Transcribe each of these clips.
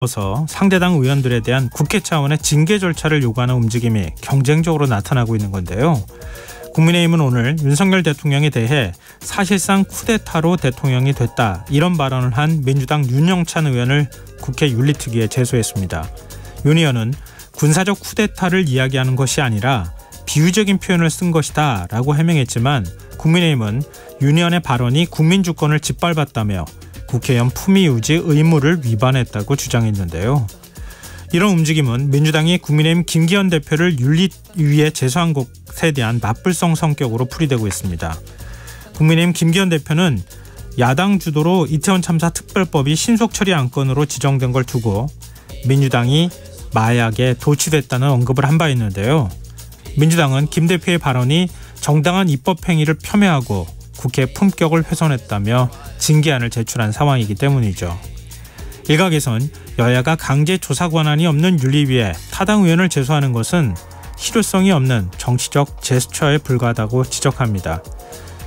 서 상대당 의원들에 대한 국회 차원의 징계 절차를 요구하는 움직임이 경쟁적으로 나타나고 있는 건데요. 국민의힘은 오늘 윤석열 대통령에 대해 사실상 쿠데타로 대통령이 됐다 이런 발언을 한 민주당 윤영찬 의원을 국회 윤리특위에 제소했습니다. 윤 의원은 군사적 쿠데타를 이야기하는 것이 아니라 비유적인 표현을 쓴 것이다 라고 해명했지만 국민의힘은 윤 의원의 발언이 국민주권을 짓밟았다며 국회의원 품위유지 의무를 위반했다고 주장했는데요. 이런 움직임은 민주당이 국민의힘 김기현 대표를 윤리위에 제소한 것에 대한 맞불성 성격으로 풀이되고 있습니다. 국민의힘 김기현 대표는 야당 주도로 이태원 참사 특별법이 신속 처리 안건으로 지정된 걸 두고 민주당이 마약에 도취됐다는 언급을 한 바 있는데요. 민주당은 김 대표의 발언이 정당한 입법행위를 폄훼하고 국회 품격을 훼손했다며 징계안을 제출한 상황이기 때문이죠. 일각에선 여야가 강제 조사 권한이 없는 윤리위에 타당 의원을 제소하는 것은 실효성이 없는 정치적 제스처에 불과하다고 지적합니다.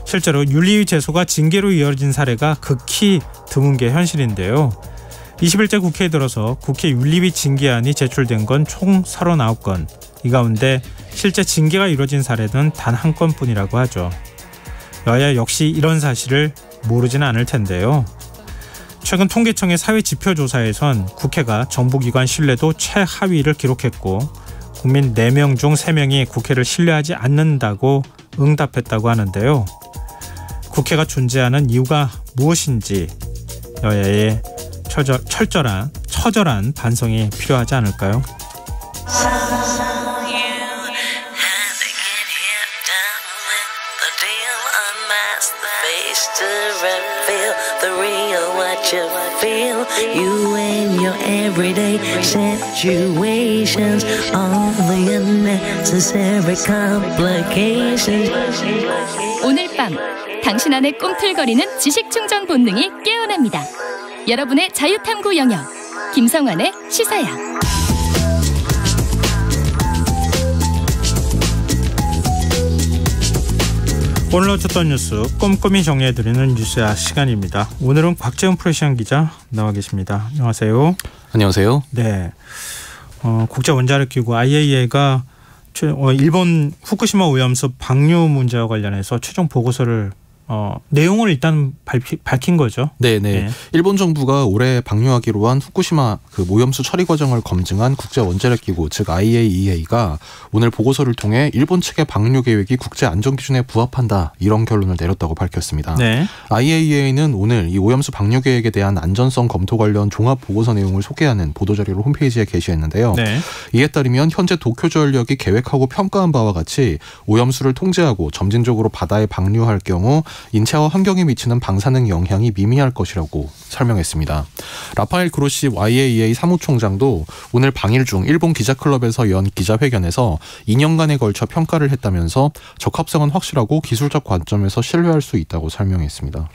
실제로 윤리위 제소가 징계로 이어진 사례가 극히 드문 게 현실인데요. 21대 국회에 들어서 국회 윤리위 징계안이 제출된 건 총 39건. 이 가운데 실제 징계가 이루어진 사례는 단 한 건뿐이라고 하죠. 여야 역시 이런 사실을 모르지는 않을 텐데요. 최근 통계청의 사회지표조사에선 국회가 정부기관 신뢰도 최하위를 기록했고 국민 4명 중 3명이 국회를 신뢰하지 않는다고 응답했다고 하는데요. 국회가 존재하는 이유가 무엇인지 여야의 처절한 반성이 필요하지 않을까요? The real what you feel, you and your everyday situations, all the unnecessary complications. 오늘 밤 당신 안에 꿈틀거리는 지식충전 본능이 깨어납니다. 여러분의 자유탐구 영역 김성환의 시사야. 오늘 어쨌던 뉴스 꼼꼼히 정리해드리는 뉴스야 시간입니다. 오늘은 곽재훈 프레시안 기자 나와 계십니다. 안녕하세요. 안녕하세요. 네, 국제원자력기구 IAEA가 일본 후쿠시마 오염수 방류 문제와 관련해서 최종 보고서를 내용을 일단 밝힌 거죠. 네네. 일본 정부가 올해 방류하기로 한 후쿠시마 그 오염수 처리 과정을 검증한 국제원자력기구 즉 IAEA가 오늘 보고서를 통해 일본 측의 방류 계획이 국제 안전 기준에 부합한다 이런 결론을 내렸다고 밝혔습니다. 네. IAEA는 오늘 이 오염수 방류 계획에 대한 안전성 검토 관련 종합 보고서 내용을 소개하는 보도자료를 홈페이지에 게시했는데요. 네. 이에 따르면 현재 도쿄전력이 계획하고 평가한 바와 같이 오염수를 통제하고 점진적으로 바다에 방류할 경우 인체와 환경에 미치는 방사능 영향이 미미할 것이라고 설명했습니다. 라파엘 그로시 IAEA 사무총장도 오늘 방일 중 일본 기자클럽에서 연 기자회견에서 2년간에 걸쳐 평가를 했다면서 적합성은 확실하고 기술적 관점에서 신뢰할 수 있다고 설명했습니다.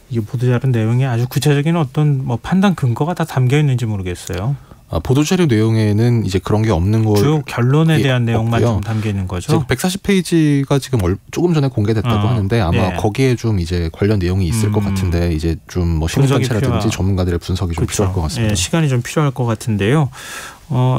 이게 보도자료 내용에 아주 구체적인 어떤 판단 근거가 다 담겨 있는지 모르겠어요. 보도자료 내용에는 이제 그런 게 없는 거 주요 결론에 대한 내용만 좀 담겨 있는 거죠. 140페이지가 지금 조금 전에 공개됐다고 하는데 아마 거기에 좀 이제 관련 내용이 있을 것 같은데 이제 좀 시민단체라든지 전문가들의 분석이 좀 필요할 것 같습니다. 시간이 좀 필요할 것 같은데요.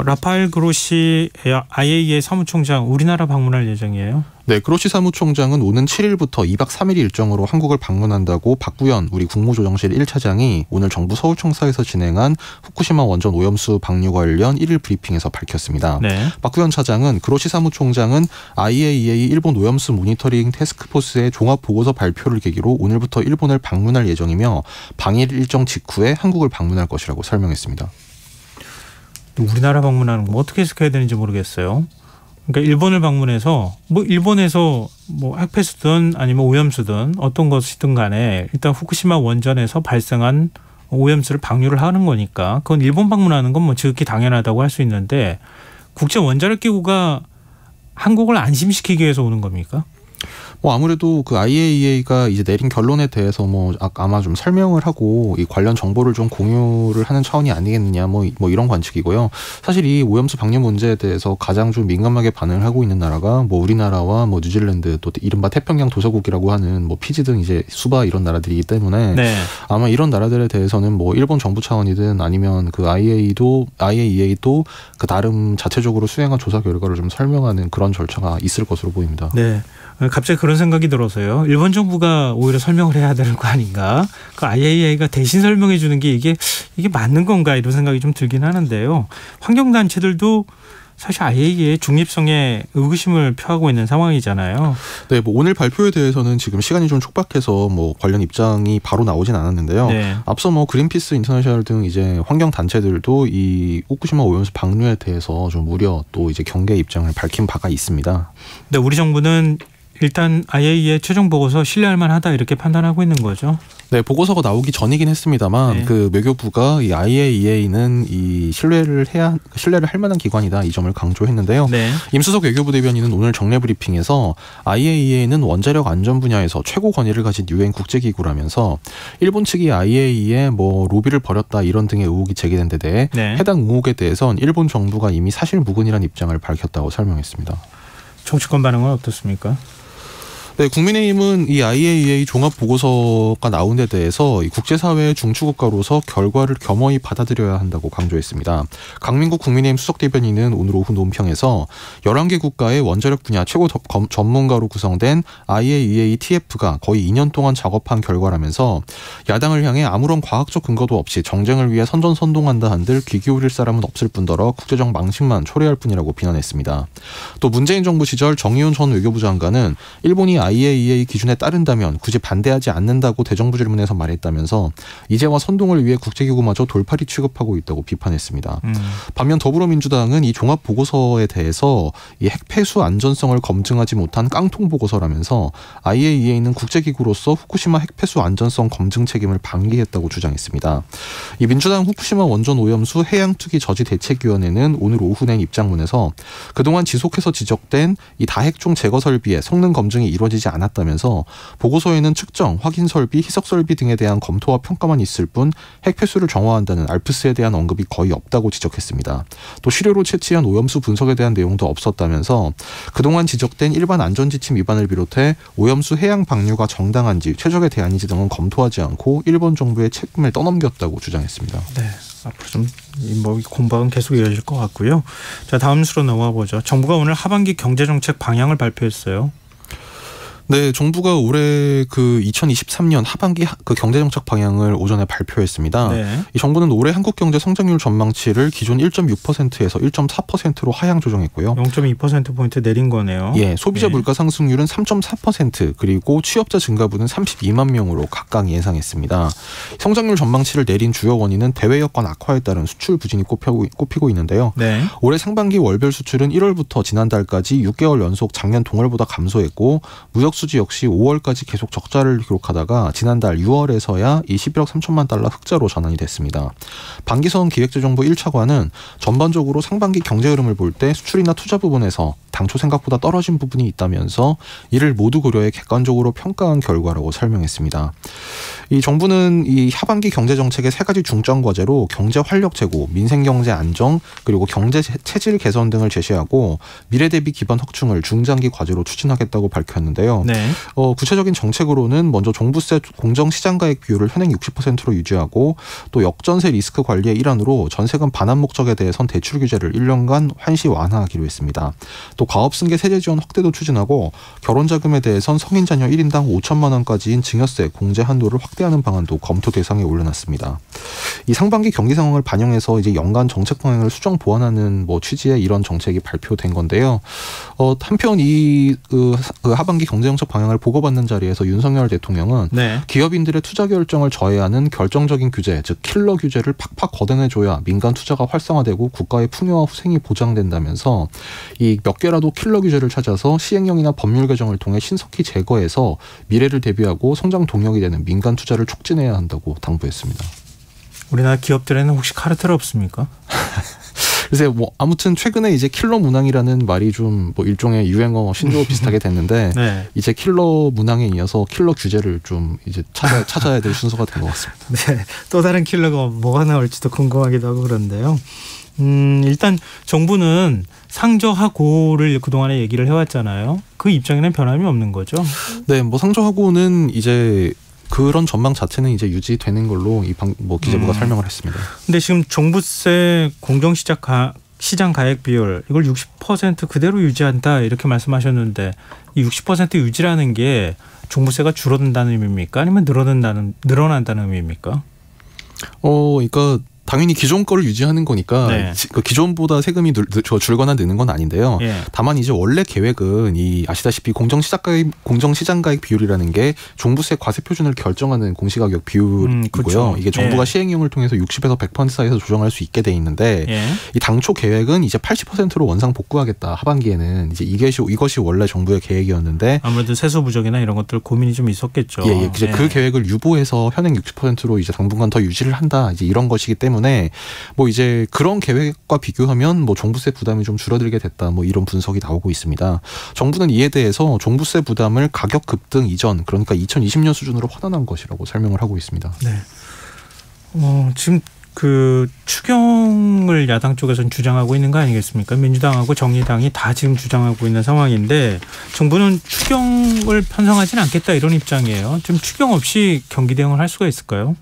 라파엘 그로시 IAEA 사무총장 우리나라 방문할 예정이에요? 네, 그로시 사무총장은 오는 7일부터 2박 3일 일정으로 한국을 방문한다고 박구현 우리 국무조정실 1차장이 오늘 정부 서울청사에서 진행한 후쿠시마 원전 오염수 방류 관련 1일 브리핑에서 밝혔습니다. 네. 박구현 차장은 그로시 사무총장은 IAEA 일본 오염수 모니터링 태스크포스의 종합보고서 발표를 계기로 오늘부터 일본을 방문할 예정이며 방일 일정 직후에 한국을 방문할 것이라고 설명했습니다. 우리나라 방문하는 거 어떻게 해석해야 되는지 모르겠어요. 그러니까 일본을 방문해서 일본에서 핵폐수든 아니면 오염수든 어떤 것이든 간에 일단 후쿠시마 원전에서 발생한 오염수를 방류를 하는 거니까 그건 일본 방문하는 건 지극히 당연하다고 할 수 있는데 국제원자력기구가 한국을 안심시키기 위해서 오는 겁니까? 아무래도 그 IAEA가 이제 내린 결론에 대해서 아마 좀 설명을 하고 이 관련 정보를 좀 공유를 하는 차원이 아니겠느냐 뭐 이런 관측이고요. 사실 이 오염수 방류 문제에 대해서 가장 좀 민감하게 반응을 하고 있는 나라가 우리나라와 뉴질랜드 또 이른바 태평양 도서국이라고 하는 피지 등 이제 수바 이런 나라들이기 때문에 네. 아마 이런 나라들에 대해서는 일본 정부 차원이든 아니면 그 IAEA도 그 나름 자체적으로 수행한 조사 결과를 좀 설명하는 그런 절차가 있을 것으로 보입니다. 네. 갑자기 그런 생각이 들어서요. 일본 정부가 오히려 설명을 해야 되는 거 아닌가? 그 IAEA가 대신 설명해 주는 게 이게 맞는 건가 이런 생각이 좀 들긴 하는데요. 환경단체들도 사실 IAEA의 중립성에 의구심을 표하고 있는 상황이잖아요. 네, 오늘 발표에 대해서는 지금 시간이 좀 촉박해서 관련 입장이 바로 나오진 않았는데요. 네. 앞서 그린피스 인터내셔널 등 이제 환경 단체들도 이 후쿠시마 오염수 방류에 대해서 좀 우려 또 이제 경계 입장을 밝힌 바가 있습니다. 네, 우리 정부는 일단 IAEA 최종 보고서 신뢰할 만하다 이렇게 판단하고 있는 거죠. 네, 보고서가 나오기 전이긴 했습니다만 네. 그 외교부가 이 IAEA는 이 신뢰를 할 만한 기관이다 이 점을 강조했는데요. 네. 임수석 외교부 대변인은 오늘 정례 브리핑에서 IAEA는 원자력 안전 분야에서 최고 권위를 가진 유엔 국제기구라면서 일본 측이 IAEA에 로비를 벌였다 이런 등의 의혹이 제기된 데 대해 네. 해당 의혹에 대해선 일본 정부가 이미 사실무근이라는 입장을 밝혔다고 설명했습니다. 정치권 반응은 어떻습니까? 네, 국민의힘은 이 IAEA 종합 보고서가 나온 데 대해서 이 국제사회의 중추국가로서 결과를 겸허히 받아들여야 한다고 강조했습니다. 강민국 국민의힘 수석 대변인은 오늘 오후 논평에서 11개 국가의 원자력 분야 최고 전문가로 구성된 IAEA TF가 거의 2년 동안 작업한 결과라면서 야당을 향해 아무런 과학적 근거도 없이 정쟁을 위해 선전선동한다 한들 귀 기울일 사람은 없을 뿐더러 국제적 망신만 초래할 뿐이라고 비난했습니다. 또 문재인 정부 시절 정의훈 전 외교부 장관은 일본이 IAEA 기준에 따른다면 굳이 반대하지 않는다고 대정부 질문에서 말했다면서 이제와 선동을 위해 국제기구마저 돌팔이 취급하고 있다고 비판했습니다. 반면 더불어민주당은 이 종합보고서에 대해서 이 핵폐수 안전성을 검증하지 못한 깡통 보고서라면서 IAEA는 국제기구로서 후쿠시마 핵폐수 안전성 검증 책임을 방기했다고 주장했습니다. 이 민주당 후쿠시마 원전 오염수 해양투기 저지 대책위원회는 오늘 오후 낸 입장문에서 그동안 지속해서 지적된 이 다핵종 제거 설비의 성능 검증이 이루어지지 않았다면서 보고서에는 측정, 확인 설비, 희석 설비 등에 대한 검토와 평가만 있을 뿐 핵폐수를 정화한다는 알프스에 대한 언급이 거의 없다고 지적했습니다. 또 시료로 채취한 오염수 분석에 대한 내용도 없었다면서 그동안 지적된 일반 안전지침 위반을 비롯해 오염수 해양 방류가 정당한지 최적의 대안인지 등은 검토하지 않고 일본 정부의 책임을 떠넘겼다고 주장했습니다. 네. 앞으로 좀 공방은 계속 이어질 것 같고요. 자, 다음 뉴스로 넘어가 보죠. 정부가 오늘 하반기 경제정책 방향을 발표했어요. 네, 정부가 올해 그 2023년 하반기 그 경제정책 방향을 오전에 발표했습니다. 네. 이 정부는 올해 한국 경제 성장률 전망치를 기존 1.6%에서 1.4%로 하향 조정했고요. 0.2%포인트 내린 거네요. 예, 소비자 네. 물가 상승률은 3.4% 그리고 취업자 증가분은 32만 명으로 각각 예상했습니다. 성장률 전망치를 내린 주요 원인은 대외 여건 악화에 따른 수출 부진이 꼽히고 있는데요. 네. 올해 상반기 월별 수출은 1월부터 지난달까지 6개월 연속 작년 동월보다 감소했고 무역 수지 역시 5월까지 계속 적자를 기록하다가 지난달 6월에서야 이 11억 3천만 달러 흑자로 전환이 됐습니다. 방기선 기획재정부 1차관은 전반적으로 상반기 경제 흐름을 볼 때 수출이나 투자 부분에서 당초 생각보다 떨어진 부분이 있다면서 이를 모두 고려해 객관적으로 평가한 결과라고 설명했습니다. 이 정부는 이 하반기 경제 정책의 세 가지 중점 과제로 경제 활력 제고, 민생 경제 안정, 그리고 경제 체질 개선 등을 제시하고 미래 대비 기반 확충을 중장기 과제로 추진하겠다고 밝혔는데요. 네. 구체적인 정책으로는 먼저 종부세 공정 시장가액 비율을 현행 60%로 유지하고 또 역전세 리스크 관리의 일환으로 전세금 반환 목적에 대해선 대출 규제를 1년간 환시 완화하기로 했습니다. 또 가업승계 세제 지원 확대도 추진하고 결혼자금에 대해선 성인 자녀 1인당 5천만 원까지인 증여세 공제 한도를 확대하는 방안도 검토 대상에 올려놨습니다. 이 상반기 경기 상황을 반영해서 이제 연간 정책 방향을 수정 보완하는 취지의 이런 정책이 발표된 건데요. 한편 이 하반기 경제정책 방향을 보고받는 자리에서 윤석열 대통령은 네. 기업인들의 투자 결정을 저해하는 결정적인 규제, 즉 킬러 규제를 팍팍 걷어내줘야 민간 투자가 활성화되고 국가의 풍요와 후생이 보장된다면서 이 몇 개라도 킬러 규제를 찾아서 시행령이나 법률 개정을 통해 신속히 제거해서 미래를 대비하고 성장 동력이 되는 민간 투자를 촉진해야 한다고 당부했습니다. 우리나라 기업들에는 혹시 카르텔 없습니까? 글쎄 뭐 아무튼 최근에 이제 킬러 문항이라는 말이 좀 뭐 일종의 유행어 신조어 비슷하게 됐는데 네. 이제 킬러 문항에 이어서 킬러 규제를 좀 이제 찾아야 될 순서가 된 것 같습니다. 네, 또 다른 킬러가 뭐가 나올지도 궁금하기도 하고 그런데요. 일단 정부는 상저하고를 그동안에 얘기를 해왔잖아요. 그 입장에는 변함이 없는 거죠. 네, 뭐 상저하고는 이제 그런 전망 자체는 이제 유지되는 걸로 뭐 기재부가 설명을 했습니다. 근데 지금 종부세 공정시장 가액 비율 이걸 60% 그대로 유지한다 이렇게 말씀하셨는데 이 60% 유지라는 게 종부세가 줄어든다는 의미입니까? 아니면 늘어난다는 의미입니까? 그러니까 당연히 기존 거를 유지하는 거니까 네. 기존보다 세금이 줄거나 느는 건 아닌데요. 예. 다만 이제 원래 계획은 이 아시다시피 공정시장 가액 비율이라는 게 종부세 과세 표준을 결정하는 공시가격 비율이고요. 그렇죠. 이게 정부가 예. 시행령을 통해서 60에서 100% 사이에서 조정할 수 있게 돼 있는데 예. 이 당초 계획은 이제 80%로 원상 복구하겠다. 하반기에는 이제 이것이 원래 정부의 계획이었는데 아무래도 세수 부족이나 이런 것들 고민이 좀 있었겠죠. 예. 이제 그 계획을 유보해서 현행 60%로 이제 당분간 더 유지를 한다. 이제 이런 것이기 때문에 뭐 이제 그런 계획과 비교하면 뭐 종부세 부담이 좀 줄어들게 됐다. 뭐 이런 분석이 나오고 있습니다. 정부는 이에 대해서 종부세 부담을 가격 급등 이전 그러니까 2020년 수준으로 환원한 것이라고 설명을 하고 있습니다. 네. 지금 그 추경을 야당 쪽에서는 주장하고 있는 거 아니겠습니까? 민주당하고 정의당이 다 지금 주장하고 있는 상황인데 정부는 추경을 편성하지는 않겠다 이런 입장이에요. 지금 추경 없이 경기 대응을 할 수가 있을까요?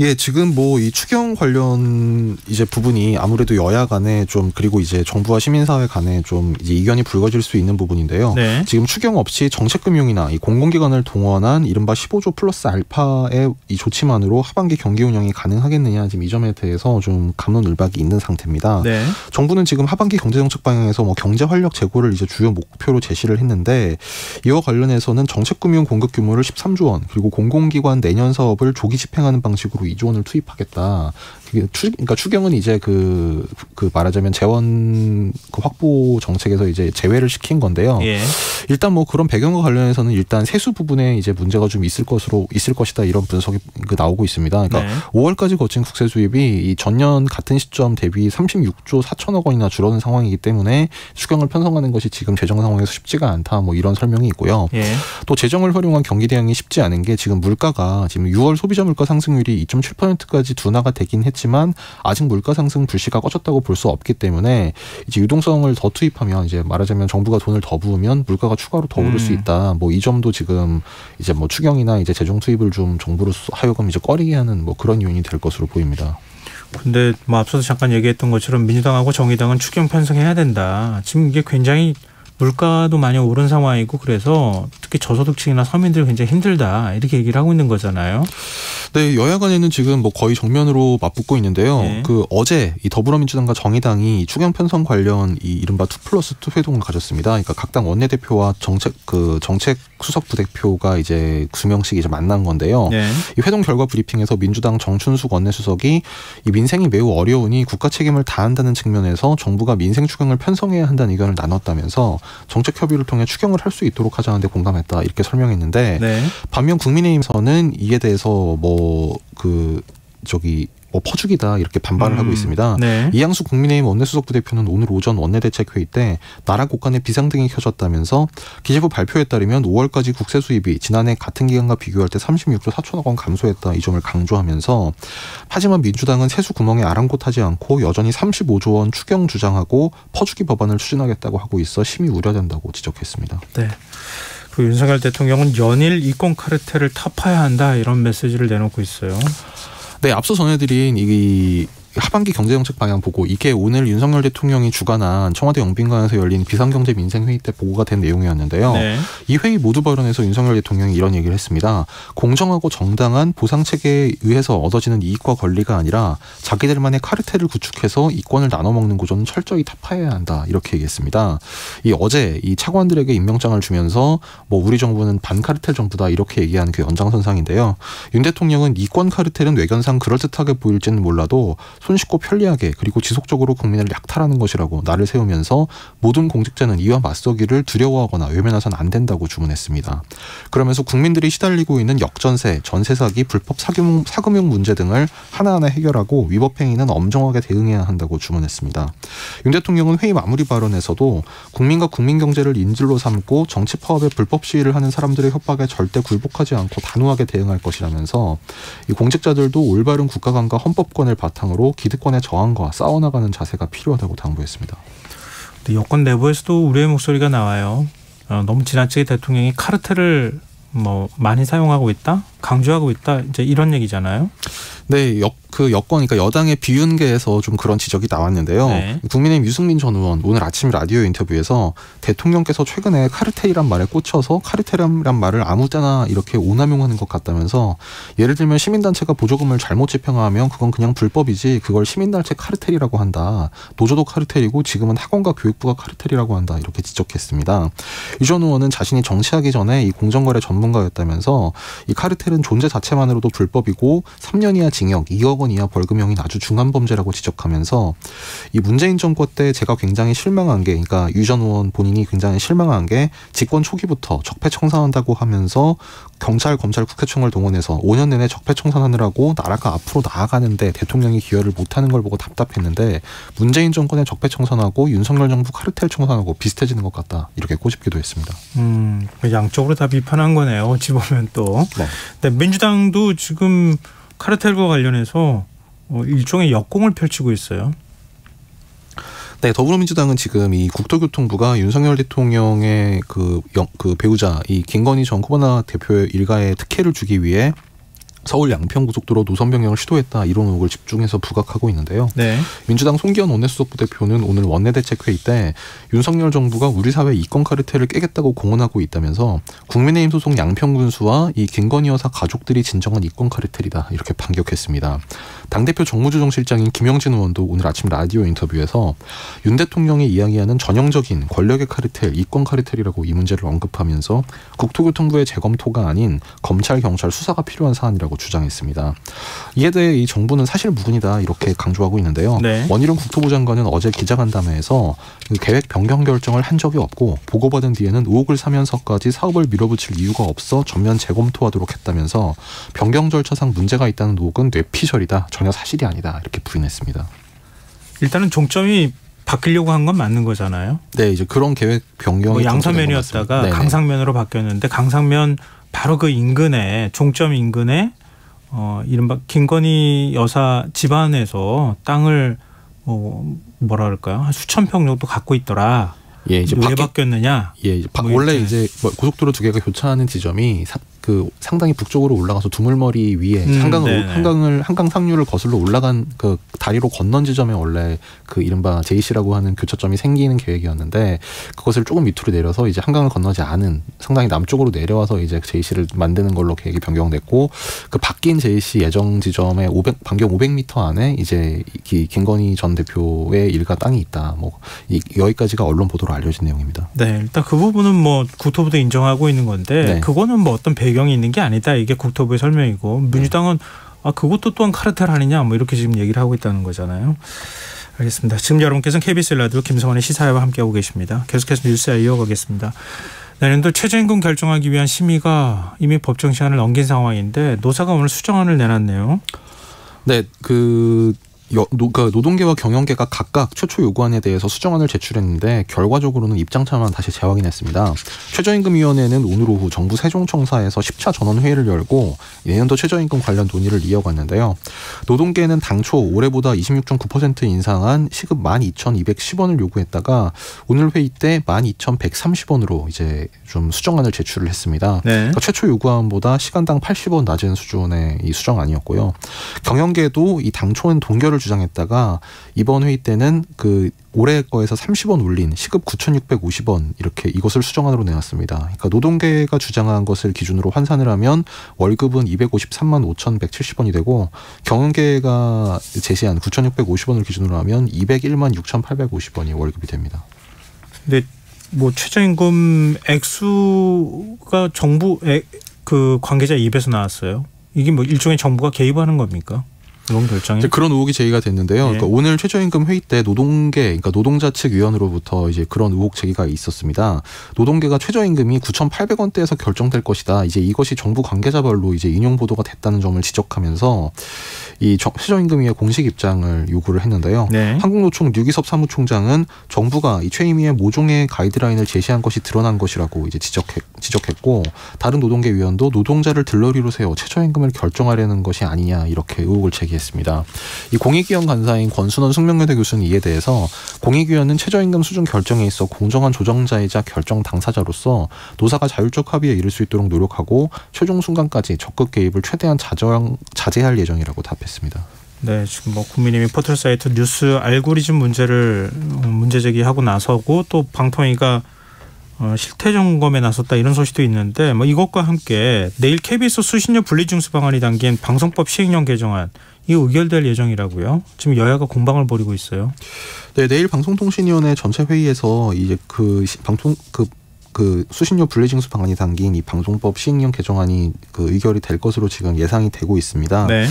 예, 지금 뭐 이 추경 관련 이제 부분이 아무래도 여야 간에 좀 그리고 이제 정부와 시민사회 간에 좀 이제 이견이 불거질 수 있는 부분인데요. 네. 지금 추경 없이 정책금융이나 이 공공기관을 동원한 이른바 15조 플러스 알파의 이 조치만으로 하반기 경기 운영이 가능하겠느냐 지금 이 점에 대해서 좀 갑론을박이 있는 상태입니다. 네. 정부는 지금 하반기 경제정책 방향에서 뭐 경제 활력 제고를 이제 주요 목표로 제시를 했는데 이와 관련해서는 정책금융 공급 규모를 13조 원 그리고 공공기관 내년 사업을 조기 집행하는 방식으로 2조 원을 투입하겠다. 그러니까 추경은 이제 그 말하자면 재원 확보 정책에서 이제 제외를 시킨 건데요. 예. 일단 뭐 그런 배경과 관련해서는 일단 세수 부분에 이제 문제가 좀 있을 것이다 이런 분석이 나오고 있습니다. 그러니까 네. 5월까지 거친 국세 수입이 이 전년 같은 시점 대비 36조 4천억 원이나 줄어든 상황이기 때문에 추경을 편성하는 것이 지금 재정 상황에서 쉽지가 않다. 뭐 이런 설명이 있고요. 예. 또 재정을 활용한 경기 대응이 쉽지 않은 게 지금 물가가 지금 6월 소비자 물가 상승률이 2.7%까지 둔화가 되긴 했지만 아직 물가 상승 불씨가 꺼졌다고 볼 수 없기 때문에 이제 유동성을 더 투입하면 이제 말하자면 정부가 돈을 더 부으면 물가가 추가로 더 오를 수 있다. 뭐 이 점도 지금 이제 뭐 추경이나 이제 재정 투입을 좀 정부로서 하여금 이제 꺼리게 하는 뭐 그런 요인이 될 것으로 보입니다. 근데 뭐 앞서서 잠깐 얘기했던 것처럼 민주당하고 정의당은 추경 편성해야 된다. 지금 이게 굉장히 물가도 많이 오른 상황이고 그래서 특히 저소득층이나 서민들 굉장히 힘들다 이렇게 얘기를 하고 있는 거잖아요. 네, 여야 간에는 지금 뭐 거의 정면으로 맞붙고 있는데요. 네. 그 어제 이 더불어민주당과 정의당이 추경 편성 관련 이 이른바 2+2 회동을 가졌습니다. 그러니까 각 당 원내대표와 정책 수석 부대표가 이제 2명씩 이제 만난 건데요. 네. 이 회동 결과 브리핑에서 민주당 정춘숙 원내수석이 이 민생이 매우 어려우니 국가 책임을 다한다는 측면에서 정부가 민생 추경을 편성해야 한다는 의견을 나눴다면서 정책 협의를 통해 추경을 할 수 있도록 하자는데 공감했다 이렇게 설명했는데 네. 반면 국민의힘에서는 이에 대해서 퍼주기다 이렇게 반발을 하고 있습니다. 네. 이양수 국민의힘 원내수석 부대표는 오늘 오전 원내대책회의 때 나라 곳간에 비상등이 켜졌다면서 기재부 발표에 따르면 5월까지 국세 수입이 지난해 같은 기간과 비교할 때 36조 4천억 원 감소했다 이 점을 강조하면서 하지만 민주당은 세수 구멍에 아랑곳하지 않고 여전히 35조 원 추경 주장하고 퍼주기 법안을 추진하겠다고 하고 있어 심히 우려된다고 지적했습니다. 네. 그 윤석열 대통령은 연일 이권 카르텔을 타파해야 한다 이런 메시지를 내놓고 있어요. 네, 앞서 전해드린 이 하반기 경제정책 방향 보고 이게 오늘 윤석열 대통령이 주관한 청와대 영빈관에서 열린 비상경제 민생회의 때 보고가 된 내용이었는데요. 네. 이 회의 모두 발언에서 윤석열 대통령이 이런 얘기를 했습니다. 공정하고 정당한 보상체계에 의해서 얻어지는 이익과 권리가 아니라 자기들만의 카르텔을 구축해서 이권을 나눠먹는 구조는 철저히 타파해야 한다. 이렇게 얘기했습니다. 어제 이 차관들에게 임명장을 주면서 뭐 우리 정부는 반카르텔 정부다 이렇게 얘기한 그 연장선상인데요. 윤 대통령은 이권 카르텔은 외견상 그럴듯하게 보일지는 몰라도 손쉽고 편리하게 그리고 지속적으로 국민을 약탈하는 것이라고 날을 세우면서 모든 공직자는 이와 맞서기를 두려워하거나 외면해서는 안 된다고 주문했습니다. 그러면서 국민들이 시달리고 있는 역전세, 전세 사기, 불법 사금융 문제 등을 하나하나 해결하고 위법 행위는 엄정하게 대응해야 한다고 주문했습니다. 윤 대통령은 회의 마무리 발언에서도 국민과 국민 경제를 인질로 삼고 정치 파업에 불법 시위를 하는 사람들의 협박에 절대 굴복하지 않고 단호하게 대응할 것이라면서 이 공직자들도 올바른 국가관과 헌법권을 바탕으로 기득권의 저항과 싸워나가는 자세가 필요하다고 당부했습니다. 여권 내부에서도 우려의 목소리가 나와요. 너무 지나치게 대통령이 카르텔을 많이 사용하고 있다, 강조하고 있다, 이제 이런 얘기잖아요. 네, 여권, 그러니까 여당의 비윤계에서 좀 그런 지적이 나왔는데요. 네. 국민의힘 유승민 전 의원 오늘 아침 라디오 인터뷰에서 대통령께서 최근에 카르텔이란 말에 꽂혀서 카르텔이란 말을 아무 때나 이렇게 오남용하는 것 같다면서 예를 들면 시민단체가 보조금을 잘못 집행하면 그건 그냥 불법이지 그걸 시민단체 카르텔이라고 한다. 노조도 카르텔이고 지금은 학원과 교육부가 카르텔이라고 한다. 이렇게 지적했습니다. 유 전 의원은 자신이 정치하기 전에 이 공정거래 전문가였다면서 이 카르텔은 존재 자체만으로도 불법이고 3년 이하 징역, 2억 원 이하 벌금형인 아주 중한 범죄라고 지적하면서 이 문재인 정권 때 제가 굉장히 실망한 게, 그러니까 유 전 의원 본인이 굉장히 실망한 게 집권 초기부터 적폐청산한다고 하면서 경찰, 검찰, 국회청을 동원해서 5년 내내 적폐청산하느라고 나라가 앞으로 나아가는데 대통령이 기여를 못하는 걸 보고 답답했는데 문재인 정권의 적폐청산하고 윤석열 정부 카르텔 청산하고 비슷해지는 것 같다. 이렇게 꼬집기도 했습니다. 양쪽으로 다 비판한 거네요. 어찌 보면 또. 네. 근데 민주당도 지금 카르텔과 관련해서 일종의 역공을 펼치고 있어요. 네, 더불어민주당은 지금 이 국토교통부가 윤석열 대통령의 그 배우자 이 김건희 전 코바나 대표의 일가에 특혜를 주기 위해 서울 양평고속도로 노선 변경을 시도했다 이런 의혹을 집중해서 부각하고 있는데요. 네. 민주당 송기현 원내수석 부대표는 오늘 원내대책회의 때 윤석열 정부가 우리 사회 이권 카르텔을 깨겠다고 공언하고 있다면서 국민의힘 소속 양평군수와 이 김건희 여사 가족들이 진정한 이권 카르텔이다 이렇게 반격했습니다. 당대표 정무조정실장인 김영진 의원도 오늘 아침 라디오 인터뷰에서 윤 대통령이 이야기하는 전형적인 권력의 카르텔, 이권 카르텔이라고 이 문제를 언급하면서 국토교통부의 재검토가 아닌 검찰, 경찰 수사가 필요한 사안이라고 주장했습니다. 이에 대해 이 정부는 사실 무근이다 이렇게 강조하고 있는데요. 네. 원희룡 국토부 장관은 어제 기자간담회에서 계획 변경 결정을 한 적이 없고 보고받은 뒤에는 의혹을 사면서까지 사업을 밀어붙일 이유가 없어 전면 재검토하도록 했다면서 변경 절차상 문제가 있다는 의혹은 뇌피셜이다. 전혀 사실이 아니다. 이렇게 부인했습니다. 일단은 종점이 바뀌려고 한 건 맞는 거잖아요. 네, 이제 그런 계획 변경이 양서면이었다가 강상면으로 바뀌었는데 강상면 바로 그 인근에 종점 인근에 이른바 김건희 여사 집안에서 땅을 뭐라 그럴까요? 한 수천 평 정도 갖고 있더라. 예, 이제 왜 바뀌었느냐? 예, 원래 이제 고속도로 두 개가 교차하는 지점이 상당히 북쪽으로 올라가서 두물머리 위에 한강 상류를 거슬러 올라간 그 다리로 건넌 지점에 원래 그 이른바 JC라고 하는 교차점이 생기는 계획이었는데 그것을 조금 밑으로 내려서 이제 한강을 건너지 않은 상당히 남쪽으로 내려와서 이제 JC를 만드는 걸로 계획이 변경됐고 그 바뀐 JC 예정 지점에 반경 500m 안에 이제 김건희 전 대표의 일가 땅이 있다. 여기까지가 언론 보도로 알려진 내용입니다. 네, 일단 그 부분은 국토부도 인정하고 있는 건데 그거는 어떤 배경이 있는 게 아니다. 이게 국토부의 설명이고 민주당은 그것도 또한 카르텔 아니냐 이렇게 지금 얘기를 하고 있다는 거잖아요. 알겠습니다. 지금 여러분께서는 KBS 라디오 김성환의 시사회와 함께하고 계십니다. 계속해서 뉴스에 이어가겠습니다. 내년도 최저임금 결정하기 위한 심의가 이미 법정 시한을 넘긴 상황인데 노사가 오늘 수정안을 내놨네요. 네, 노동계와 경영계가 각각 최초 요구안에 대해서 수정안을 제출했는데 결과적으로는 입장차만 다시 재확인했습니다. 최저임금위원회는 오늘 오후 정부 세종청사에서 10차 전원회의를 열고 내년도 최저임금 관련 논의를 이어갔는데요. 노동계는 당초 올해보다 26.9% 인상한 시급 12,210원을 요구했다가 오늘 회의 때 12,130원으로 이제 좀 수정안을 제출을 했습니다. 네. 그러니까 최초 요구안보다 시간당 80원 낮은 수준의 이 수정안이었고요. 경영계도 이 당초는 동결을 주장했다가 이번 회의 때는 올해 거에서 30원 올린 시급 9,650원 이렇게 이것을 수정안으로 내놨습니다. 그러니까 노동계가 주장한 것을 기준으로 환산을 하면 월급은 253만 5,170원이 되고 경영계가 제시한 9,650원을 기준으로 하면 201만 6,850원이 월급이 됩니다. 네. 최저임금 액수가 정부 관계자 입에서 나왔어요. 이게 일종의 정부가 개입하는 겁니까? 이번 결정이 그런 의혹이 제기가 됐는데요. 네. 그러니까 오늘 최저임금 회의 때 노동계, 그러니까 노동자 측 위원으로부터 이제 그런 의혹 제기가 있었습니다. 노동계가 최저임금이 9,800원대에서 결정될 것이다. 이제 이것이 정부 관계자별로 이제 인용 보도가 됐다는 점을 지적하면서 이 최저임금위의 공식 입장을 요구를 했는데요. 네. 한국노총 류기섭 사무총장은 정부가 이 최임위의 모종의 가이드라인을 제시한 것이 드러난 것이라고 이제 지적했고, 다른 노동계 위원도 노동자를 들러리로 세워 최저임금을 결정하려는 것이 아니냐 이렇게 의혹을 제기했습니다. 이 공익위원 간사인 권순원 숙명여대 교수는 이에 대해서 공익위원은 최저임금 수준 결정에 있어 공정한 조정자이자 결정 당사자로서 노사가 자율적 합의에 이를 수 있도록 노력하고 최종 순간까지 적극 개입을 최대한 자제할 예정이라고 답했습니다. 네, 지금 뭐 국민의힘 포털 사이트 뉴스 알고리즘 문제 제기하고 나서고 또 방통위가 실태 점검에 나섰다 이런 소식도 있는데 뭐 이것과 함께 내일 KBS 수신료 분리징수 방안이 담긴 방송법 시행령 개정안 이 의결될 예정이라고요. 지금 여야가 공방을 벌이고 있어요. 네, 내일 방송통신위원회 전체 회의에서 이제 그 수신료 분리징수 방안이 담긴 이 방송법 시행령 개정안이 의결이 될 것으로 지금 예상이 되고 있습니다. 네.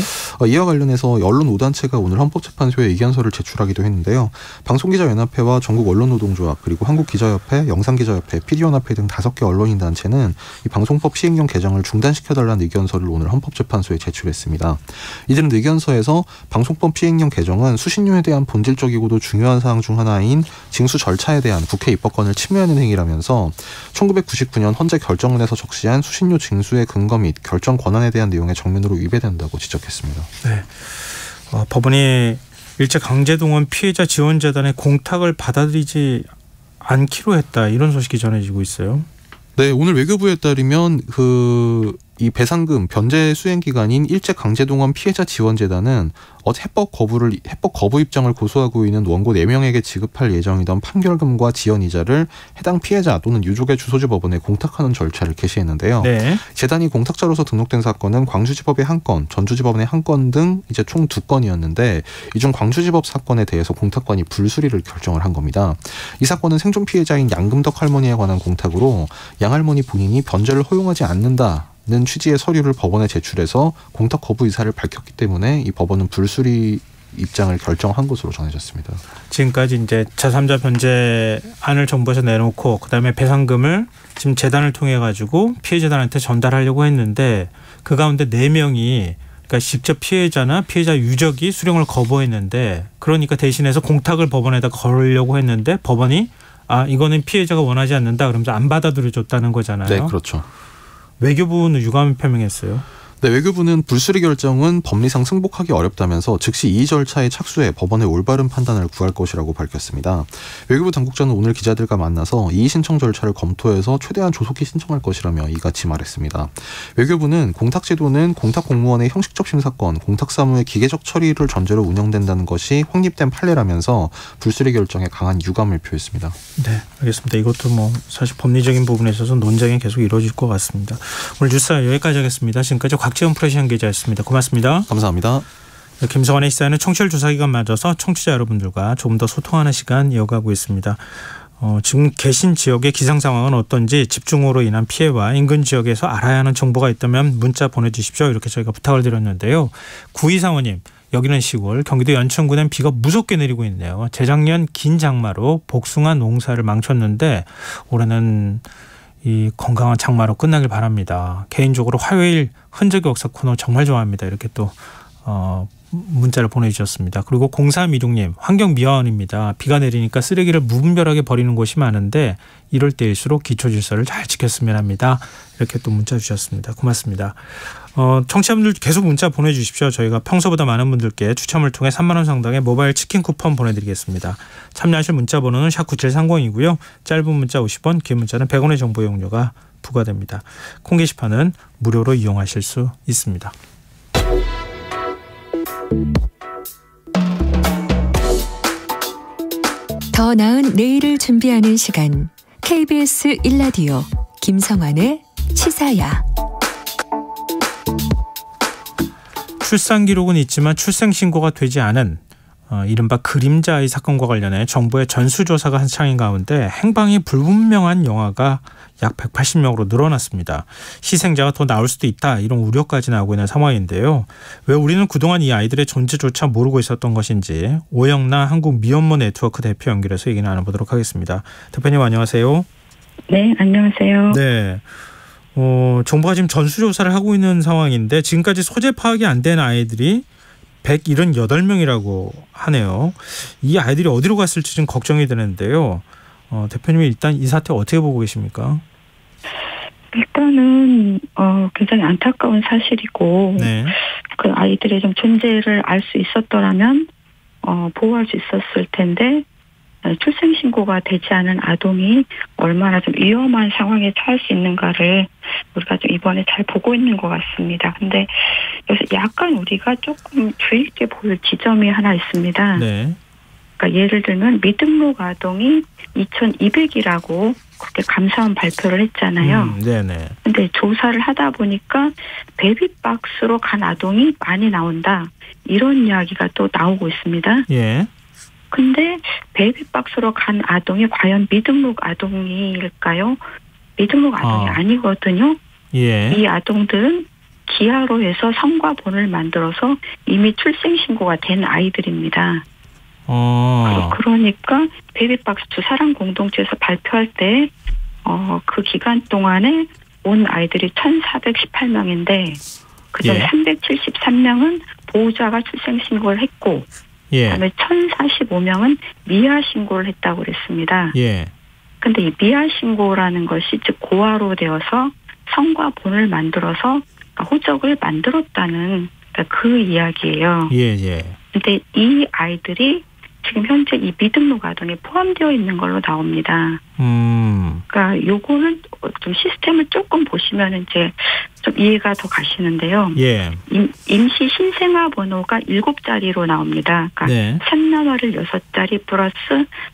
이와 관련해서 언론 5단체가 오늘 헌법재판소에 의견서를 제출하기도 했는데요. 방송기자연합회와 전국 언론노동조합 그리고 한국기자협회, 영상기자협회, PD연합회 등 5개 언론인 단체는 이 방송법 시행령 개정을 중단시켜달라는 의견서를 오늘 헌법재판소에 제출했습니다. 이들은 의견서에서 방송법 시행령 개정은 수신료에 대한 본질적이고도 중요한 사항 중 하나인 징수 절차에 대한 국회 입법권을 침해하는 행위라면서 1999년 헌재 결정문에서 적시한 수신료 징수의 근거 및 결정 권한에 대한 내용에 정면으로 위배된다고 지적했습니다. 네, 법원이 일제강제동원 피해자 지원재단의 공탁을 받아들이지 않기로 했다 이런 소식이 전해지고 있어요. 네, 오늘 외교부에 따르면 이 배상금 변제 수행 기간인 일제강제동원 피해자 지원재단은 해법 거부 입장을 고수하고 있는 원고 4명에게 지급할 예정이던 판결금과 지연이자를 해당 피해자 또는 유족의 주소지 법원에 공탁하는 절차를 개시했는데요. 네. 재단이 공탁자로서 등록된 사건은 광주지법의 1건, 전주지법의 1건 등 이제 총 2건이었는데 이 중 광주지법 사건에 대해서 공탁관이 불수리를 결정을 한 겁니다. 이 사건은 생존 피해자인 양금덕 할머니에 관한 공탁으로 양 할머니 본인이 변제를 허용하지 않는다는 취지의 서류를 법원에 제출해서 공탁 거부 의사를 밝혔기 때문에 이 법원은 불수리 입장을 결정한 것으로 전해졌습니다. 지금까지 이제 제3자 변제안을 정부에서 내놓고 그다음에 배상금을 지금 재단을 통해 가지고 피해자들한테 전달하려고 했는데 그 가운데 4명이 그러니까 직접 피해자나 피해자 유족이 수령을 거부했는데 그러니까 대신해서 공탁을 법원에다 걸으려고 했는데 법원이 이거는 피해자가 원하지 않는다 그러면서 안 받아들여줬다는 거잖아요. 네, 그렇죠. 외교부는 유감을 표명했어요. 네, 외교부는 불수리 결정은 법리상 승복하기 어렵다면서 즉시 이 절차에 착수해 법원의 올바른 판단을 구할 것이라고 밝혔습니다. 외교부 당국자는 오늘 기자들과 만나서 이의 신청 절차를 검토해서 최대한 조속히 신청할 것이라며 이같이 말했습니다. 외교부는 공탁제도는 공탁공무원의 형식적 심사권, 공탁사무의 기계적 처리를 전제로 운영된다는 것이 확립된 판례라면서 불수리 결정에 강한 유감을 표했습니다. 네, 알겠습니다. 이것도 뭐 사실 법리적인 부분에 있어서 논쟁이 계속 이루어질 것 같습니다. 오늘 뉴스 여기까지 하겠습니다. 지금까지 곽지원 프레시안 기자였습니다. 고맙습니다. 감사합니다. 김성환의 시사는 청취율 조사 기간 맞아서 청취자 여러분들과 조금 더 소통하는 시간 이어가고 있습니다. 지금 계신 지역의 기상 상황은 어떤지 집중호우로 인한 피해와 인근 지역에서 알아야 하는 정보가 있다면 문자 보내주십시오. 이렇게 저희가 부탁을 드렸는데요. 9235님. 여기는 시골 경기도 연천군엔 비가 무섭게 내리고 있네요. 재작년 긴 장마로 복숭아 농사를 망쳤는데 올해는 이 건강한 장마로 끝나길 바랍니다. 개인적으로 화요일 흔적이 역사 코너 정말 좋아합니다. 이렇게 또 문자를 보내주셨습니다. 그리고 0326님 환경미화원입니다. 비가 내리니까 쓰레기를 무분별하게 버리는 곳이 많은데 이럴 때일수록 기초질서를 잘 지켰으면 합니다. 이렇게 또 문자 주셨습니다. 고맙습니다. 청취자분들 계속 문자 보내주십시오. 저희가 평소보다 많은 분들께 추첨을 통해 3만 원 상당의 모바일 치킨 쿠폰 보내드리겠습니다. 참여하실 문자 번호는 샵 9730이고요. 짧은 문자 50원, 긴 문자는 100원의 정보 이용료가 부과됩니다. 콩 게시판은 무료로 이용하실 수 있습니다. 더 나은 내일을 준비하는 시간 KBS 1라디오 김성환의 시사야. 출산 기록은 있지만 출생 신고가 되지 않은 이른바 그림자의 사건과 관련해 정부의 전수조사가 한창인 가운데 행방이 불분명한 영아가 약 180명으로 늘어났습니다. 희생자가 더 나올 수도 있다 이런 우려까지 나오고 있는 상황인데요. 왜 우리는 그동안 이 아이들의 존재조차 모르고 있었던 것인지 오영나 한국미혼모 네트워크 대표 연결해서 얘기 나눠보도록 하겠습니다. 대표님 안녕하세요. 네, 안녕하세요. 네. 정부가 지금 전수조사를 하고 있는 상황인데 지금까지 소재 파악이 안 된 아이들이 178명이라고 하네요. 이 아이들이 어디로 갔을지 좀 걱정이 되는데요. 대표님이 일단 이 사태 어떻게 보고 계십니까? 일단은 굉장히 안타까운 사실이고 네. 그 아이들의 좀 존재를 알 수 있었더라면 보호할 수 있었을 텐데 출생신고가 되지 않은 아동이 얼마나 좀 위험한 상황에 처할 수 있는가를 우리가 좀 이번에 잘 보고 있는 것 같습니다. 근데 여기서 약간 우리가 조금 주의 깊게 볼 지점이 하나 있습니다. 네. 그러니까 예를 들면 미등록 아동이 2,200이라고 그렇게 감사원 발표를 했잖아요. 네네. 근데 조사를 하다 보니까 베비박스로 간 아동이 많이 나온다. 이런 이야기가 또 나오고 있습니다. 예. 근데 베이비박스로 간 아동이 과연 미등록 아동일까요? 미등록 아동이 아니거든요. 예. 이 아동들은 기아로 해서 성과 본을 만들어서 이미 출생신고가 된 아이들입니다. 그러니까 베이비박스 두 사람 공동체에서 발표할 때 그 기간 동안에 온 아이들이 1,418명인데 그중 예. 373명은 보호자가 출생신고를 했고 예. 그다음에 1,045명은 미아 신고를 했다고 그랬습니다. 예. 근데 이 미아 신고라는 것이 즉 고아로 되어서 성과 본을 만들어서 호적을 만들었다는 그 이야기예요. 예. 근데 이 아이들이 지금 현재 이 미등록 아동에 포함되어 있는 걸로 나옵니다. 그러니까 요거는 좀 시스템을 조금 보시면 이제 좀 이해가 더 가시는데요. 예. 임시 신생아 번호가 7자리로 나옵니다. 그러니까 네. 생나마를 6자리 플러스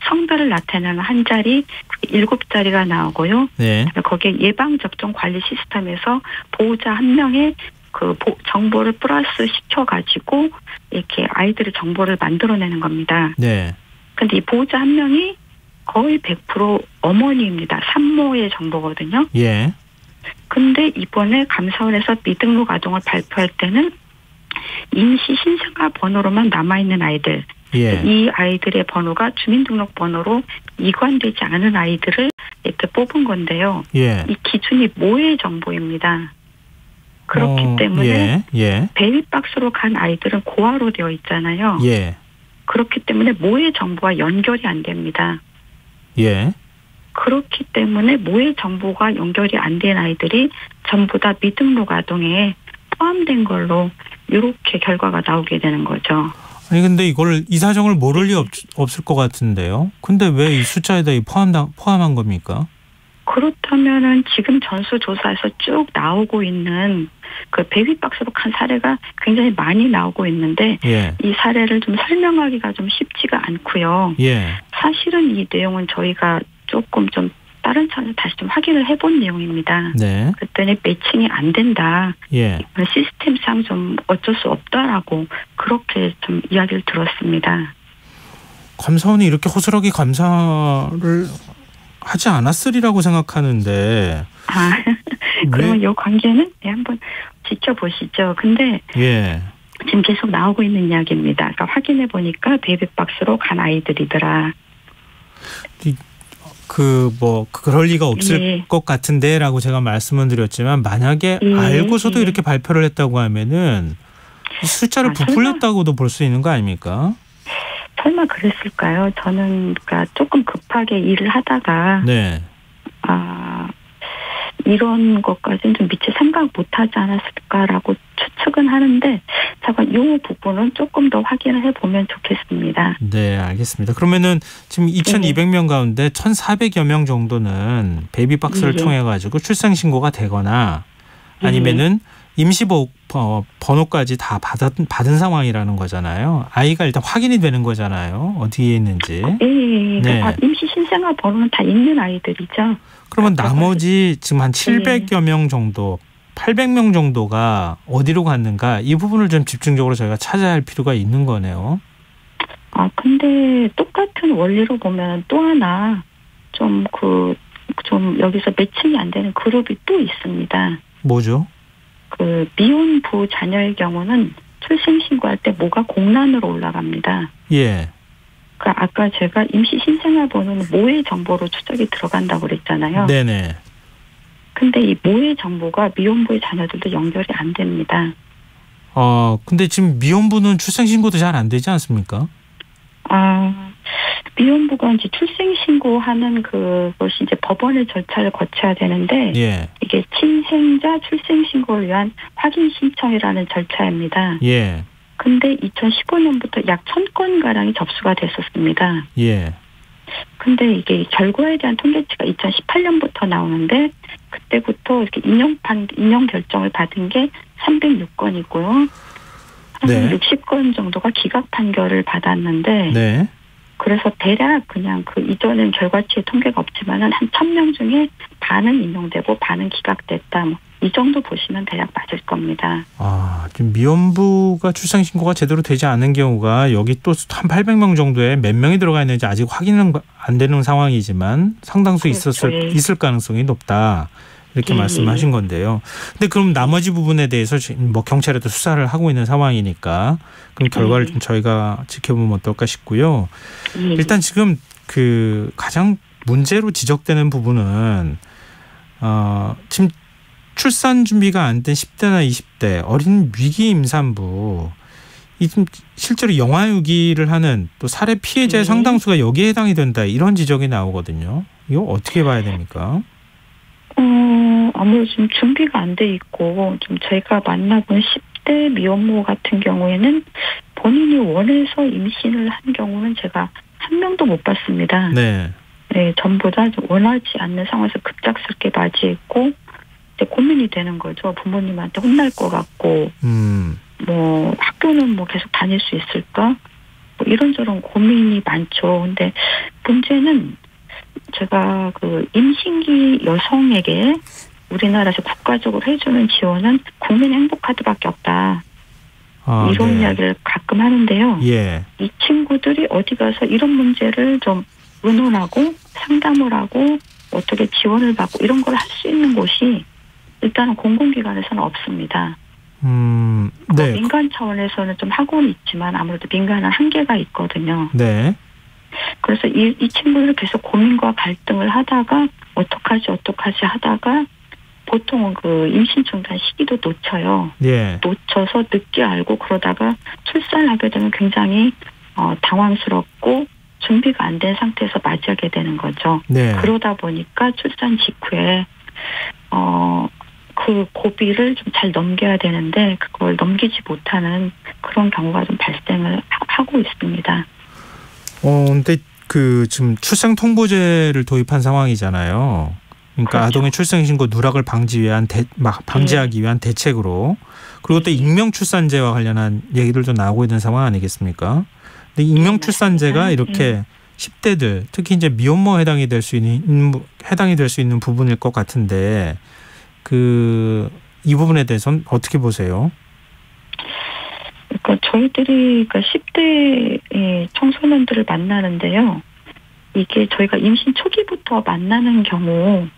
성별을 나타내는 한 자리 7자리가 나오고요. 네. 거기에 예방접종 관리 시스템에서 보호자 한 명의 그 정보를 플러스 시켜가지고 이렇게 아이들의 정보를 만들어내는 겁니다. 네. 근데 이 보호자 한 명이 거의 100% 어머니입니다. 산모의 정보거든요. 예. 근데 이번에 감사원에서 미등록 아동을 발표할 때는 임시 신생아 번호로만 남아있는 아이들, 예. 이 아이들의 번호가 주민등록번호로 이관되지 않은 아이들을 이렇게 뽑은 건데요. 예. 이 기준이 모의 정보입니다. 그렇기 때문에 베이비박스로 간 아이들은 고아로 되어 있잖아요. 예. 그렇기 때문에 모의 정보와 연결이 안 됩니다. 예. 그렇기 때문에 모의 정보가 연결이 안 된 아이들이 전부 다 미등록 아동에 포함된 걸로 이렇게 결과가 나오게 되는 거죠. 아니 근데 이 사정을 모를 리 없을 것 같은데요. 근데 왜 이 숫자에다 포함한 겁니까? 그렇다면은 지금 전수조사에서 쭉 나오고 있는 그 베이비박스로 간 사례가 굉장히 많이 나오고 있는데 예. 이 사례를 좀 설명하기가 좀 쉽지가 않고요. 예. 사실은 이 내용은 저희가 조금 좀 다른 차원에서 다시 좀 확인을 해본 내용입니다. 네. 그랬더니 매칭이 안 된다. 예. 시스템상 좀 어쩔 수 없다라고 그렇게 좀 이야기를 들었습니다. 감사원이 이렇게 호술하게 감사를 하지 않았으리라고 생각하는데. 그러면 이 관계는 한번 지켜보시죠. 근데 예. 지금 계속 나오고 있는 이야기입니다. 그러니까 확인해 보니까 베이비박스로 간 아이들이더라. 그럴 리가 없을 것 같은데라고 제가 말씀을 드렸지만 만약에 알고서도 이렇게 발표를 했다고 하면은 숫자를 부풀렸다고도 볼 수 있는 거 아닙니까? 설마 그랬을까요? 저는 그러니까 조금 급하게 일을 하다가 네. 이런 것까지는 좀 미처 생각 못하지 않았을까라고 추측은 하는데 잠깐 이 부분은 조금 더 확인을 해보면 좋겠습니다. 네, 알겠습니다. 그러면은 지금 2,200명 가운데 1,400여 명 정도는 베이비박스를 통해 가지고 출생신고가 되거나 아니면은 임시 번호까지 다 받은 상황이라는 거잖아요. 아이가 일단 확인이 되는 거잖아요. 어디에 있는지. 네. 임시 신생아 번호는 다 있는 아이들이죠. 그러면 나머지 지금 한 700여 명 정도, 800명 정도가 어디로 갔는가 이 부분을 좀 집중적으로 저희가 찾아야 할 필요가 있는 거네요. 근데 똑같은 원리로 보면 또 하나 좀 여기서 매칭이 안 되는 그룹이 또 있습니다. 뭐죠? 그 미혼부 자녀의 경우는 출생신고할 때 모가 공란으로 올라갑니다. 예. 그러니까 아까 제가 임시 신생아번호는 모의 정보로 추적이 들어간다고 그랬잖아요. 네네. 근데 이 모의 정보가 미혼부의 자녀들도 연결이 안 됩니다. 근데 지금 미혼부는 출생신고도 잘 안 되지 않습니까? 미혼부가 이제 출생신고하는 그것이 이제 법원의 절차를 거쳐야 되는데, 예. 이게 친생자 출생신고를 위한 확인 신청이라는 절차입니다. 예. 근데 2015년부터 약 1000건가량이 접수가 됐었습니다. 예. 근데 이게 결과에 대한 통계치가 2018년부터 나오는데, 그때부터 이렇게 인용 결정을 받은 게 306건이고요. 한 네. 60건 정도가 기각 판결을 받았는데, 네. 그래서 대략 그냥 그 이전엔 결과치의 통계가 없지만은 한 1000명 중에 반은 인용되고 반은 기각됐다. 이 정도 보시면 대략 맞을 겁니다. 지금 미혼부가 출생신고가 제대로 되지 않은 경우가 여기 또 한 800명 정도에 몇 명이 들어가 있는지 아직 확인은 안 되는 상황이지만 상당수 그렇죠. 있을 가능성이 높다. 이렇게 예, 말씀하신 건데요. 근데 그럼 나머지 부분에 대해서 뭐 경찰에도 수사를 하고 있는 상황이니까 그럼 결과를 좀 저희가 지켜보면 어떨까 싶고요. 일단 지금 그 가장 문제로 지적되는 부분은 지금 출산 준비가 안 된 10대나 20대 어린 위기 임산부 이 좀 실제로 영아유기를 하는 또 살해 피해자의 상당수가 여기에 해당이 된다 이런 지적이 나오거든요. 이거 어떻게 봐야 됩니까? 아무래도 좀 준비가 안 돼 있고 좀 저희가 만나본 10대 미혼모 같은 경우에는 본인이 원해서 임신을 한 경우는 제가 한 명도 못 봤습니다. 네. 네, 전부 다 좀 원하지 않는 상황에서 급작스럽게 맞이했고 이제 고민이 되는 거죠. 부모님한테 혼날 것 같고 뭐 학교는 뭐 계속 다닐 수 있을까? 뭐 이런저런 고민이 많죠. 근데 문제는 제가 그 임신기 여성에게 우리나라에서 국가적으로 해주는 지원은 국민행복카드밖에 없다. 이런 이야기를 가끔 하는데요. 예. 이 친구들이 어디 가서 이런 문제를 좀 의논하고 상담을 하고 어떻게 지원을 받고 이런 걸 할 수 있는 곳이 일단은 공공기관에서는 없습니다. 네. 민간 차원에서는 좀 하고는 있지만 아무래도 민간은 한계가 있거든요. 네. 그래서 이 친구들 계속 고민과 갈등을 하다가 어떡하지 하다가 보통은 그 임신 중단 시기도 놓쳐요. 예. 놓쳐서 늦게 알고 그러다가 출산을 하게 되면 굉장히 당황스럽고 준비가 안 된 상태에서 맞이하게 되는 거죠. 네. 그러다 보니까 출산 직후에 그 고비를 좀 잘 넘겨야 되는데 그걸 넘기지 못하는 그런 경우가 좀 발생을 하고 있습니다. 근데 그 지금 출생 통보제를 도입한 상황이잖아요. 그러니까 그렇죠. 아동의 출생신고 누락을 방지하기 위한 대책으로 그리고 또 익명출산제와 관련한 얘기들도 나오고 있는 상황 아니겠습니까? 근데 익명출산제가 이렇게 10대들 특히 이제 미혼모 해당이 될 수 있는 부분일 것 같은데 이 부분에 대해서는 어떻게 보세요? 그러니까 저희들이 10대 청소년들을 만나는데요. 이게 저희가 임신 초기부터 만나는 경우는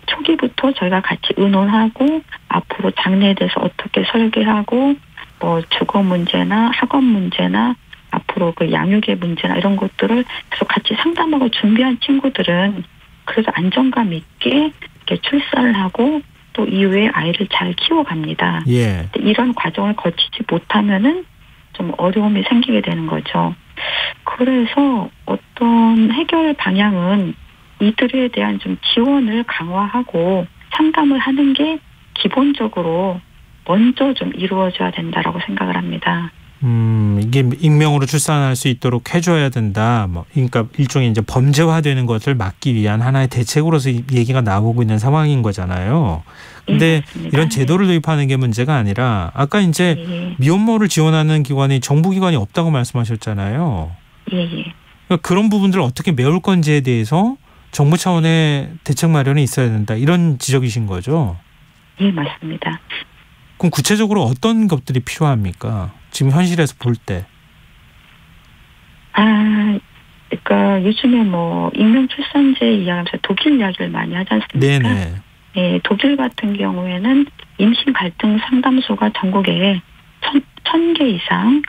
초기부터 저희가 같이 의논하고 앞으로 장래에 대해서 어떻게 설계하고 뭐 주거 문제나 학업 문제나 앞으로 그 양육의 문제나 이런 것들을 계속 같이 상담하고 준비한 친구들은 그래서 안정감 있게 이렇게 출산을 하고 또 이후에 아이를 잘 키워갑니다. 예. 이런 과정을 거치지 못하면은 좀 어려움이 생기게 되는 거죠. 그래서 어떤 해결 방향은 이들에 대한 좀 지원을 강화하고 상담을 하는 게 기본적으로 먼저 좀 이루어져야 된다라고 생각을 합니다. 이게 익명으로 출산할 수 있도록 해줘야 된다. 그러니까 일종의 이제 범죄화되는 것을 막기 위한 하나의 대책으로서 얘기가 나오고 있는 상황인 거잖아요. 근데 이런 제도를 도입하는 게 문제가 아니라 아까 이제 미혼모를 지원하는 기관이 정부기관이 없다고 말씀하셨잖아요. 그러니까 그런 부분들을 어떻게 메울 건지에 대해서 정부 차원의 대책 마련이 있어야 된다. 이런 지적이신 거죠? 예, 맞습니다. 그럼 구체적으로 어떤 것들이 필요합니까? 지금 현실에서 볼 때. 그러니까 요즘에 뭐 익명 출산제 이야기하면서 독일 이야기를 많이 하지 않습니까? 네네. 네, 독일 같은 경우에는 임신 갈등 상담소가 전국에 1,000개 이상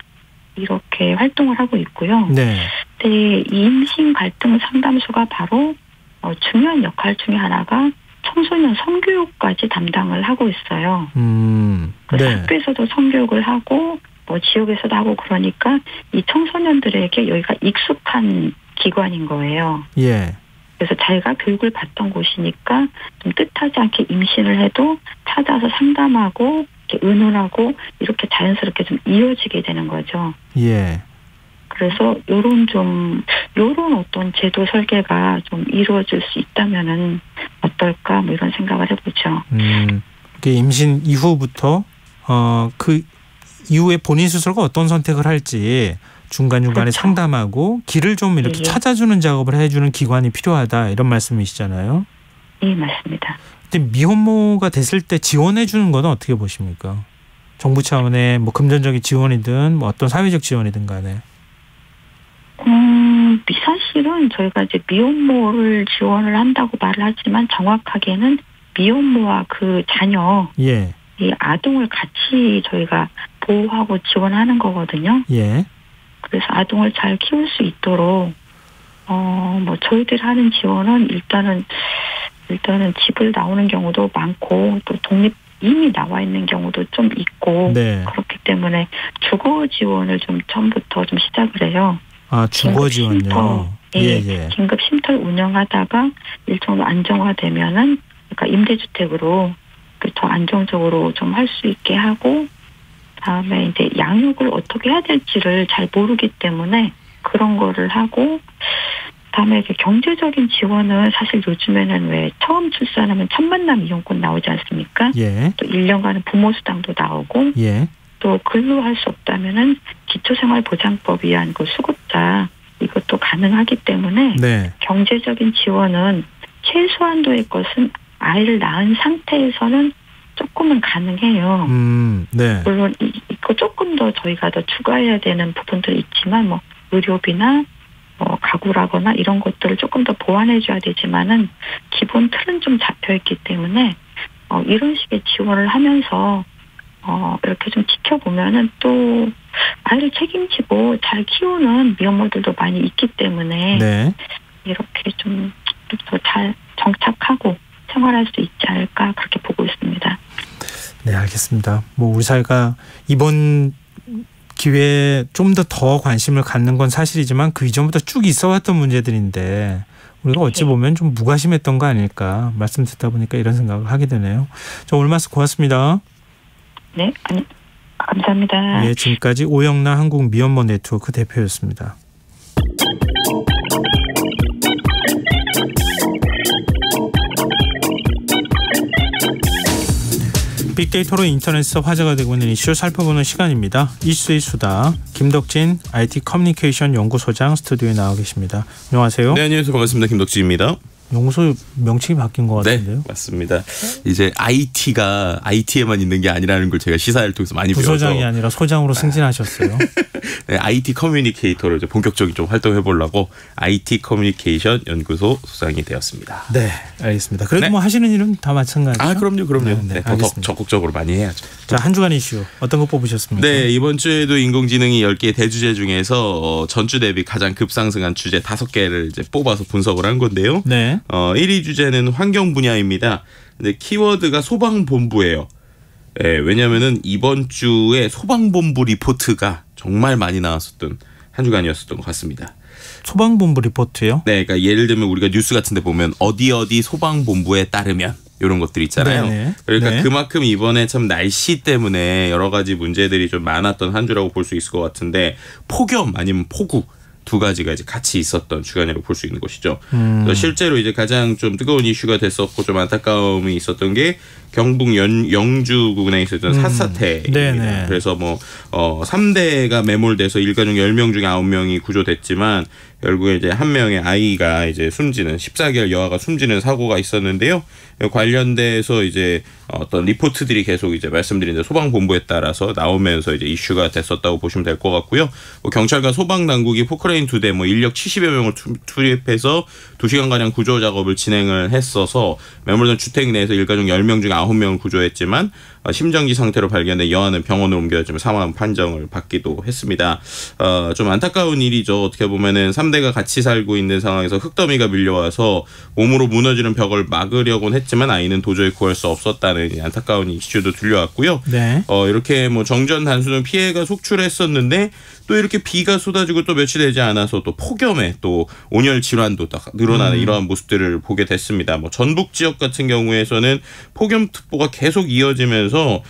이렇게 활동을 하고 있고요. 네. 이 임신 갈등 상담소가 바로 중요한 역할 중에 하나가 청소년 성교육까지 담당을 하고 있어요. 그래서 네. 학교에서도 성교육을 하고 뭐 지역에서도 하고 그러니까 이 청소년들에게 여기가 익숙한 기관인 거예요. 예. 그래서 자기가 교육을 받던 곳이니까 좀 뜻하지 않게 임신을 해도 찾아서 상담하고 이렇게 의논하고 이렇게 자연스럽게 좀 이어지게 되는 거죠. 예. 그래서 요런 어떤 제도 설계가 좀 이루어질 수 있다면은 어떨까 뭐 이런 생각을 해보죠. 이게 임신 이후부터 그 이후에 본인 스스로가 어떤 선택을 할지 중간중간에 그렇죠. 상담하고 길을 좀 이렇게 예. 찾아주는 작업을 해주는 기관이 필요하다 이런 말씀이시잖아요. 네, 맞습니다. 근데 미혼모가 됐을 때 지원해 주는 건 어떻게 보십니까? 정부 차원의 뭐 금전적인 지원이든 뭐 어떤 사회적 지원이든 간에. 사실은 저희가 이제 미혼모를 지원을 한다고 말을 하지만 정확하게는 미혼모와 그 자녀, 예. 이 아동을 같이 저희가 보호하고 지원하는 거거든요. 예. 그래서 아동을 잘 키울 수 있도록 뭐 저희들이 하는 지원은 일단은 집을 나오는 경우도 많고 또 독립 이미 나와 있는 경우도 좀 있고 네. 그렇기 때문에 주거 지원을 좀 처음부터 좀 시작을 해요. 주거 지원요. 예. 긴급 쉼터를 운영하다가 일정도 안정화되면은 그러니까 임대주택으로 더 안정적으로 좀 할 수 있게 하고 다음에 이제 양육을 어떻게 해야 될지를 잘 모르기 때문에 그런 거를 하고 다음에 이제 경제적인 지원은 사실 요즘에는 왜 처음 출산하면 첫 만남 이용권 나오지 않습니까? 예. 또 1년간은 부모수당도 나오고 예. 또 근로할 수 없다면은 기초생활보장법 위한 그 수급자 이것도 가능하기 때문에 네. 경제적인 지원은 최소한도의 것은 아이를 낳은 상태에서는 조금은 가능해요. 네. 물론 이거 조금 더 저희가 더 추가해야 되는 부분들이 있지만 뭐 의료비나 가구라거나 이런 것들을 조금 더 보완해줘야 되지만은 기본 틀은 좀 잡혀있기 때문에 이런 식의 지원을 하면서 이렇게 좀 지켜보면은 또 아이를 책임지고 잘 키우는 미혼모들도 많이 있기 때문에 네. 이렇게 좀 더 잘 정착하고 생활할 수 있지 않을까 그렇게 보고 있습니다. 네, 알겠습니다. 뭐 우리 사회가 이번 기회에 좀 더 관심을 갖는 건 사실이지만 그 이전부터 쭉 있어왔던 문제들인데 우리가 어찌 보면 좀 무관심했던 거 아닐까 말씀 듣다 보니까 이런 생각을 하게 되네요. 오늘 말씀 고맙습니다. 네, 감사합니다. 예, 지금까지 오영나 한국 미혼모 네트워크 대표였습니다. 빅데이터로 인터넷에서 화제가 되고 있는 이슈 살펴보는 시간입니다. 이슈의 수다 김덕진 IT 커뮤니케이션 연구소장 스튜디오에 나와 계십니다. 안녕하세요. 네, 안녕하세요. 반갑습니다. 김덕진입니다. 연구소 명칭이 바뀐 것 같은데요. 네, 맞습니다. 이제 IT가 IT에만 있는 게 아니라는 걸 제가 시사를 통해서 많이 배워서 부소장이 아니라 소장으로 승진하셨어요. 네, IT 커뮤니케이터로 이제 본격적인 좀 활동해 보려고 IT 커뮤니케이션 연구소 소장이 되었습니다. 네, 알겠습니다. 그래도 네. 뭐 하시는 일은 다 마찬가지죠. 그럼요. 네, 더 적극적으로 많이 해야죠. 자, 한 주간 이슈 어떤 거 뽑으셨습니까? 네, 이번 주에도 인공지능이 10개 대주제 중에서 전주 대비 가장 급상승한 주제 5개를 이제 뽑아서 분석을 한 건데요. 네. 1위 주제는 환경 분야입니다. 근데 키워드가 소방본부예요. 예, 왜냐하면은 이번 주에 소방본부 리포트가 정말 많이 나왔었던 한 주간이었었던 것 같습니다. 소방본부 리포트요? 네, 그러니까 예를 들면 우리가 뉴스 같은데 보면 어디 소방본부에 따르면 이런 것들 있잖아요. 네네. 그러니까 네. 그만큼 이번에 참 날씨 때문에 여러 가지 문제들이 좀 많았던 한 주라고 볼 수 있을 것 같은데 폭염 아니면 폭우 두 가지가 이제 같이 있었던 주간이라고 볼 수 있는 것이죠. 그래서 실제로 이제 가장 좀 뜨거운 이슈가 됐었고 좀 안타까움이 있었던 게 경북 영주 구간에 있었던 삿사태입니다. 네네. 그래서 뭐 3대가 매몰돼서 일가족 10명 중에 9명이 구조됐지만 결국에 이제 한 명의 아이가 이제 숨지는 14개월 여아가 숨지는 사고가 있었는데요. 관련돼서 이제 어떤 리포트들이 계속 이제 말씀드린 소방본부에 따라서 나오면서 이제 이슈가 됐었다고 보시면 될 것 같고요. 경찰과 소방 당국이 포크레인 2대 인력 70여 명을 투입해서 2시간가량 구조 작업을 진행을 했어서 매몰된 주택 내에서 일가족 10명 중 9명을 구조했지만 심정지 상태로 발견된 여아는 병원으로 옮겨졌지만 사망 판정을 받기도 했습니다. 좀 안타까운 일이죠. 어떻게 보면은 3대가 같이 살고 있는 상황에서 흙더미가 밀려와서 몸으로 무너지는 벽을 막으려고는 했지만 아이는 도저히 구할 수 없었다는 안타까운 이슈도 들려왔고요. 네. 이렇게 정전 단순은 피해가 속출했었는데 또 이렇게 비가 쏟아지고 또 며칠 되지 않아서 또 폭염에 또 온열 질환도 늘어나는 이러한 모습들을 보게 됐습니다. 전북 지역 같은 경우에서는 폭염특보가 계속 이어지면서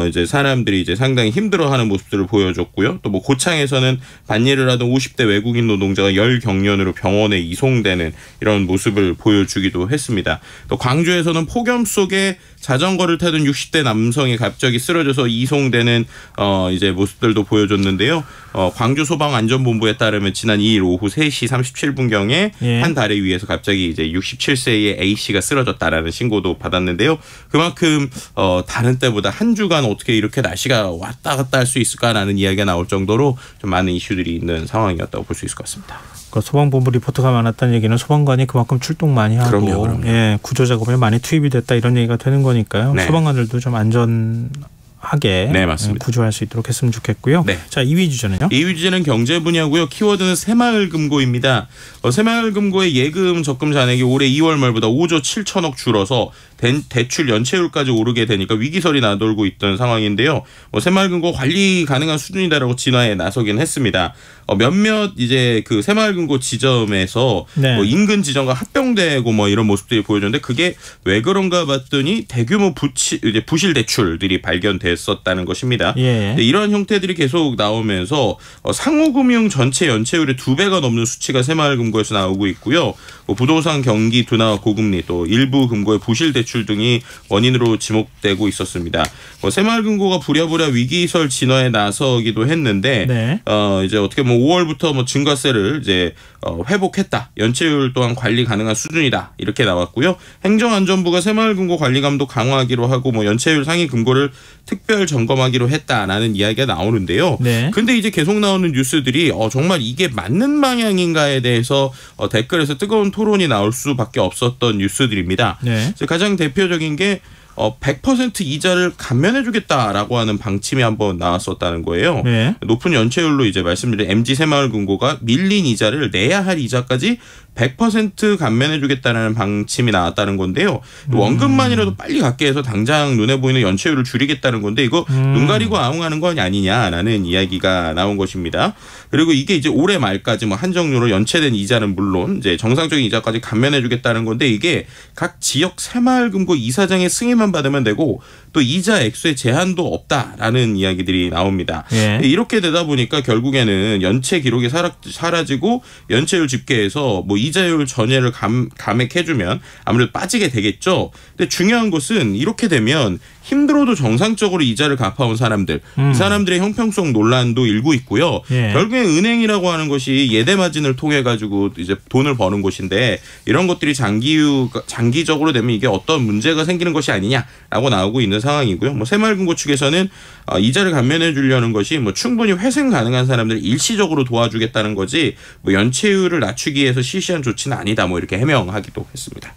이제 사람들이 이제 상당히 힘들어하는 모습들을 보여줬고요. 또 고창에서는 반일을 하던 50대 외국인 노동자가 열경련으로 병원에 이송되는 이런 모습을 보여주기도 했습니다. 또 광주에서는 폭염 속에 자전거를 타던 60대 남성이 갑자기 쓰러져서 이송되는 이제 모습들도 보여줬는데요. 광주소방안전본부에 따르면 지난 2일 오후 3시 37분경에 한 다리 위에서 갑자기 이제 67세의 A씨가 쓰러졌다라는 신고도 받았는데요. 그만큼 다른 때보다 한 주간 어떻게 이렇게 날씨가 왔다 갔다 할 수 있을까라는 이야기가 나올 정도로 좀 많은 이슈들이 있는 상황이었다고 볼 수 있을 것 같습니다. 소방본부 리포트가 많았다는 얘기는 소방관이 그만큼 출동 많이 하고 그럼요. 예, 구조 작업에 많이 투입이 됐다 이런 얘기가 되는 거니까요. 네. 소방관들도 좀 안전하게 네, 맞습니다. 구조할 수 있도록 했으면 좋겠고요. 네. 자, 2위 주제는요? 2위 주제는 경제 분야고요. 키워드는 새마을금고입니다. 새마을금고의 예금 적금 잔액이 올해 2월 말보다 5조 7천억 줄어서 대출 연체율까지 오르게 되니까 위기설이 나돌고 있던 상황인데요. 새마을금고 관리 가능한 수준이다라고 진화에 나서긴 했습니다. 몇몇 이제 그 새마을금고 지점에서 네. 인근 지점과 합병되고 이런 모습들이 보여줬는데 그게 왜 그런가 봤더니 대규모 부실 대출들이 발견됐었다는 것입니다. 예. 이런 형태들이 계속 나오면서 상호금융 전체 연체율의 2배가 넘는 수치가 새마을금고에서 나오고 있고요. 부동산 경기 둔화와 고금리 또 일부 금고의 부실 대출 등이 원인으로 지목되고 있었습니다. 새마을금고가 부랴부랴 위기설 진화에 나서기도 했는데 네. 이제 어떻게 5월부터 증가세를 이제 회복했다. 연체율 또한 관리 가능한 수준이다. 이렇게 나왔고요. 행정안전부가 새마을금고 관리 감독 강화하기로 하고 연체율 상위 금고를 특별 점검하기로 했다라는 이야기가 나오는데요. 네. 근데 이제 계속 나오는 뉴스들이 정말 이게 맞는 방향인가에 대해서 댓글에서 뜨거운 토론이 나올 수밖에 없었던 뉴스들입니다. 네. 가장 대표적인 게 100% 이자를 감면해주겠다라고 하는 방침이 한번 나왔었다는 거예요. 네. 높은 연체율로 이제 말씀드린 MG 새마을금고가 밀린 이자를 내야 할 이자까지 100% 감면해주겠다는 방침이 나왔다는 건데요. 원금만이라도 빨리 갚게 해서 당장 눈에 보이는 연체율을 줄이겠다는 건데 이거 눈 가리고 아웅하는 건 아니냐라는 이야기가 나온 것입니다. 그리고 이게 이제 올해 말까지 한정료로 연체된 이자는 물론 이제 정상적인 이자까지 감면해주겠다는 건데 이게 각 지역 새마을금고 이사장의 승인만 받으면 되고 또 이자 액수에 제한도 없다라는 이야기들이 나옵니다. 예. 이렇게 되다 보니까 결국에는 연체 기록이 사라지고 연체율 집계에서 이자율 전체를 감액해주면 아무래도 빠지게 되겠죠. 근데 중요한 것은 이렇게 되면 힘들어도 정상적으로 이자를 갚아온 사람들, 이 사람들의 형평성 논란도 일고 있고요. 예. 결국에 은행이라고 하는 것이 예대 마진을 통해 가지고 이제 돈을 버는 곳인데 이런 것들이 장기적으로 되면 이게 어떤 문제가 생기는 것이 아니냐라고 나오고 있는 상황이고요. 새마을금고 측에서는 이자를 감면해 주려는 것이 충분히 회생 가능한 사람들을 일시적으로 도와주겠다는 거지 연체율을 낮추기 위해서 실시한 조치는 아니다. 이렇게 해명하기도 했습니다.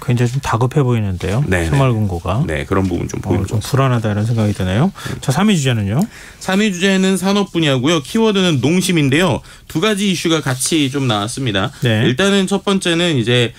굉장히 좀 다급해 보이는데요. 네네. 새마을금고가. 네, 그런 부분 좀 보이는 좀 불안하다 이런 생각이 드네요. 자, 3위 주제는요? 3위 주제는 산업 분야고요. 키워드는 농심인데요. 두 가지 이슈가 같이 좀 나왔습니다. 네. 일단은 첫 번째는 이제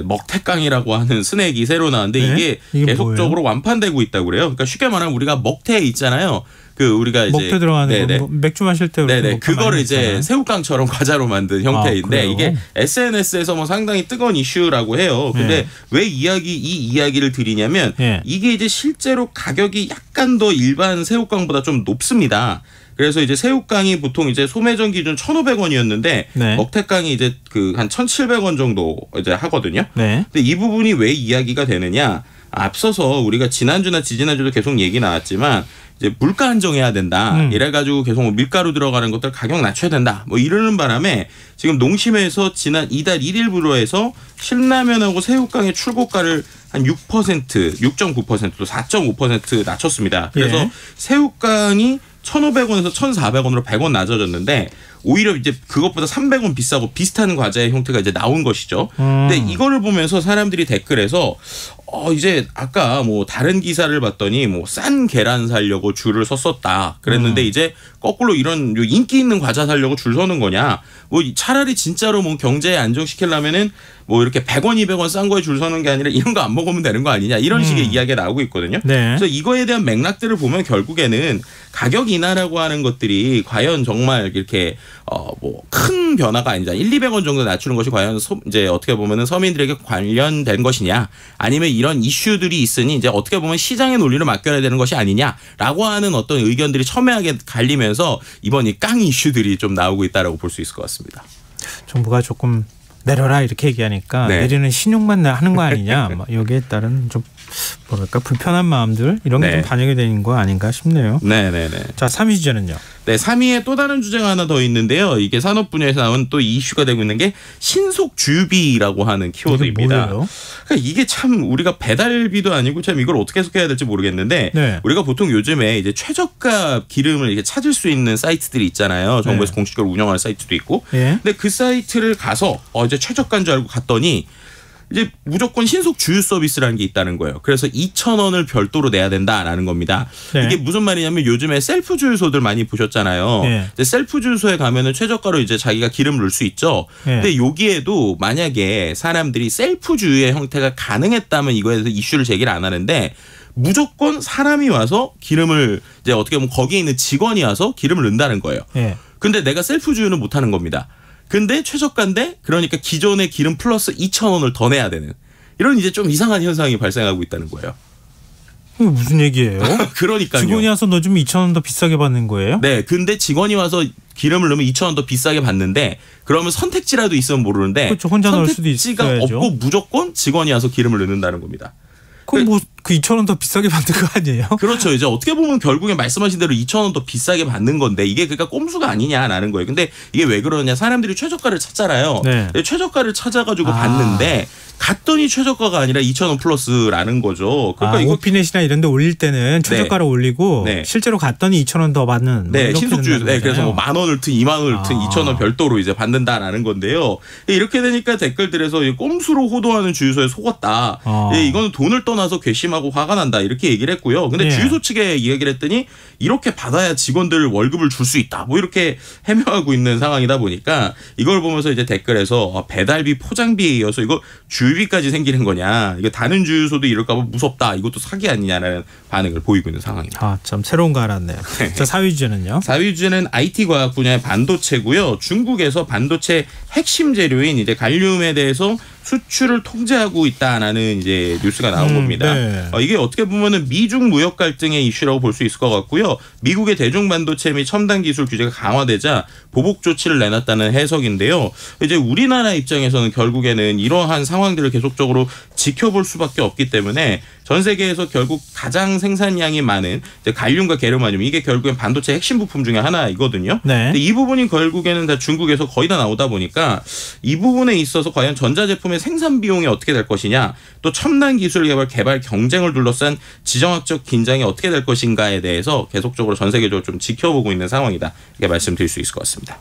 먹태깡이라고 하는 스낵이 새로 나왔는데 네? 이게 계속적으로 완판되고 있다고 그래요. 그러니까 쉽게 말하면 우리가 먹태 있잖아요. 우리가 이제 먹태 들어가는 거, 맥주 마실 때 네네 그거를 이제 새우깡처럼 과자로 만든 형태인데 이게 SNS에서 상당히 뜨거운 이슈라고 해요. 근데 왜 이 이야기를 드리냐면 이게 이제 실제로 가격이 약간 더 일반 새우깡보다 좀 높습니다. 그래서 이제 새우깡이 보통 이제 소매점 기준 1,500원이었는데 먹태깡이 이제 한 1,700원 정도 이제 하거든요. 근데 이 부분이 왜 이야기가 되느냐? 앞서서 우리가 지난주나 지지난주도 계속 얘기 나왔지만 이제 물가 안정해야 된다. 이래가지고 계속 뭐 밀가루 들어가는 것들 가격 낮춰야 된다. 뭐 이러는 바람에 지금 농심에서 지난 이달 1일부로 해서 신라면하고 새우깡의 출고가를 한 6%, 6.9%또 4.5% 낮췄습니다. 그래서 예. 새우깡이 1,500원에서 1,400원으로 100원 낮아졌는데 오히려 이제 그것보다 300원 비싸고 비슷한 과자의 형태가 이제 나온 것이죠. 근데 이거를 보면서 사람들이 댓글에서 이제 아까 뭐 다른 기사를 봤더니 뭐 싼 계란 사려고 줄을 섰었다. 그랬는데 이제 거꾸로 이런 인기 있는 과자 사려고 줄 서는 거냐. 뭐 차라리 진짜로 뭐 경제 안정시키려면은 뭐 이렇게 100원, 200원 싼 거에 줄 서는 게 아니라 이런 거 안 먹으면 되는 거 아니냐. 이런 식의 이야기가 나오고 있거든요. 네. 그래서 이거에 대한 맥락들을 보면 결국에는 가격 인하라고 하는 것들이 과연 정말 이렇게 뭐 큰 변화가 아니라 1,200원 정도 낮추는 것이 과연 이제 어떻게 보면은 서민들에게 관련된 것이냐, 아니면 이런 이슈들이 있으니 이제 어떻게 보면 시장의 논리를 맡겨야 되는 것이 아니냐라고 하는 어떤 의견들이 첨예하게 갈리면서 이번 이 깡 이슈들이 좀 나오고 있다라고 볼 수 있을 것 같습니다. 정부가 조금 내려라 이렇게 얘기하니까 네. 내리는 신용만 하는 거 아니냐. 여기에 따른 좀 뭐랄까 불편한 마음들 이런 게 좀 네. 반영이 되는 거 아닌가 싶네요. 네네네. 자, 3위 주제는요. 네, 3위에 또 다른 주제가 하나 더 있는데요. 이게 산업 분야에서 나온 또 이슈가 되고 있는 게 신속 주유비라고 하는 키워드입니다. 이게 뭐예요? 그러니까 이게 참 우리가 배달비도 아니고 참 이걸 어떻게 해석해야 될지 모르겠는데 네. 우리가 보통 요즘에 이제 최저가 기름을 이렇게 찾을 수 있는 사이트들이 있잖아요. 정부에서 네. 공식적으로 운영하는 사이트도 있고. 예. 근데 그 사이트를 가서 이제 최저가인 줄 알고 갔더니 이제 무조건 신속 주유 서비스라는 게 있다는 거예요. 그래서 2,000원을 별도로 내야 된다라는 겁니다. 네. 이게 무슨 말이냐면 요즘에 셀프 주유소들 많이 보셨잖아요. 네. 이제 셀프 주유소에 가면은 최저가로 이제 자기가 기름 넣을 수 있죠. 네. 근데 여기에도 만약에 사람들이 셀프 주유의 형태가 가능했다면 이거에 대해서 이슈를 제기를 안 하는데 무조건 사람이 와서 기름을 이제 어떻게 보면 거기에 있는 직원이 와서 기름을 넣는다는 거예요. 예. 근데 내가 셀프 주유는 못 하는 겁니다. 근데 최저가인데 그러니까 기존의 기름 플러스 2,000원을 더 내야 되는 이런 이제 좀 이상한 현상이 발생하고 있다는 거예요. 이게 무슨 얘기예요? 그러니까요. 직원이 와서 넣어주면 2,000원 더 비싸게 받는 거예요? 네, 근데 직원이 와서 기름을 넣으면 2,000원 더 비싸게 받는데 그러면 선택지라도 있으면 모르는데 그렇죠. 혼자 넣을 수도 선택지가 있어야죠. 없고 무조건 직원이 와서 기름을 넣는다는 겁니다. 그럼 뭐 그 2,000원 더 비싸게 받는 거 아니에요? 그렇죠. 이제 어떻게 보면 결국에 말씀하신 대로 2,000원 더 비싸게 받는 건데 이게 그러니까 꼼수가 아니냐라는 거예요. 근데 이게 왜 그러냐? 사람들이 최저가를 찾잖아요. 네. 최저가를 찾아가지고 받는데 갔더니 최저가가 아니라 2,000원 플러스라는 거죠. 그러니까 이거 오피넷이나 이런 데 올릴 때는 최저가를 올리고 네. 실제로 갔더니 2,000원 더 받는 네, 이렇게 신속 주유. 된다는 네, 그래서 거잖아요. 뭐 10,000원을 튼 20,000원을 튼 아. 2,000원 별도로 이제 받는다라는 건데요. 이렇게 되니까 댓글들에서 꼼수로 호도하는 주유소에 속았다. 이거는 돈을 떠나서 괘씸하고 화가 난다. 이렇게 얘기를 했고요. 근데 예. 주유소 측에 이야기를 했더니 이렇게 받아야 직원들 월급을 줄 수 있다. 뭐 이렇게 해명하고 있는 상황이다 보니까 이걸 보면서 이제 댓글에서 배달비 포장비에 이어서 이거 주유비까지 생기는 거냐. 이거 다른 주유소도 이럴까 봐 무섭다. 이것도 사기 아니냐라는 반응을 보이고 있는 상황입니다. 참 새로운 거 알았네요. 자, 4위 주제는요. 4위 주제는 IT 과학 분야의 반도체고요. 중국에서 반도체 핵심 재료인 이제 갈륨에 대해서 수출을 통제하고 있다라는 이제 뉴스가 나온 겁니다. 네. 이게 어떻게 보면은 미중 무역 갈등의 이슈라고 볼 수 있을 것 같고요. 미국의 대중 반도체 및 첨단 기술 규제가 강화되자 보복 조치를 내놨다는 해석인데요. 이제 우리나라 입장에서는 결국에는 이러한 상황들을 계속적으로 지켜볼 수밖에 없기 때문에 전 세계에서 결국 가장 생산량이 많은 이제 갈륨과 게르마늄 이게 결국엔 반도체 핵심 부품 중에 하나이거든요. 네. 근데 이 부분이 결국에는 다 중국에서 거의 다 나오다 보니까 이 부분에 있어서 과연 전자제품의 생산 비용이 어떻게 될 것이냐, 또 첨단 기술 개발 경쟁을 둘러싼 지정학적 긴장이 어떻게 될 것인가에 대해서 계속적으로 전 세계적으로 좀 지켜보고 있는 상황이다. 이렇게 말씀드릴 수 있을 것 같습니다.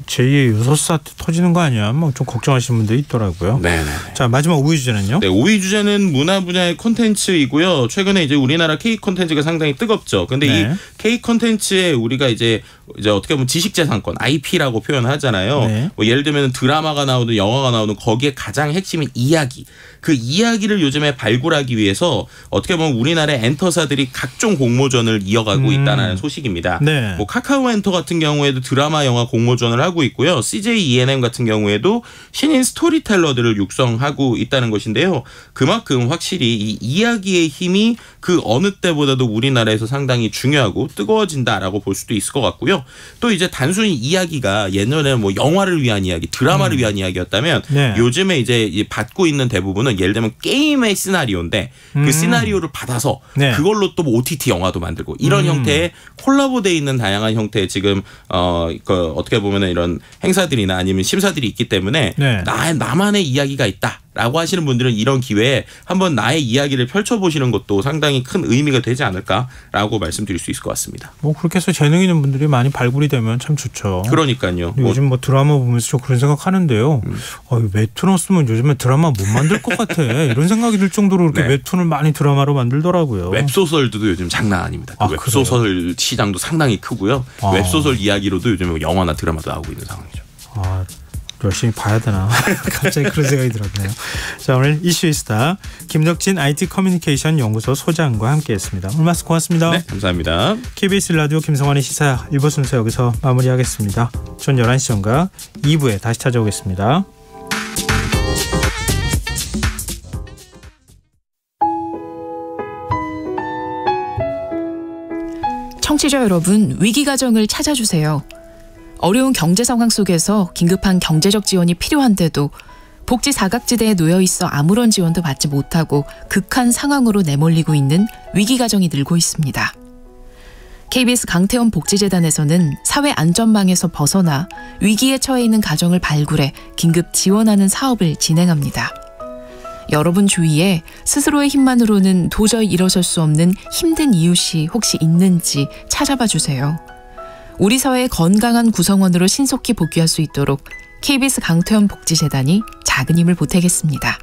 제2의 요소수 사태 터지는 거 아니야? 뭐 좀 걱정하시는 분들이 있더라고요. 네. 자, 마지막 5위 주제는요. 네, 5위 주제는 문화 분야의 콘텐츠이고요. 최근에 이제 우리나라 K 콘텐츠가 상당히 뜨겁죠. 근데 네. 이 K 콘텐츠에 우리가 이제 어떻게 보면 지식재산권 IP라고 표현하잖아요. 네. 뭐 예를 들면 드라마가 나오든 영화가 나오든 거기에 가장 핵심인 이야기. 그 이야기를 요즘에 발굴하기 위해서 어떻게 보면 우리나라의 엔터사들이 각종 공모전을 이어가고 있다는 소식입니다. 네. 뭐 카카오 엔터 같은 경우에도 드라마, 영화 공모전을 하고 있고요. CJ ENM 같은 경우에도 신인 스토리텔러들을 육성하고 있다는 것인데요. 그만큼 확실히 이 이야기의 힘이 그 어느 때보다도 우리나라에서 상당히 중요하고 뜨거워진다라고 볼 수도 있을 것 같고요. 있고요. 또 이제 단순히 이야기가 예전에는 뭐 영화를 위한 이야기, 드라마를 위한 이야기였다면 네. 요즘에 이제 받고 있는 대부분은 예를 들면 게임의 시나리오인데 그 시나리오를 받아서 네. 그걸로 또 OTT 영화도 만들고 이런 형태의 콜라보돼 있는 다양한 형태의 지금 어떻게 보면은 이런 행사들이나 아니면 심사들이 있기 때문에 네. 나만의 이야기가 있다라고 하시는 분들은 이런 기회에 한번 나의 이야기를 펼쳐보시는 것도 상당히 큰 의미가 되지 않을까라고 말씀드릴 수 있을 것 같습니다. 뭐 그렇게 해서 재능 있는 분들이 많이 발굴이 되면 참 좋죠. 그러니까요. 요즘 뭐 드라마 보면서 저 그런 생각하는데요. 웹툰 없으면 요즘에 드라마 못 만들 것 같아. 이런 생각이 들 정도로 그렇게 네. 웹툰을 많이 드라마로 만들더라고요. 웹소설도 요즘 장난 아닙니다. 그 웹소설 그래요? 시장도 상당히 크고요. 웹소설 이야기로도 요즘 영화나 드라마도 나오고 있는 상황이죠. 열심히 봐야 되나 갑자기 그런 생각이 들었네요. 자, 오늘 이슈의 스타 김덕진 IT 커뮤니케이션 연구소 소장과 함께했습니다. 오늘 말씀 고맙습니다. 네, 감사합니다. KBS 라디오 김성환의 시사 1부 순서 여기서 마무리하겠습니다. 전 11시 전과 2부에 다시 찾아오겠습니다. 청취자 여러분, 위기가정을 찾아주세요. 어려운 경제 상황 속에서 긴급한 경제적 지원이 필요한데도 복지 사각지대에 놓여 있어 아무런 지원도 받지 못하고 극한 상황으로 내몰리고 있는 위기가정이 늘고 있습니다. KBS 강태원 복지재단에서는 사회 안전망에서 벗어나 위기에 처해 있는 가정을 발굴해 긴급 지원하는 사업을 진행합니다. 여러분 주위에 스스로의 힘만으로는 도저히 일어설 수 없는 힘든 이웃이 혹시 있는지 찾아봐 주세요. 우리 사회의 건강한 구성원으로 신속히 복귀할 수 있도록 KBS 강태원 복지재단이 작은 힘을 보태겠습니다.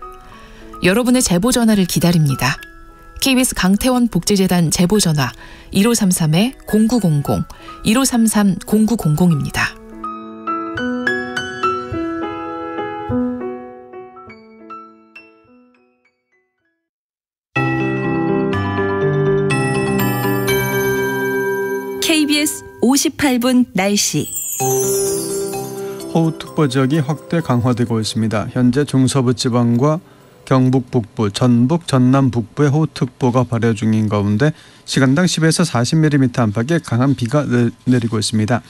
여러분의 제보 전화를 기다립니다. KBS 강태원 복지재단 제보 전화 1533-0900, 1533-0900입니다. KBS 58분 날씨. 호우특보 지역이 확대 강화되고 있습니다. 현재 중서부 지방과 경북 북부, 전북, 전남 북부에 호우특보가 발효 중인 가운데 시간당 10에서 40mm 안팎의 강한 비가 내리고 있습니다.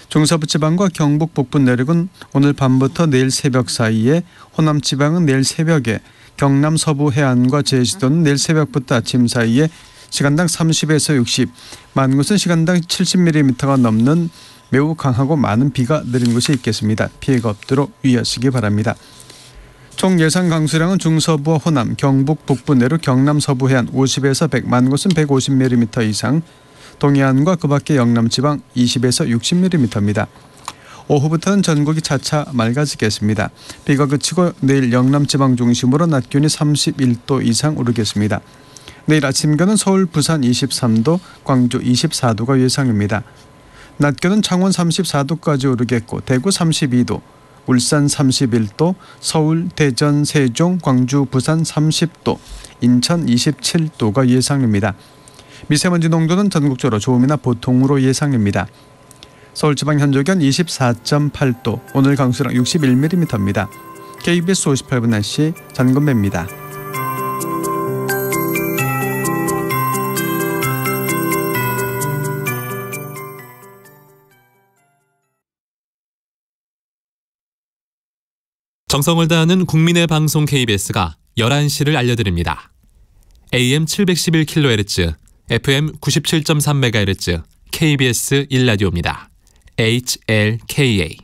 중서부 지방과 경북 북부 내륙은 오늘 밤부터 내일 새벽 사이에, 호남 지방은 내일 새벽에, 경남 서부 해안과 제주도는 내일 새벽부터 아침 사이에 시간당 30에서 60, 많은 곳은 시간당 70mm가 넘는 매우 강하고 많은 비가 내린 곳이 있겠습니다. 피해가 없도록 유의하시기 바랍니다. 총 예상 강수량은 중서부와 호남, 경북 북부 내륙, 경남 서부 해안 50에서 100, 많은 곳은 150mm 이상, 동해안과 그 밖의 영남 지방 20에서 60mm입니다. 오후부터는 전국이 차차 맑아지겠습니다. 비가 그치고 내일 영남 지방 중심으로 낮 기온이 31도 이상 오르겠습니다. 내일 아침 기온은 서울, 부산 23도, 광주 24도가 예상입니다. 낮 기온은 창원 34도까지 오르겠고 대구 32도, 울산 31도, 서울, 대전, 세종, 광주, 부산 30도, 인천 27도가 예상입니다. 미세먼지 농도는 전국적으로 좋음이나 보통으로 예상입니다. 서울지방 현저기온 24.8도, 오늘 강수량 61mm입니다. KBS 58분 날씨 전건배입니다. 정성을 다하는 국민의 방송 KBS가 11시를 알려드립니다. AM 711kHz, FM 97.3MHz, KBS 1라디오입니다. HLKA.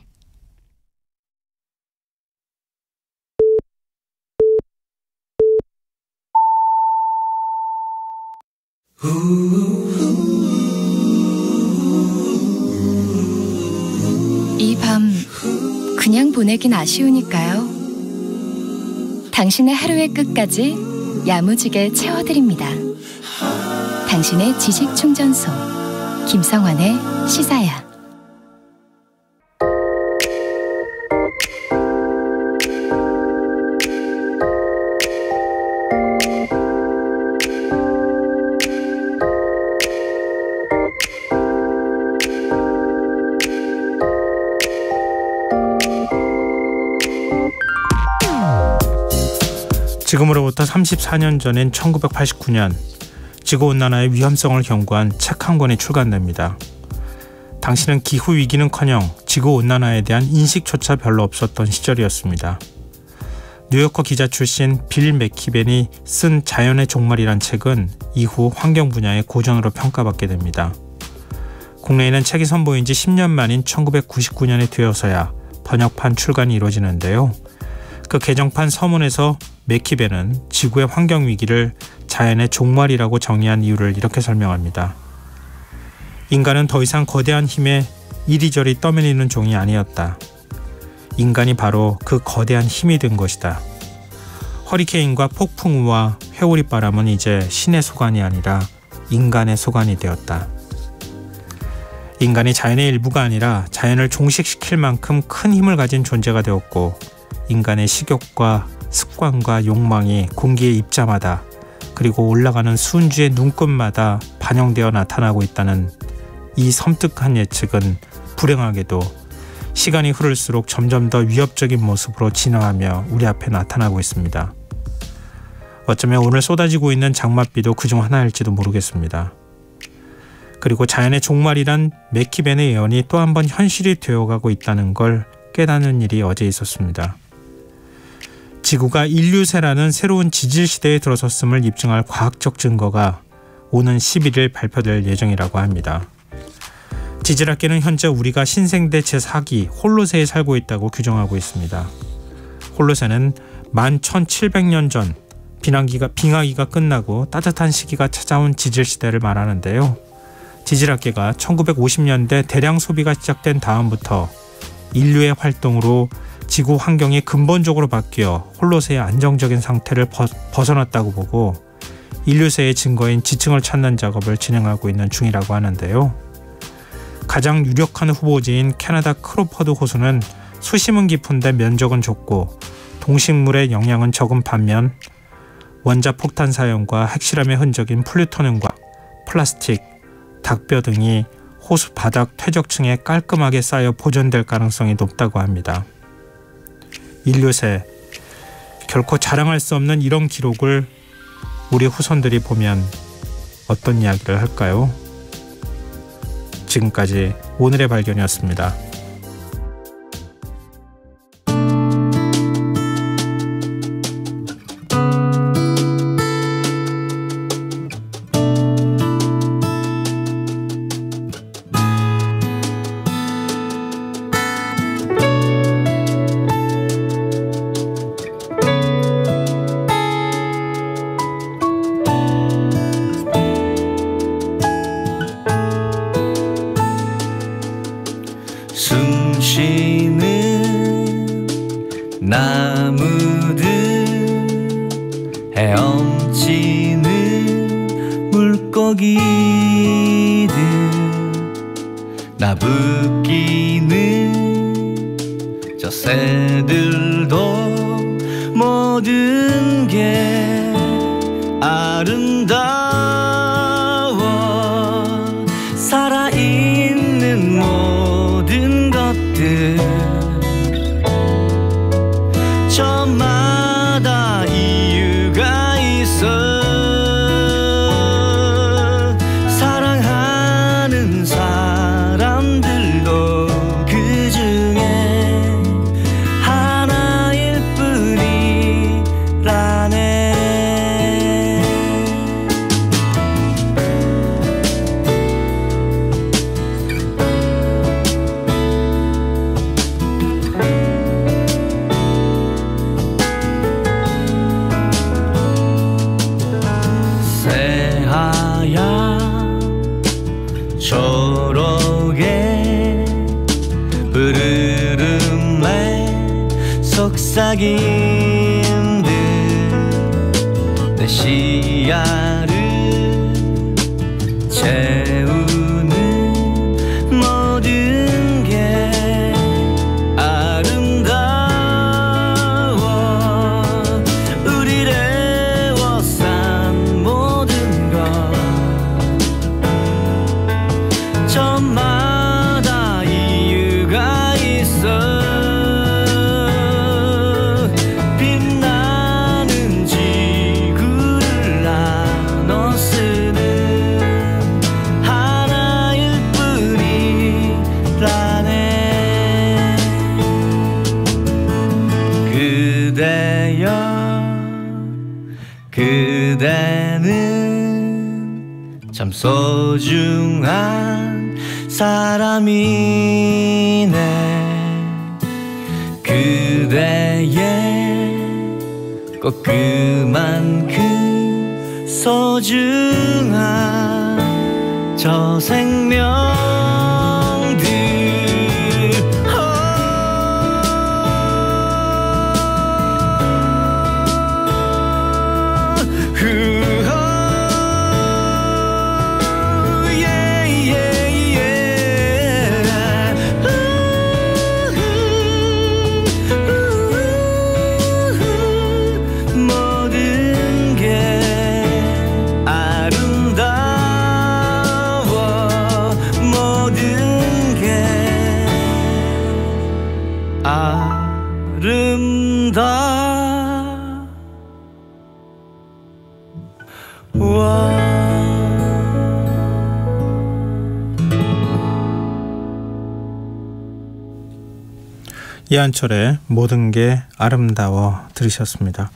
이 밤 그냥 보내긴 아쉬우니까요. 당신의 하루의 끝까지 야무지게 채워드립니다. 당신의 지식 충전소 김성환의 시사야. 지금으로부터 34년 전인 1989년 지구온난화의 위험성을 경고한 책 한 권이 출간됩니다. 당시는 기후 위기는커녕 지구온난화에 대한 인식조차 별로 없었던 시절이었습니다. 뉴요커 기자 출신 빌 맥키벤이 쓴 자연의 종말이란 책은 이후 환경 분야의 고전으로 평가받게 됩니다. 국내에는 책이 선보인 지 10년 만인 1999년에 되어서야 번역판 출간이 이루어지는데요. 그 개정판 서문에서 맥키벤은 지구의 환경 위기를 자연의 종말이라고 정의한 이유를 이렇게 설명합니다. 인간은 더 이상 거대한 힘에 이리저리 떠밀리는 종이 아니었다. 인간이 바로 그 거대한 힘이 된 것이다. 허리케인과 폭풍우와 회오리바람은 이제 신의 소관이 아니라 인간의 소관이 되었다. 인간이 자연의 일부가 아니라 자연을 종식시킬 만큼 큰 힘을 가진 존재가 되었고, 인간의 식욕과 습관과 욕망이 공기에 입자마다 그리고 올라가는 순주의 눈끝마다 반영되어 나타나고 있다는 이 섬뜩한 예측은 불행하게도 시간이 흐를수록 점점 더 위협적인 모습으로 진화하며 우리 앞에 나타나고 있습니다. 어쩌면 오늘 쏟아지고 있는 장맛비도 그중 하나일지도 모르겠습니다. 그리고 자연의 종말이란 맥키벤의 예언이 또 한 번 현실이 되어가고 있다는 걸 깨닫는 일이 어제 있었습니다. 지구가 인류세라는 새로운 지질시대에 들어섰음을 입증할 과학적 증거가 오는 11일 발표될 예정이라고 합니다. 지질학계는 현재 우리가 신생대 제4기 홀로세에 살고 있다고 규정하고 있습니다. 홀로세는 11,700년 전 빙하기가 끝나고 따뜻한 시기가 찾아온 지질시대를 말하는데요. 지질학계가 1950년대 대량 소비가 시작된 다음부터 인류의 활동으로 지구 환경이 근본적으로 바뀌어 홀로세의 안정적인 상태를 벗어났다고 보고 인류세의 증거인 지층을 찾는 작업을 진행하고 있는 중이라고 하는데요. 가장 유력한 후보지인 캐나다 크로퍼드 호수는 수심은 깊은데 면적은 좁고 동식물의 영향은 적은 반면 원자폭탄 사용과 핵실험의 흔적인 플루토늄과 플라스틱, 닭뼈 등이 호수 바닥 퇴적층에 깔끔하게 쌓여 보존될 가능성이 높다고 합니다. 인류세, 결코 자랑할 수 없는 이런 기록을 우리 후손들이 보면 어떤 이야기를 할까요? 지금까지 오늘의 발견이었습니다. 숨쉬는 나무들 헤엄치는 물고기들 나부끼는 저 새들도 모든 게 아름다워 살아있는 모든 것들 저마다 이유가 있어 사랑하는 사람들도 그 중에 하나일 뿐이라네. 초록의 부르름에 속삭인 듯 내 시야를 채우는 모든 게 아름다워 우리를 에워싼 모든 것 저마다 이유가 있어 빛나는 지구를 나눠 쓰는 그대는 참 소중한 사람이네. 그대의 꼭 그만큼 소중한 저 생명들. 모든 게 아름다워. 모든 게 아름다워. 이한철의 모든 게 아름다워 들으셨습니다.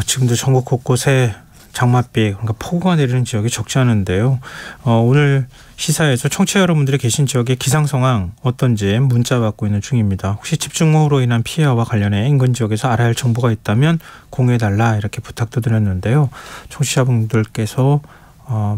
지금도 전국 곳곳에 장맛비, 그러니까 폭우가 내리는 지역이 적지 않은데요. 오늘 시사에서 청취자 여러분들이 계신 지역의 기상 상황 어떤지 문자 받고 있는 중입니다. 혹시 집중호우로 인한 피해와 관련해 인근 지역에서 알아야 할 정보가 있다면 공유해달라 이렇게 부탁도 드렸는데요. 청취자분들께서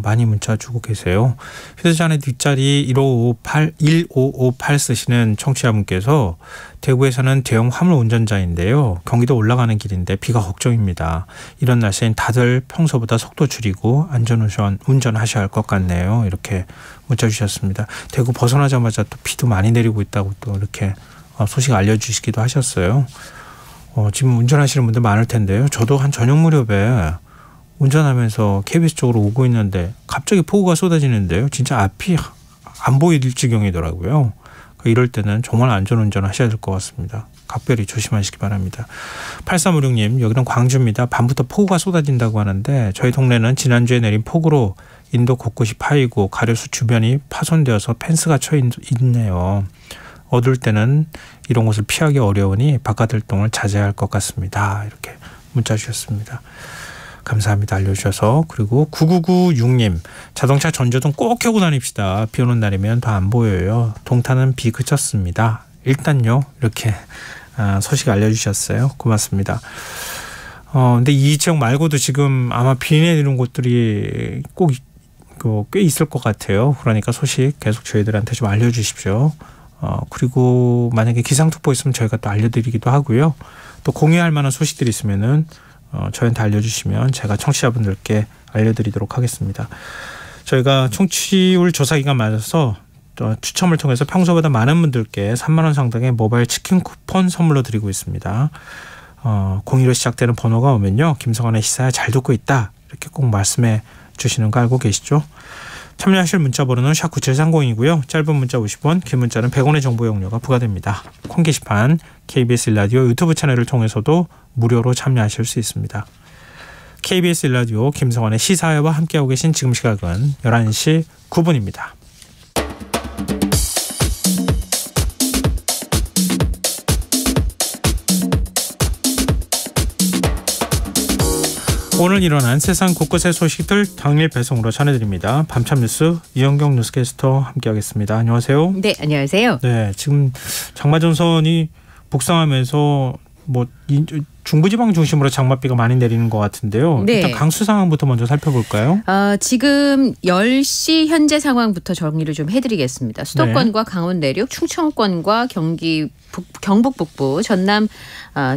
많이 문자 주고 계세요. 휴대전화 뒷자리 1558 쓰시는 청취자분께서 대구에서는 대형 화물 운전자인데요. 경기도 올라가는 길인데 비가 걱정입니다. 이런 날씨엔 다들 평소보다 속도 줄이고 운전하셔야 할 것 같네요. 이렇게 문자 주셨습니다. 대구 벗어나자마자 또 비도 많이 내리고 있다고 또 이렇게 소식 알려주시기도 하셨어요. 지금 운전하시는 분들 많을 텐데요. 저도 한 저녁 무렵에 운전하면서 KBS 쪽으로 오고 있는데 갑자기 폭우가 쏟아지는데요. 진짜 앞이 안 보일 지경이더라고요. 이럴 때는 정말 안전운전 하셔야 될 것 같습니다. 각별히 조심하시기 바랍니다. 8356님, 여기는 광주입니다. 밤부터 폭우가 쏟아진다고 하는데 저희 동네는 지난주에 내린 폭우로 인도 곳곳이 파이고 가려수 주변이 파손되어서 펜스가 쳐 있네요. 어두울 때는 이런 곳을 피하기 어려우니 바깥 활동을 자제해야 할 것 같습니다. 이렇게 문자 주셨습니다. 감사합니다. 알려주셔서. 그리고 9996님, 자동차 전조등 꼭 켜고 다닙시다. 비 오는 날이면 더 안 보여요. 동탄은 비 그쳤습니다. 일단요, 이렇게 소식 알려주셨어요. 고맙습니다. 근데 이 지역 말고도 지금 아마 비 내리는 곳들이 꼭 꽤 있을 것 같아요. 그러니까 소식 계속 저희들한테 좀 알려주십시오. 그리고 만약에 기상특보 있으면 저희가 또 알려드리기도 하고요. 또 공유할 만한 소식들이 있으면은 저희한테 알려주시면 제가 청취자분들께 알려드리도록 하겠습니다. 저희가 청취율 조사 기간 맞아서 추첨을 통해서 평소보다 많은 분들께 3만 원 상당의 모바일 치킨 쿠폰 선물로 드리고 있습니다. 02로 시작되는 번호가 오면요. 김성환의 시사에 잘 듣고 있다. 이렇게 꼭 말씀해 주시는 거 알고 계시죠? 참여하실 문자 번호는 샵 9730이고요. 짧은 문자 50원, 긴 문자는 100원의 정보 용료가 부과됩니다. 콩 게시판, KBS 1라디오 유튜브 채널을 통해서도 무료로 참여하실 수 있습니다. KBS 1라디오 김성환의 시사회와 함께하고 계신 지금 시각은 11시 9분입니다. 오늘 일어난 세상 곳곳의 소식들 당일 배송으로 전해드립니다. 밤참 뉴스 이현경 뉴스캐스터 함께하겠습니다. 안녕하세요. 네, 안녕하세요. 네, 지금 장마전선이 북상하면서 중부지방 중심으로 장맛비가 많이 내리는 것 같은데요. 네. 일단 강수 상황부터 먼저 살펴볼까요? 지금 10시 현재 상황부터 정리를 좀 해드리겠습니다. 수도권과 강원 내륙, 충청권과 경북 북부,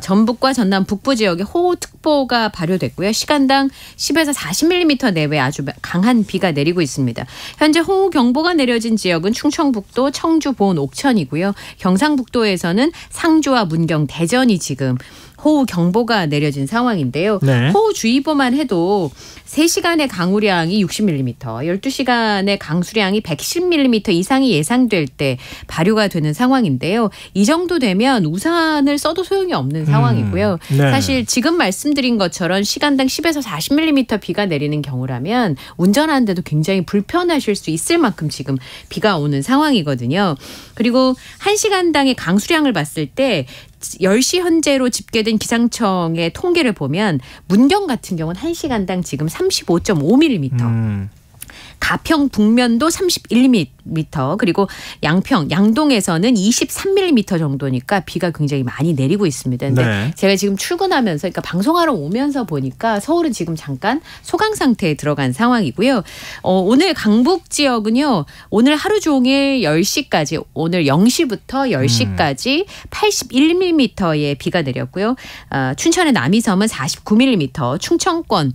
전북과 전남 북부 지역에 호우특보가 발효됐고요. 시간당 10에서 40mm 내외 아주 강한 비가 내리고 있습니다. 현재 호우경보가 내려진 지역은 충청북도, 청주, 보은, 옥천이고요. 경상북도에서는 상주와 문경, 대전이 지금 호우경보가 내려진 상황인데요. 네. 호우주의보만 해도 3시간의 강우량이 60mm, 12시간의 강수량이 110mm 이상이 예상될 때 발효가 되는 상황인데요. 이 정도 되면 우산을 써도 소용이 없는 상황이고요. 네. 사실 지금 말씀드린 것처럼 시간당 10에서 40mm 비가 내리는 경우라면 운전하는데도 굉장히 불편하실 수 있을 만큼 지금 비가 오는 상황이거든요. 그리고 1시간당의 강수량을 봤을 때 10시 현재로 집계된 기상청의 통계를 보면 문경 같은 경우는 1시간당 지금 35.5mm. 가평 북면도 31mm 그리고 양평 양동에서는 23mm 정도니까 비가 굉장히 많이 내리고 있습니다. 근데 네. 제가 지금 출근하면서 그러니까 방송하러 오면서 보니까 서울은 지금 잠깐 소강 상태에 들어간 상황이고요. 오늘 강북 지역은요. 오늘 하루 종일 10시까지 오늘 0시부터 10시까지 81mm의 비가 내렸고요. 춘천의 남이섬은 49mm, 충청권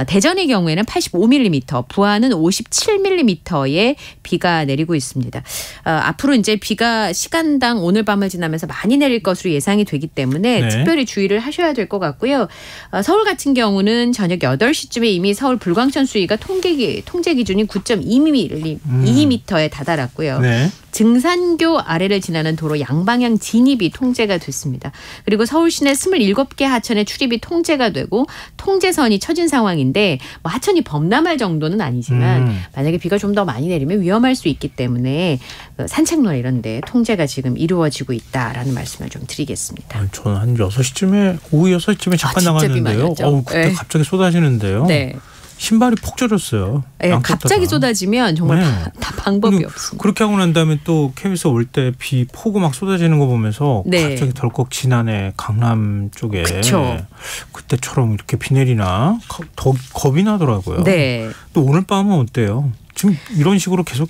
대전의 경우에는 85mm, 부안은 57mm의 비가 내리고 있습니다. 앞으로 이제 비가 시간당 오늘 밤을 지나면서 많이 내릴 것으로 예상이 되기 때문에 네. 특별히 주의를 하셔야 될 것 같고요. 서울 같은 경우는 저녁 8시쯤에 이미 서울 불광천 수위가 통제 기준이 9.2mm에 다다랐고요. 네. 증산교 아래를 지나는 도로 양방향 진입이 통제가 됐습니다. 그리고 서울 시내 27개 하천의 출입이 통제가 되고 통제선이 쳐진 상황인데 뭐 하천이 범람할 정도는 아니지만 만약에 비가 좀 더 많이 내리면 위험할 수 있기 때문에 산책로나 이런 데 통제가 지금 이루어지고 있다라는 말씀을 좀 드리겠습니다. 저는 한 6시쯤에 오후 6시쯤에 잠깐 진짜 비 나갔는데요. 많이 그때 네. 갑자기 쏟아지는데요. 네. 신발이 폭 젖었어요. 네, 갑자기 쏟아지면 정말 네. 다 방법이 없습니다. 그렇게 하고 난 다음에 또 KBS 올 때 비 폭우 막 쏟아지는 거 보면서 네. 갑자기 덜컥 지난해 강남 쪽에 그쵸. 그때처럼 이렇게 비 내리나 더 겁이 나더라고요. 네. 또 오늘 밤은 어때요? 지금 이런 식으로 계속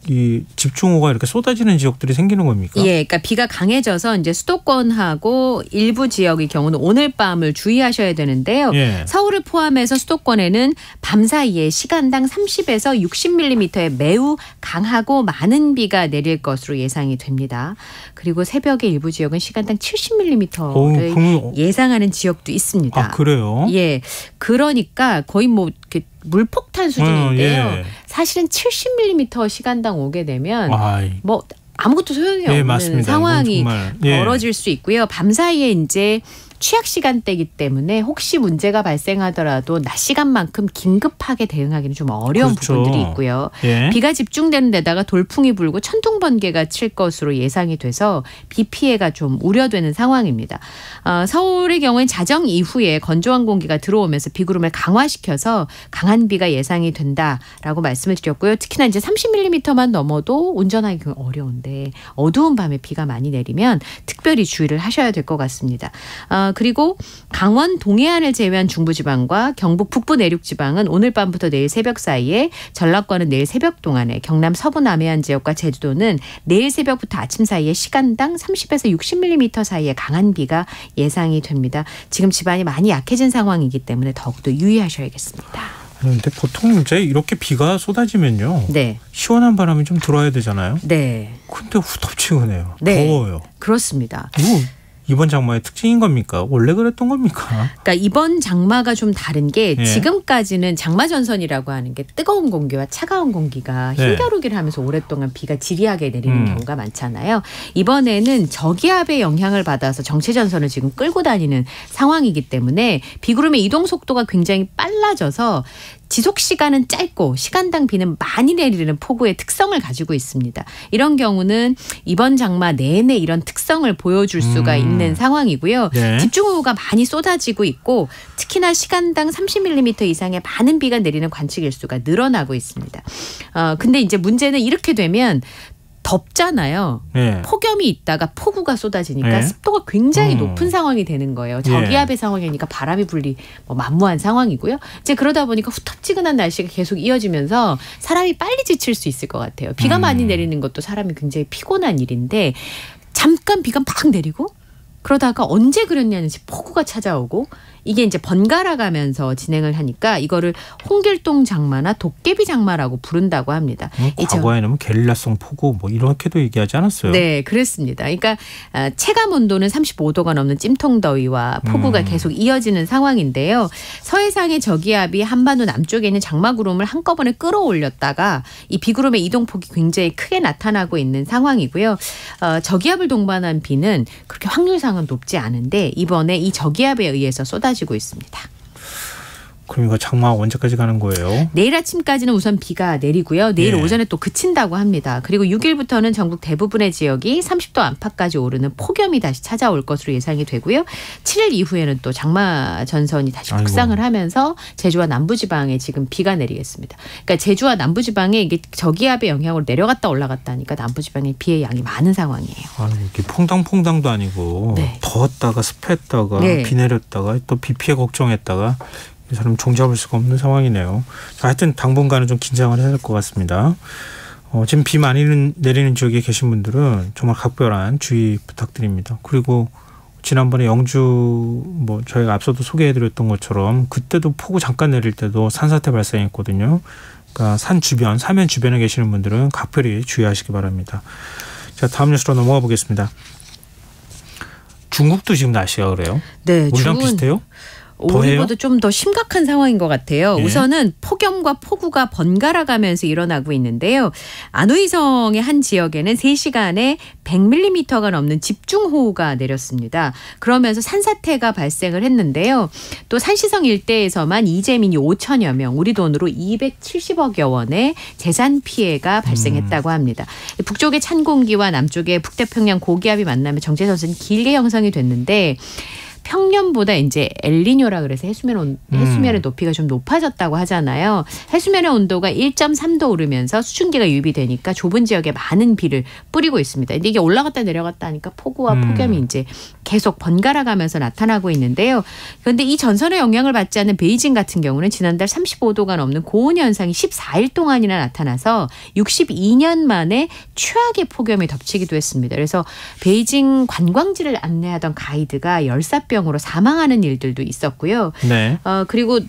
이 집중호우가 이렇게 쏟아지는 지역들이 생기는 겁니까? 예, 그러니까 비가 강해져서 이제 수도권하고 일부 지역의 경우는 오늘 밤을 주의하셔야 되는데요. 예. 서울을 포함해서 수도권에는 밤 사이에 시간당 30에서 60mm의 매우 강하고 많은 비가 내릴 것으로 예상이 됩니다. 그리고 새벽에 일부 지역은 시간당 70mm를 예상하는 지역도 있습니다. 아, 그래요? 예, 그러니까 거의 뭐 이렇게 물폭탄 수준인데요. 예. 사실은 70mm 시간당 오게 되면 아이. 뭐 아무것도 소용이 없는 맞습니다. 상황이 정말, 예. 벌어질 수 있고요. 밤 사이에 이제 취약 시간대이기 때문에 혹시 문제가 발생하더라도 낮 시간만큼 긴급하게 대응하기는 좀 어려운 그렇죠. 부분들이 있고요. 예. 비가 집중되는 데다가 돌풍이 불고 천둥 번개가 칠 것으로 예상이 돼서 비 피해가 좀 우려되는 상황입니다. 서울의 경우엔 자정 이후에 건조한 공기가 들어오면서 비구름을 강화시켜서 강한 비가 예상이 된다라고 말씀을 드렸고요. 특히나 이제 30mm만 넘어도 운전하기 어려운데 어두운 밤에 비가 많이 내리면 특별히 주의를 하셔야 될 것 같습니다. 그리고 강원 동해안을 제외한 중부지방과 경북 북부 내륙지방은 오늘 밤부터 내일 새벽 사이에, 전라권은 내일 새벽 동안에, 경남 서부 남해안 지역과 제주도는 내일 새벽부터 아침 사이에 시간당 30에서 60mm 사이의 강한 비가 예상이 됩니다. 지금 지반이 많이 약해진 상황이기 때문에 더욱더 유의하셔야겠습니다. 그런데 보통 이제 이렇게 비가 쏟아지면요. 네. 시원한 바람이 좀 들어와야 되잖아요. 네. 근데 후덥지근해요. 네. 더워요. 그렇습니다. 이번 장마의 특징인 겁니까? 원래 그랬던 겁니까? 그러니까 이번 장마가 좀 다른 게 예. 지금까지는 장마 전선이라고 하는 게 뜨거운 공기와 차가운 공기가 네. 힘겨루기를 하면서 오랫동안 비가 지리하게 내리는 경우가 많잖아요. 이번에는 저기압의 영향을 받아서 정체 전선을 지금 끌고 다니는 상황이기 때문에 비구름의 이동 속도가 굉장히 빨라져서 지속 시간은 짧고 시간당 비는 많이 내리는 폭우의 특성을 가지고 있습니다. 이런 경우는 이번 장마 내내 이런 특성을 보여줄 수가 있는 상황이고요. 네. 집중호우가 많이 쏟아지고 있고 특히나 시간당 30mm 이상의 많은 비가 내리는 관측 일수가 늘어나고 있습니다. 근데 이제 문제는 이렇게 되면 덥잖아요. 네. 폭염이 있다가 폭우가 쏟아지니까 네. 습도가 굉장히 높은 상황이 되는 거예요. 저기압의 예. 상황이니까 바람이 불리 만무한 상황이고요. 이제 그러다 보니까 후텁지근한 날씨가 계속 이어지면서 사람이 빨리 지칠 수 있을 것 같아요. 비가 많이 내리는 것도 사람이 굉장히 피곤한 일인데 잠깐 비가 막 내리고 그러다가 언제 그랬냐는 폭우가 찾아오고 이게 이제 번갈아 가면서 진행을 하니까 이거를 홍길동 장마나 도깨비 장마라고 부른다고 합니다. 과거에는 게릴라성 폭우 뭐 이렇게도 얘기하지 않았어요? 네, 그렇습니다. 그러니까 체감 온도는 35도가 넘는 찜통더위와 폭우가 계속 이어지는 상황인데요. 서해상의 저기압이 한반도 남쪽에 있는 장마구름을 한꺼번에 끌어올렸다가 이 비구름의 이동폭이 굉장히 크게 나타나고 있는 상황이고요. 저기압을 동반한 비는 그렇게 확률상은 높지 않은데 이번에 이 저기압에 의해서 쏟아지고 있습니다. 그럼 이거 장마 언제까지 가는 거예요? 내일 아침까지는 우선 비가 내리고요. 내일 오전에 또 그친다고 합니다. 그리고 6일부터는 전국 대부분의 지역이 30도 안팎까지 오르는 폭염이 다시 찾아올 것으로 예상이 되고요. 7일 이후에는 또 장마 전선이 다시 북상을 하면서 제주와 남부지방에 지금 비가 내리겠습니다. 그러니까 제주와 남부지방에 이게 저기압의 영향으로 내려갔다 올라갔다 하니까 남부지방에 비의 양이 많은 상황이에요. 이게 퐁당퐁당도 아니고 더웠다가 습했다가 비 내렸다가 또 비 피해 걱정했다가 이 사람 종잡을 수가 없는 상황이네요. 자, 하여튼 당분간은 좀 긴장을 해야 될 것 같습니다. 지금 비 많이 내리는 지역에 계신 분들은 정말 각별한 주의 부탁드립니다. 그리고 지난번에 영주 저희가 앞서도 소개해드렸던 것처럼 그때도 폭우 잠깐 내릴 때도 산사태 발생했거든요. 그러니까 산 주변, 사면 주변에 계시는 분들은 각별히 주의하시기 바랍니다. 자, 다음 뉴스로 넘어가 보겠습니다. 중국도 지금 날씨가 그래요? 네, 우리랑 비슷해요? 우리보다 좀 더 심각한 상황인 것 같아요. 우선은 폭염과 폭우가 번갈아 가면서 일어나고 있는데요. 안후이성의 한 지역에는 3시간에 100mm가 넘는 집중호우가 내렸습니다. 그러면서 산사태가 발생을 했는데요. 또 산시성 일대에서만 이재민이 5천여 명, 우리 돈으로 270억여 원의 재산 피해가 발생했다고 합니다. 북쪽의 찬 공기와 남쪽의 북태평양 고기압이 만나면 정체전선이 길게 형성이 됐는데 평년보다 이제 엘니뇨라 그래서 해수면의 높이가 좀 높아졌다고 하잖아요. 해수면의 온도가 1.3도 오르면서 수증기가 유입이 되니까 좁은 지역에 많은 비를 뿌리고 있습니다. 근데 이게 올라갔다 내려갔다 하니까 폭우와 폭염이 이제 계속 번갈아 가면서 나타나고 있는데요. 그런데 이 전선의 영향을 받지 않는 베이징 같은 경우는 지난달 35도가 넘는 고온 현상이 14일 동안이나 나타나서 62년 만에 최악의 폭염이 덮치기도 했습니다. 그래서 베이징 관광지를 안내하던 가이드가 열사병으로 사망하는 일들도 있었고요. 네. 그리고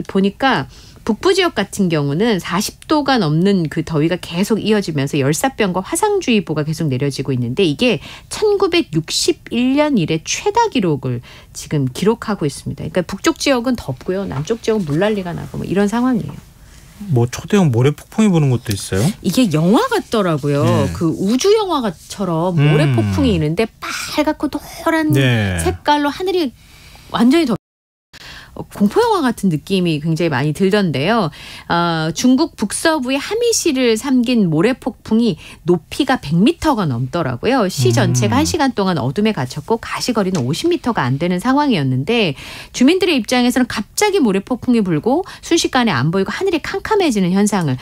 보니까 북부 지역 같은 경우는 40도가 넘는 그 더위가 계속 이어지면서 열사병과 화상주의보가 계속 내려지고 있는데 이게 1961년 이래 최다 기록을 지금 기록하고 있습니다. 그러니까 북쪽 지역은 덥고요. 남쪽 지역은 물난리가 나고 이런 상황이에요. 초대형 모래 폭풍이 부는 것도 있어요? 이게 영화 같더라고요. 네. 그 우주 영화처럼 모래 폭풍이 있는데 빨갛고 노란 색깔로 하늘이 완전히 공포영화 같은 느낌이 굉장히 많이 들던데요. 중국 북서부의 하미시를 삼긴 모래폭풍이 높이가 100m가 넘더라고요. 시 전체가 1시간 동안 어둠에 갇혔고 가시거리는 50m가 안 되는 상황이었는데 주민들의 입장에서는 갑자기 모래폭풍이 불고 순식간에 안 보이고 하늘이 캄캄해지는 현상을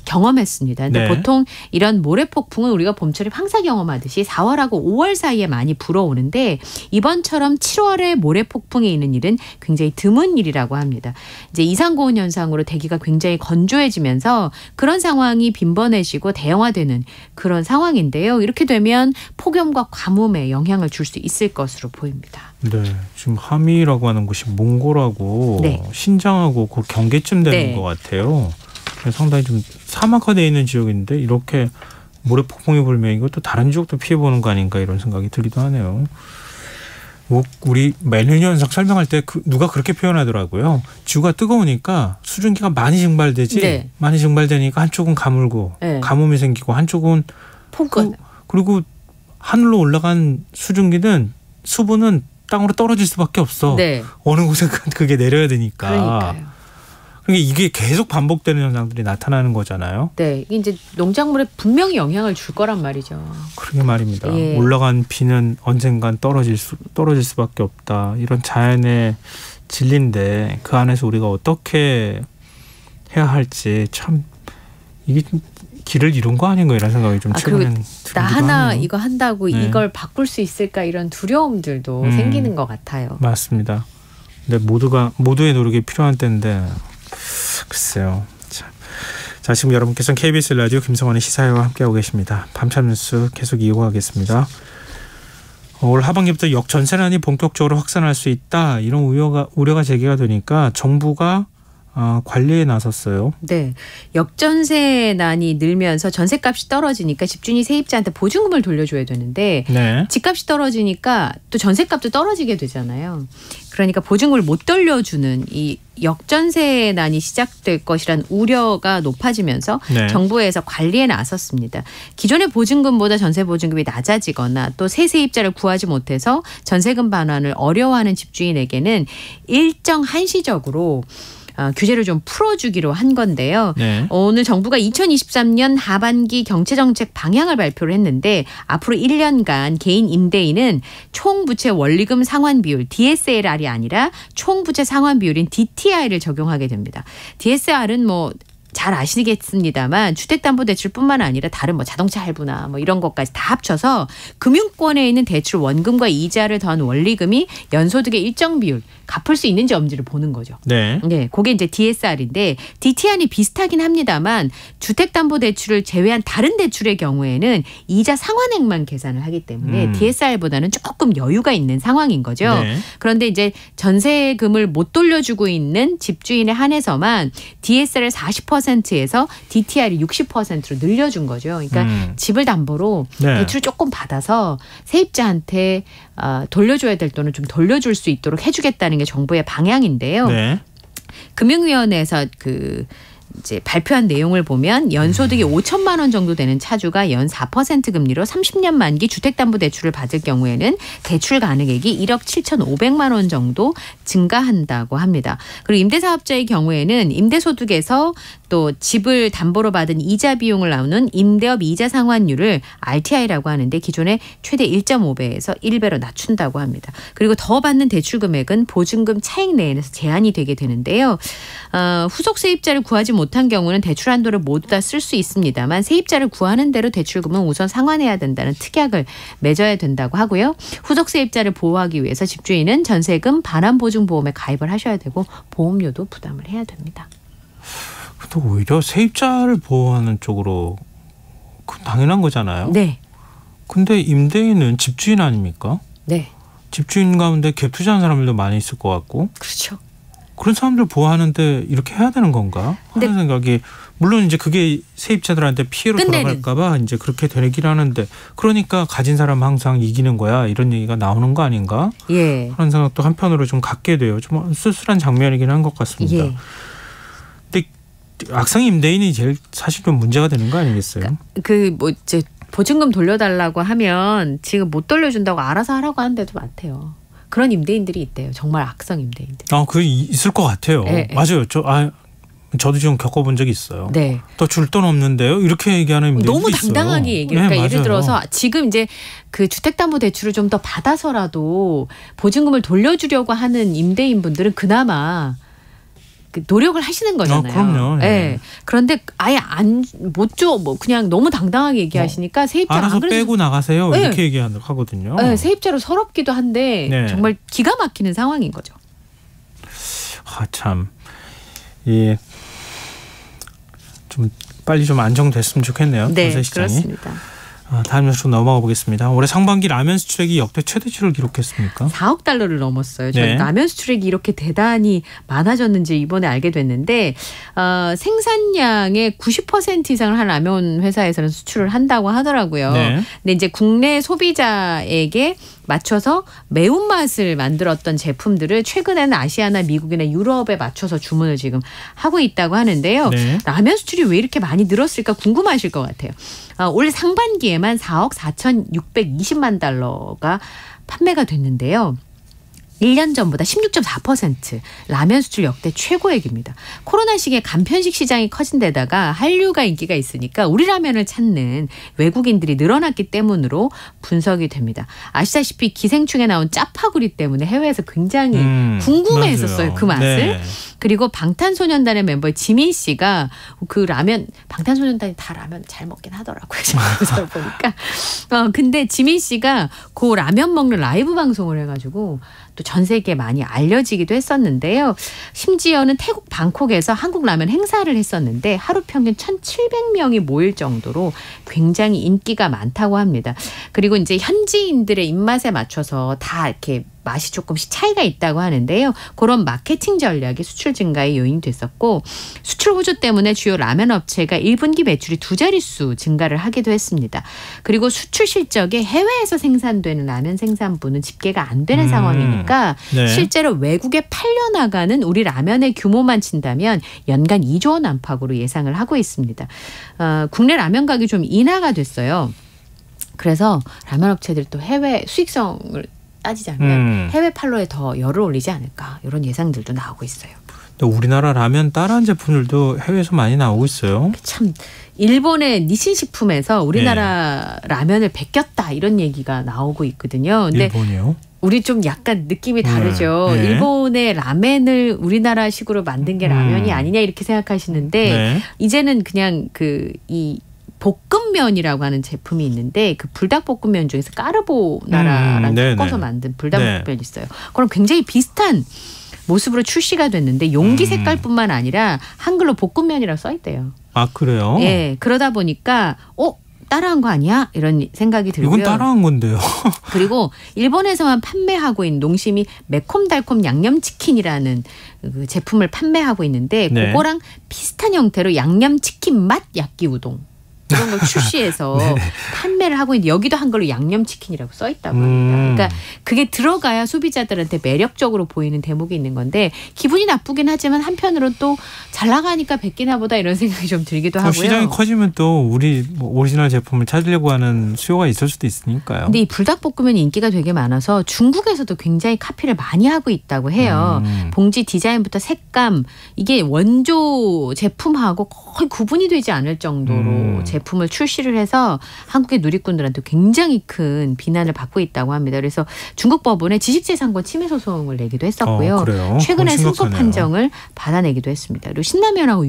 경험했습니다. 근데 보통 이런 모래폭풍은 우리가 봄철에 황사 경험하듯이 4월하고 5월 사이에 많이 불어오는데 이번처럼 7월에 모래폭풍이 있는 일은 굉장히 드문 일이라고 합니다. 이제 이상고온 현상으로 대기가 굉장히 건조해지면서 그런 상황이 빈번해지고 대형화되는 그런 상황인데요. 이렇게 되면 폭염과 가뭄에 영향을 줄 수 있을 것으로 보입니다. 네, 지금 하미라고 하는 곳이 몽골하고 신장하고 그 경계쯤 되는 것 같아요. 상당히 좀 사막화되어 있는 지역인데 이렇게 모래폭풍이 불면 이것도 다른 지역도 피해보는 거 아닌가 이런 생각이 들기도 하네요. 우리 엘니뇨 현상 설명할 때 누가 그렇게 표현하더라고요. 지구가 뜨거우니까 수증기가 많이 증발되지. 많이 증발되니까 한쪽은 가물고 가뭄이 생기고 한쪽은 폭우. 그리고 하늘로 올라간 수분은 땅으로 떨어질 수밖에 없어. 어느 곳에 그게 내려야 되니까. 그러니까요. 그러니까 이게 계속 반복되는 현상들이 나타나는 거잖아요. 네, 이제 농작물에 분명히 영향을 줄 거란 말이죠. 그러게 말입니다. 올라간 비는 언젠간 떨어질 수밖에 없다. 이런 자연의 진리인데 그 안에서 우리가 어떻게 해야 할지 참 이게 길을 잃은 거 아닌가 이런 생각이 좀 최근엔 들기도 나 하나 하네요. 이거 한다고 이걸 바꿀 수 있을까 이런 두려움들도 생기는 것 같아요. 맞습니다. 근데 모두의 노력이 필요한 때인데 글쎄요. 자, 지금 여러분께서는 KBS 라디오 김성환의 시사회와 함께하고 계십니다. 밤참 뉴스 계속 이어가겠습니다. 올 하반기부터 역전세난이 본격적으로 확산할 수 있다. 이런 우려가 제기가 되니까 정부가 관리에 나섰어요. 네, 역전세난이 늘면서 전세값이 떨어지니까 집주인이 세입자한테 보증금을 돌려줘야 되는데 집값이 떨어지니까 또 전세값도 떨어지게 되잖아요. 그러니까 보증금을 못 돌려주는 이 역전세난이 시작될 것이란 우려가 높아지면서 네. 정부에서 관리에 나섰습니다. 기존의 보증금보다 전세 보증금이 낮아지거나 또 새 세입자를 구하지 못해서 전세금 반환을 어려워하는 집주인에게는 일정 한시적으로 규제를 좀 풀어주기로 한 건데요. 네. 오늘 정부가 2023년 하반기 경제정책 방향을 발표를 했는데 앞으로 1년간 개인 임대인은 총부채 원리금 상환 비율 DSLR이 아니라 총부채 상환 비율인 DTI를 적용하게 됩니다. DSR은 잘 아시겠습니다만 주택담보대출뿐만 아니라 다른 자동차 할부나 이런 것까지 다 합쳐서 금융권에 있는 대출 원금과 이자를 더한 원리금이 연소득의 일정 비율 갚을 수 있는지 없는지를 보는 거죠. 네. 네, 그게 이제 DSR인데 DTI는 비슷하긴 합니다만 주택담보대출을 제외한 다른 대출의 경우에는 이자 상환액만 계산을 하기 때문에 DSR보다는 조금 여유가 있는 상황인 거죠. 네. 그런데 이제 전세금을 못 돌려주고 있는 집주인에 한해서만 DSR을 40%에서 DTI를 60%로 늘려준 거죠. 그러니까 집을 담보로 네. 대출을 조금 받아서 세입자한테 돌려줘야 될 돈을 좀 돌려줄 수 있도록 해주겠다는 게 정부의 방향인데요. 네. 금융위원회에서 이제 발표한 내용을 보면 연소득이 5천만 원 정도 되는 차주가 연 4% 금리로 30년 만기 주택담보대출을 받을 경우에는 대출 가능액이 1억 7,500만 원 정도 증가한다고 합니다. 그리고 임대사업자의 경우에는 임대소득에서 또 집을 담보로 받은 이자 비용을 나오는 임대업 이자 상환율을 RTI라고 하는데 기존에 최대 1.5배에서 1배로 낮춘다고 합니다. 그리고 더 받는 대출 금액은 보증금 차익 내에서 제한이 되게 되는데요. 후속 세입자를 구하지 못한 경우는 대출 한도를 모두 다 쓸 수 있습니다만 세입자를 구하는 대로 대출금은 우선 상환해야 된다는 특약을 맺어야 된다고 하고요. 후속 세입자를 보호하기 위해서 집주인은 전세금 반환보증보험에 가입을 하셔야 되고 보험료도 부담을 해야 됩니다. 근데 오히려 세입자를 보호하는 쪽으로 당연한 거잖아요. 네. 근데 임대인은 집주인 아닙니까? 네. 집주인 가운데 갭 투자하는 사람들도 많이 있을 것 같고. 그렇죠. 그런 사람들 보호하는데 이렇게 해야 되는 건가 하는 생각이 물론 이제 그게 세입자들한테 피해로 돌아갈까 봐 이제 그렇게 되긴 하는데 그러니까 가진 사람 항상 이기는 거야 이런 얘기가 나오는 거 아닌가 예. 하는 생각도 한편으로 좀 갖게 돼요. 좀 쓸쓸한 장면이긴 한 것 같습니다. 예. 근데 악성 임대인이 제일 사실 좀 문제가 되는 거 아니겠어요? 이제 보증금 돌려달라고 하면 지금 못 돌려준다고 알아서 하라고 하는 데도 많대요. 그런 임대인들이 있대요. 정말 악성 임대인들. 그 있을 것 같아요. 네, 맞아요. 저도 좀 겪어본 적이 있어요. 네. 또 줄 돈 없는데요. 이렇게 얘기하는 임대인들이 너무 있어요. 당당하게 얘기해요. 그러니까 예를 들어서 지금 이제 그 주택담보대출을 좀 더 받아서라도 보증금을 돌려주려고 하는 임대인분들은 그나마 노력을 하시는 거잖아요. 그럼요. 네. 네. 그런데 아예 못 줘. 그냥 너무 당당하게 얘기하시니까 세입자 알아서 빼고 나가세요. 네. 이렇게 얘기하거든요. 네. 세입자로 서럽기도 한데 네. 정말 기가 막히는 상황인 거죠. 참. 예. 좀 빨리 좀 안정됐으면 좋겠네요. 네, 전세 시장이. 그렇습니다. 다음 뉴스 넘어가 보겠습니다. 올해 상반기 라면 수출액이 역대 최대치를 기록했습니까? 4억 달러를 넘었어요. 저는 네. 라면 수출액이 이렇게 대단히 많아졌는지 이번에 알게 됐는데 생산량의 90% 이상을 한 라면 회사에서는 수출을 한다고 하더라고요. 네. 근데 이제 국내 소비자에게 맞춰서 매운맛을 만들었던 제품들을 최근에는 아시아나 미국이나 유럽에 맞춰서 주문을 지금 하고 있다고 하는데요. 네. 라면 수출이 왜 이렇게 많이 늘었을까 궁금하실 것 같아요. 올 상반기에만 4억 4,620만 달러가 판매가 됐는데요. 1년 전보다 16.4% 라면 수출 역대 최고액입니다. 코로나 시기에 간편식 시장이 커진 데다가 한류가 인기가 있으니까 우리 라면을 찾는 외국인들이 늘어났기 때문으로 분석이 됩니다. 아시다시피 기생충에 나온 짜파구리 때문에 해외에서 굉장히 궁금해했었어요. 맞아요. 그 맛을. 네. 그리고 방탄소년단의 멤버 지민 씨가 그 라면 방탄소년단이 다 라면 잘 먹긴 하더라고요. 제가 보니까. 근데 지민 씨가 그 라면 먹는 라이브 방송을 해가지고 또 전 세계에 많이 알려지기도 했었는데요. 심지어는 태국 방콕에서 한국 라면 행사를 했었는데 하루 평균 1,700명이 모일 정도로 굉장히 인기가 많다고 합니다. 그리고 이제 현지인들의 입맛에 맞춰서 다 이렇게 맛이 조금씩 차이가 있다고 하는데요. 그런 마케팅 전략이 수출 증가의 요인이 됐었고 수출 호조 때문에 주요 라면 업체가 1분기 매출이 2자릿수 증가를 하기도 했습니다. 그리고 수출 실적에 해외에서 생산되는 라면 생산분은 집계가 안 되는 상황이니까 네. 실제로 외국에 팔려나가는 우리 라면의 규모만 친다면 연간 2조 원 안팎으로 예상을 하고 있습니다. 국내 라면 가격이 좀 인하가 됐어요. 그래서 라면 업체들이 또 해외 수익성을 따지자면 해외 판로에 더 열을 올리지 않을까 이런 예상들도 나오고 있어요. 우리나라 라면 따라한 제품들도 해외에서 많이 나오고 있어요. 참 일본의 니신 식품에서 우리나라 라면을 베꼈다 이런 얘기가 나오고 있거든요. 근데 일본이요? 우리 좀 약간 느낌이 다르죠. 네. 일본의 라멘을 우리나라식으로 만든 게 라면이 아니냐 이렇게 생각하시는데 네. 이제는 그냥 이 볶음면이라고 하는 제품이 있는데 그 불닭볶음면 중에서 까르보나라랑 섞어서 만든 불닭볶음면이 있어요. 그럼 굉장히 비슷한 모습으로 출시가 됐는데 용기 색깔뿐만 아니라 한글로 볶음면이라고 써 있대요. 아 그래요? 예, 그러다 보니까 따라한 거 아니야? 이런 생각이 들고요. 이건 따라한 건데요. 그리고 일본에서만 판매하고 있는 농심이 매콤달콤 양념치킨이라는 그 제품을 판매하고 있는데 네. 그거랑 비슷한 형태로 양념치킨 맛 야끼우동 이런 걸 출시해서 네. 판매를 하고 있는데 여기도 한글로 양념치킨이라고 써 있다고 합니다. 그러니까 그게 들어가야 소비자들한테 매력적으로 보이는 대목이 있는 건데 기분이 나쁘긴 하지만 한편으로는 또 잘 나가니까 베끼나 보다 이런 생각이 좀 들기도 하고요. 시장이 커지면 또 우리 오리지널 제품을 찾으려고 하는 수요가 있을 수도 있으니까요. 근데 이 불닭볶음면이 인기가 되게 많아서 중국에서도 굉장히 카피를 많이 하고 있다고 해요. 봉지 디자인부터 색감 이게 원조 제품하고 거의 구분이 되지 않을 정도로 제품을 출시를 해서 한국의 누리꾼들한테 굉장히 큰 비난을 받고 있다고 합니다. 그래서 중국 법원에 지식재산권 침해 소송을 내기도 했었고요. 그래요? 최근에 승소 심각하네요. 판정을 받아내기도 했습니다. 그리고 신라면하고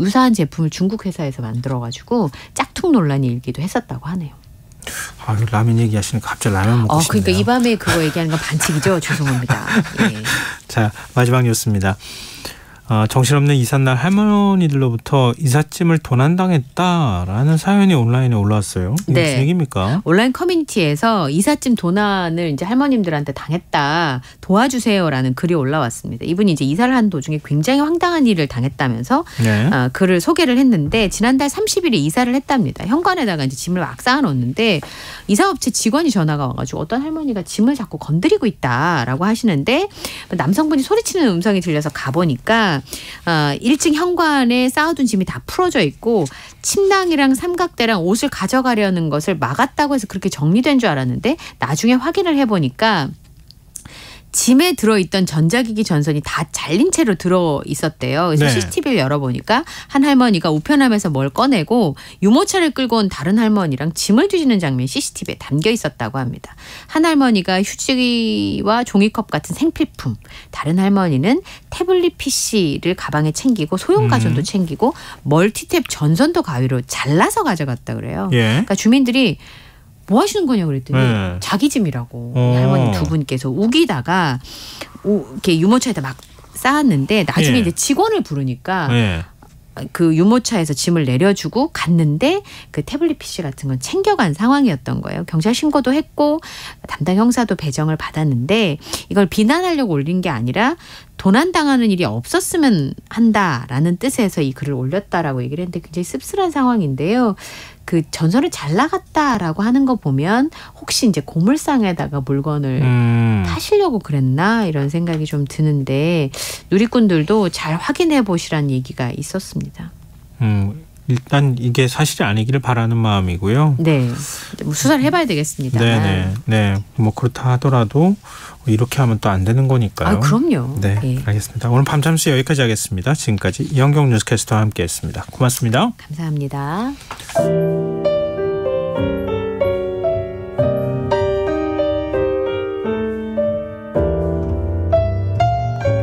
유사한 제품을 중국 회사에서 만들어가지고 짝퉁 논란이 일기도 했었다고 하네요. 아, 라면 얘기하시니까 갑자기 라면 먹고 싶네요. 그러니까 이 밤에 그거 얘기하는 건 반칙이죠. 죄송합니다. 예. 자, 마지막 뉴스입니다. 정신없는 이삿날 할머니들로부터 이삿짐을 도난당했다라는 사연이 온라인에 올라왔어요. 이게 네. 무슨 얘기입니까? 온라인 커뮤니티에서 이삿짐 도난을 이제 할머님들한테 당했다 도와주세요라는 글이 올라왔습니다. 이분이 이제 이사를 한 도중에 굉장히 황당한 일을 당했다면서 네. 글을 소개를 했는데 지난달 30일에 이사를 했답니다. 현관에다가 이제 짐을 막 쌓아놓는데 이사업체 직원이 전화가 와가지고 어떤 할머니가 짐을 자꾸 건드리고 있다라고 하시는데 남성분이 소리치는 음성이 들려서 가보니까 1층 현관에 쌓아둔 짐이 다 풀어져 있고 침낭이랑 삼각대랑 옷을 가져가려는 것을 막았다고 해서 그렇게 정리된 줄 알았는데 나중에 확인을 해보니까 짐에 들어있던 전자기기 전선이 다 잘린 채로 들어있었대요. 그래서 네. CCTV를 열어보니까 한 할머니가 우편함에서 뭘 꺼내고 유모차를 끌고 온 다른 할머니랑 짐을 뒤지는 장면이 CCTV에 담겨 있었다고 합니다. 한 할머니가 휴지와 종이컵 같은 생필품, 다른 할머니는 태블릿 PC를 가방에 챙기고 소형 가전도 챙기고 멀티탭 전선도 가위로 잘라서 가져갔다 그래요. 예. 그러니까 주민들이 뭐 하시는 거냐 그랬더니 네. 자기 짐이라고 할머니 두 분께서 우기다가 이렇게 유모차에다 막 쌓았는데 나중에 예. 이제 직원을 부르니까 예. 그 유모차에서 짐을 내려주고 갔는데 그 태블릿 PC 같은 건 챙겨간 상황이었던 거예요. 경찰 신고도 했고 담당 형사도 배정을 받았는데 이걸 비난하려고 올린 게 아니라 도난당하는 일이 없었으면 한다라는 뜻에서 이 글을 올렸다라고 얘기를 했는데 굉장히 씁쓸한 상황인데요. 그 전선을 잘 나갔다라고 하는 거 보면 혹시 이제 고물상에다가 물건을 파시려고 그랬나 이런 생각이 좀 드는데 누리꾼들도 잘 확인해 보시라는 얘기가 있었습니다. 일단 이게 사실이 아니기를 바라는 마음이고요. 네, 뭐 수사를 해봐야 되겠습니다. 네. 뭐 그렇다 하더라도 이렇게 하면 또 안 되는 거니까요. 아, 그럼요. 네, 예. 알겠습니다. 오늘 밤잠시 여기까지 하겠습니다. 지금까지 이현경 뉴스캐스터와 함께했습니다. 고맙습니다. 감사합니다.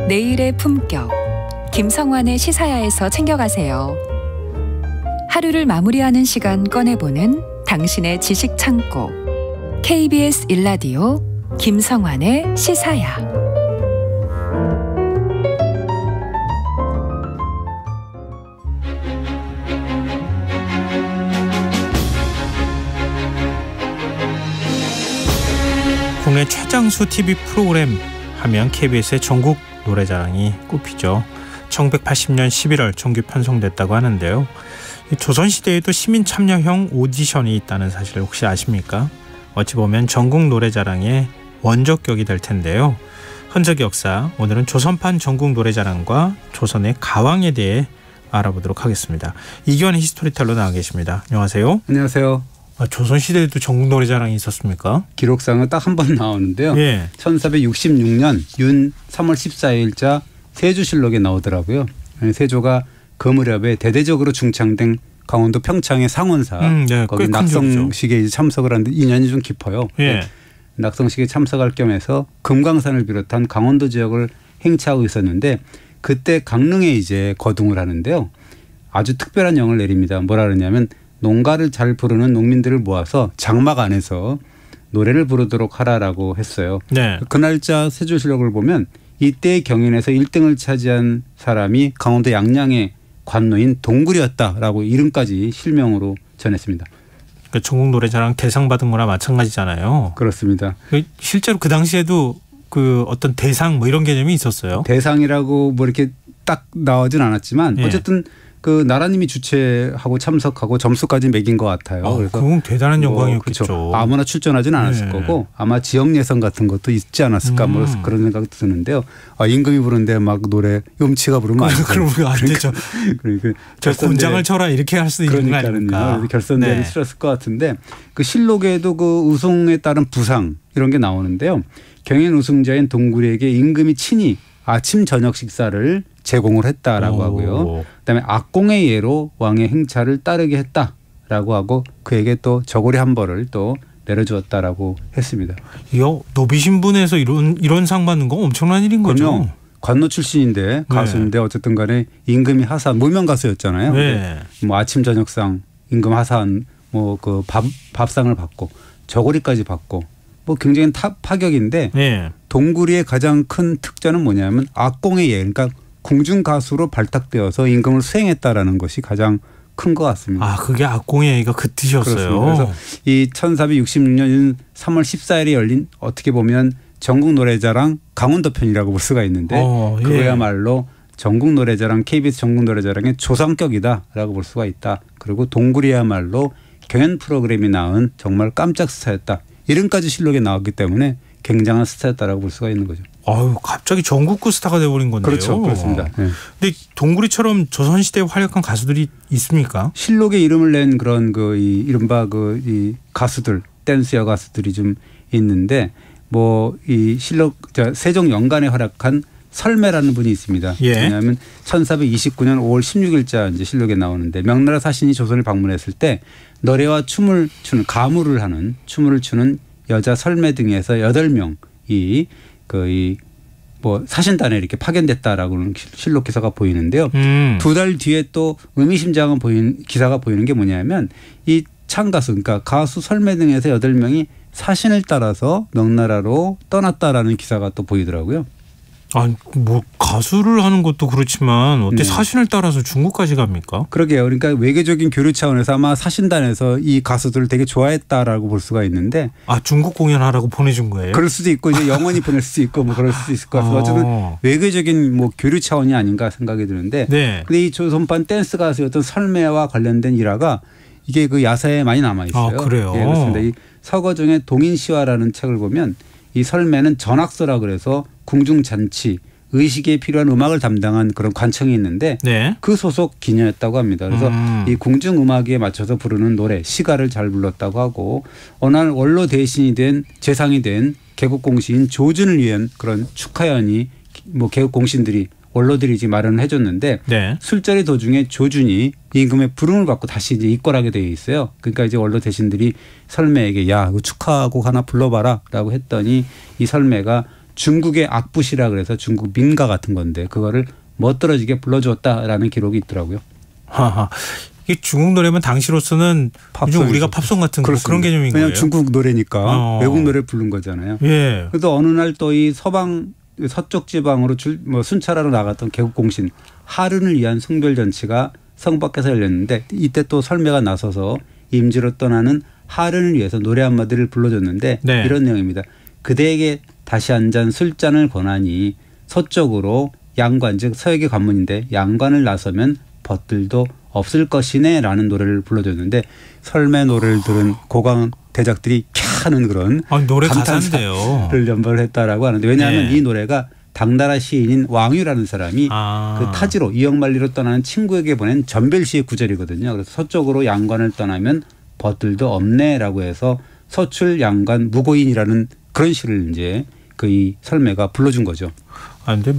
내일의 품격 김성환의 시사야에서 챙겨가세요. 하루를 마무리하는 시간 꺼내보는 당신의 지식 창고 KBS 1라디오 김성환의 시사야. 국내 최장수 TV 프로그램 하면 KBS의 전국 노래자랑이 꼽히죠. 1980년 11월 정규 편성됐다고 하는데요. 조선시대에도 시민 참여형 오디션이 있다는 사실을 혹시 아십니까? 어찌 보면 전국 노래자랑의 원조격이 될 텐데요. 흔적 역사, 오늘은 조선판 전국 노래자랑과 조선의 가왕에 대해 알아보도록 하겠습니다. 이기환 히스토리텔러 나와 계십니다. 안녕하세요. 안녕하세요. 조선시대에도 전국 노래자랑이 있었습니까? 기록상은 딱 한 번 나오는데요. 예. 1466년 윤 3월 14일자 세조실록에 나오더라고요. 세조가 그 무렵에 대대적으로 중창된 강원도 평창의 상원사 네, 거기 낙성식에 참석을 하는데 인연이 좀 깊어요. 예. 낙성식에 참석할 겸해서 금강산을 비롯한 강원도 지역을 행차하고 있었는데 그때 강릉에 이제 거둥을 하는데요. 아주 특별한 영을 내립니다. 뭐라 그러냐면 농가를 잘 부르는 농민들을 모아서 장막 안에서 노래를 부르도록 하라라고 했어요. 네. 그 날짜 세조실록을 보면 이때의 경연에서 1등을 차지한 사람이 강원도 양양의 관노인 동굴이었다라고 이름까지 실명으로 전했습니다. 그러니까 전국 노래자랑 대상 받은 거나 마찬가지잖아요. 그렇습니다. 실제로 그 당시에도 그 어떤 대상 뭐 이런 개념이 있었어요. 대상이라고 뭐 이렇게 딱 나오진 않았지만 예. 어쨌든 그 나라님이 주최하고 참석하고 점수까지 매긴 것 같아요. 그래서 그건 대단한 영광이었겠죠. 그렇죠. 아무나 출전하진 않았을 네. 거고 아마 지역 예선 같은 것도 있지 않았을까 뭐 그런 생각이 드는데요. 임금이 부르는데 막 노래 음치가 부르면 그러면 안 되죠. 그러니까 저 곤장을 쳐라 이렇게 할 수 있는 거 아닙니까? 결선대를 치렀을 것 같은데 그 실록에도 그 우승에 따른 부상 이런 게 나오는데요. 경연 우승자인 동굴에게 임금이 친히 아침 저녁 식사를 제공을 했다라고 하고요. 그다음에 악공의 예로 왕의 행차를 따르게 했다라고 하고 그에게 또 저고리 한 벌을 또 내려주었다라고 했습니다. 이거 노비신분에서 이런 상 받는 건 엄청난 일인 거죠. 그럼요. 관노 출신인데 가수인데 어쨌든 간에 임금이 하사한 무명 가수였잖아요. 네. 뭐 아침 저녁상 임금 하사한 뭐 그 밥상을 받고 저고리까지 받고 뭐 굉장히 파격인데 네. 동굴이의 가장 큰 특징은 뭐냐면 악공의 예, 그러니까 궁중 가수로 발탁되어서 임금을 수행했다라는 것이 가장 큰 것 같습니다. 그게 악공의 예가 그 뜻이었어요. 그렇습니다. 그래서 이 1466년 3월 14일에 열린 어떻게 보면 전국 노래자랑 강원도 편이라고 볼 수가 있는데 그거야말로 전국 노래자랑 KBS 전국 노래자랑의 조상격이다라고 볼 수가 있다. 그리고 동굴이야말로 경연 프로그램이 낳은 정말 깜짝 스타였다. 이름까지 실록에 나왔기 때문에 굉장한 스타였다라고 볼 수가 있는 거죠. 갑자기 전국구 스타가 돼버린 건데요. 그렇죠. 그렇습니다. 네. 근데 동굴이처럼 조선시대에 활약한 가수들이 있습니까? 실록에 이름을 낸 그런 이 이른바 이 가수들, 댄스여 가수들이 좀 있는데 뭐 이 실록 세종 연간에 활약한 설매라는 분이 있습니다. 왜냐하면 1429년 5월 16일자 이제 실록에 나오는데 명나라 사신이 조선을 방문했을 때 노래와 춤을 추는 가무를 하는 춤을 추는 여자 설매 등에서 8명이 뭐 사신단에 이렇게 파견됐다라고는 실록 기사가 보이는데요. 2달 뒤에 또 의미심장한 기사가 보이는 게 뭐냐면 이 창가수 그러니까 가수 설매 등에서 8명이 사신을 따라서 명나라로 떠났다라는 기사가 또 보이더라고요. 뭐 가수를 하는 것도 그렇지만 어떻게 사신을 따라서 중국까지 갑니까? 그러게요. 그러니까 외교적인 교류 차원에서 아마 사신단에서 이 가수들을 되게 좋아했다라고 볼 수가 있는데 중국 공연하라고 보내준 거예요? 그럴 수도 있고 이제 영원히 보낼 수도 있고 뭐 그럴 수도 있을 것 같아서 어쨌든 외교적인 뭐 교류 차원이 아닌가 생각이 드는데 근데 이 조선판 댄스 가수였던 설매와 관련된 일화가 이게 그 야사에 많이 남아 있어요. 그래요? 예, 그렇습니다. 이 서거정의 동인시화라는 책을 보면 이 설매는 전학서라 그래서 궁중잔치, 의식에 필요한 음악을 담당한 그런 관청이 있는데 그 소속 기녀였다고 합니다. 그래서 이 궁중음악에 맞춰서 부르는 노래, 시가를 잘 불렀다고 하고 어느 날 원로 대신이 된 재상이 된 개국공신인 조준을 위한 그런 축하연이 뭐 개국공신들이 원로들이 이제 마련을 해줬는데 술자리 도중에 조준이 임금의 부름을 받고 다시 이제 입궐하게 되어 있어요. 그러니까 이제 원로 대신들이 설매에게 야, 이거 축하곡 하나 불러봐라라고 했더니 이 설매가 중국의 악부시라 그래서 중국 민가 같은 건데 그거를 멋들어지게 불러주었다라는 기록이 있더라고요. 이 중국 노래면 당시로서는 요즘 우리가 팝송 같은 그런 개념인 거예요. 왜냐하면 중국 노래니까 외국 노래 부른 거잖아요. 그래도 어느 날 또 이 서쪽 지방으로 순찰하러 나갔던 개국공신 하른을 위한 송별잔치가 성 밖에서 열렸는데 이때 또 설매가 나서서 임지로 떠나는 하른을 위해서 노래 한마디를 불러줬는데 이런 내용입니다. 그대에게 다시 한 잔 술잔을 권하니 서쪽으로 양관 즉 서역의 관문인데 양관을 나서면 벗들도 없을 것이네 라는 노래를 불러줬는데 설매 노래를 들은 고강 대작들이 캬 하는 그런 노래 가사인데요. 를 연발을 했다라고 하는데 왜냐하면 이 노래가 당나라 시인인 왕유라는 사람이 그 타지로 이역만리로 떠나는 친구에게 보낸 전별시의 구절이거든요. 그래서 서쪽으로 양관을 떠나면 벗들도 없네라고 해서 서출 양관 무고인이라는 그런 시를 이제 이 설매가 불러준 거죠. 근데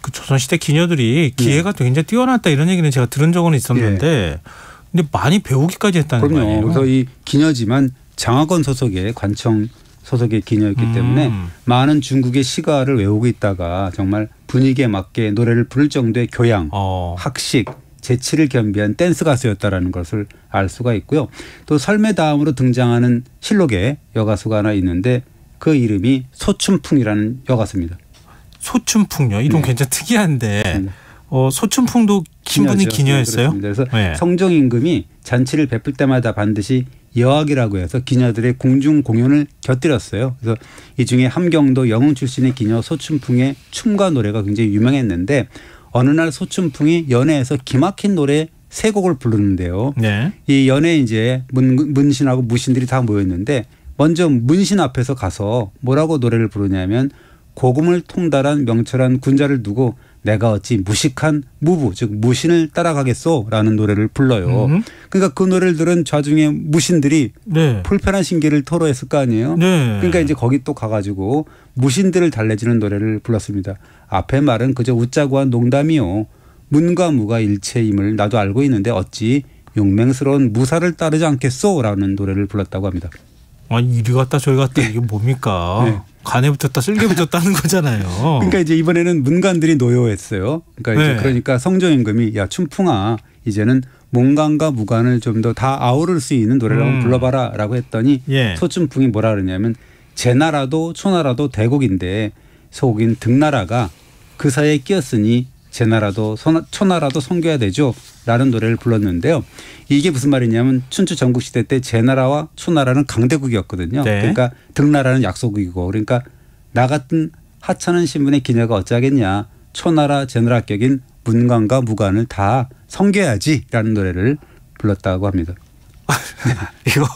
그 조선시대 기녀들이 기회가 굉장히 뛰어났다 이런 얘기는 제가 들은 적은 있었는데 근데 많이 배우기까지 했다는 그럼요. 거예요. 그래서 이 기녀지만 장학원 소속의 관청 소속의 기녀였기 때문에 많은 중국의 시가를 외우고 있다가 정말 분위기에 맞게 노래를 부를 정도의 교양, 학식, 재치를 겸비한 댄스 가수였다라는 것을 알 수가 있고요. 또 설매 다음으로 등장하는 실록의 여가수가 하나 있는데 그 이름이 소춘풍이라는 여가수입니다. 소춘풍요? 이름 굉장히 특이한데 소춘풍도 신분이 기녀였어요? 그래서 성종 임금이 잔치를 베풀 때마다 반드시 여학이라고 해서 기녀들의 공중 공연을 곁들였어요. 그래서 이 중에 함경도 영흥 출신의 기녀 소춘풍의 춤과 노래가 굉장히 유명했는데 어느 날 소춘풍이 연회에서 기막힌 노래 3곡을 부르는데요. 이 연회에 이제 문신하고 무신들이 다 모였는데 먼저 문신 앞에서 가서 뭐라고 노래를 부르냐면 고금을 통달한 명철한 군자를 두고 내가 어찌 무식한 무부 즉 무신을 따라가겠소라는 노래를 불러요. 그러니까 그 노래를 들은 좌중의 무신들이 불편한 신기를 토로했을 거 아니에요. 그러니까 이제 거기 또 가가지고 무신들을 달래주는 노래를 불렀습니다. 앞에 말은 그저 웃자고 한 농담이요. 문과 무가 일체임을 나도 알고 있는데 어찌 용맹스러운 무사를 따르지 않겠소라는 노래를 불렀다고 합니다. 이리 갔다 저리 갔다 이게 뭡니까? 간에 붙었다 쓸개 붙었다는 거잖아요. 그러니까 이제 이번에는 문관들이 노여했어요. 그러니까 성종 임금이 야 춘풍아 이제는 몽관과 무관을 좀 더 다 아우를 수 있는 노래를 한번 불러봐라라고 했더니 소춘풍이 뭐라 그러냐면 제나라도 초나라도 대곡인데 소곡인 등나라가 그 사이에 끼었으니 제나라도 초나라도 섬겨야 되죠 라는 노래를 불렀는데요. 이게 무슨 말이냐면 춘추 전국시대 때 제나라와 초나라는 강대국이었거든요. 그러니까 등나라는 약소국이고 그러니까 나 같은 하찮은 신분의 기녀가 어찌하겠냐. 초나라 제나라 격인 문관과 무관을 다 섬겨야지 라는 노래를 불렀다고 합니다. 이거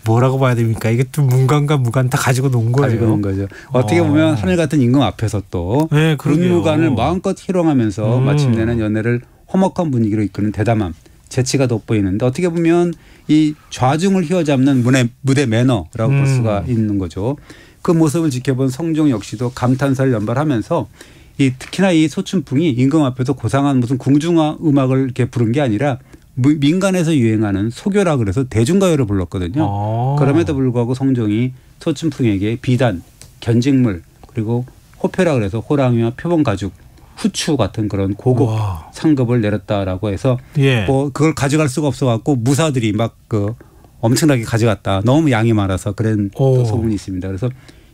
뭐라고 봐야 됩니까? 이게 또 문관과 무관 다 가지고 논 거예요. 가지고 논 거죠. 어떻게 보면 하늘 같은 임금 앞에서 또 문무관을 마음껏 희롱하면서 마침내는 연애를 화목한 분위기로 이끄는 대담함, 재치가 돋보이는데 어떻게 보면 이 좌중을 휘어잡는 무대 매너라고 볼 수가 있는 거죠. 그 모습을 지켜본 성종 역시도 감탄사를 연발하면서 특히나 이 소춘풍이 임금 앞에서 고상한 무슨 궁중화 음악을 이렇게 부른 게 아니라 민간에서 유행하는 소교라 그래서 대중가요를 불렀거든요. 그럼에도 불구하고 성종이 소춘풍에게 비단, 견직물 그리고 호표라 그래서 호랑이와 표범가죽, 후추 같은 그런 고급 상급을 내렸다라고 해서 뭐 그걸 가져갈 수가 없어갖고 무사들이 막 엄청나게 가져갔다. 너무 양이 많아서 그런 소문이 있습니다. 그래서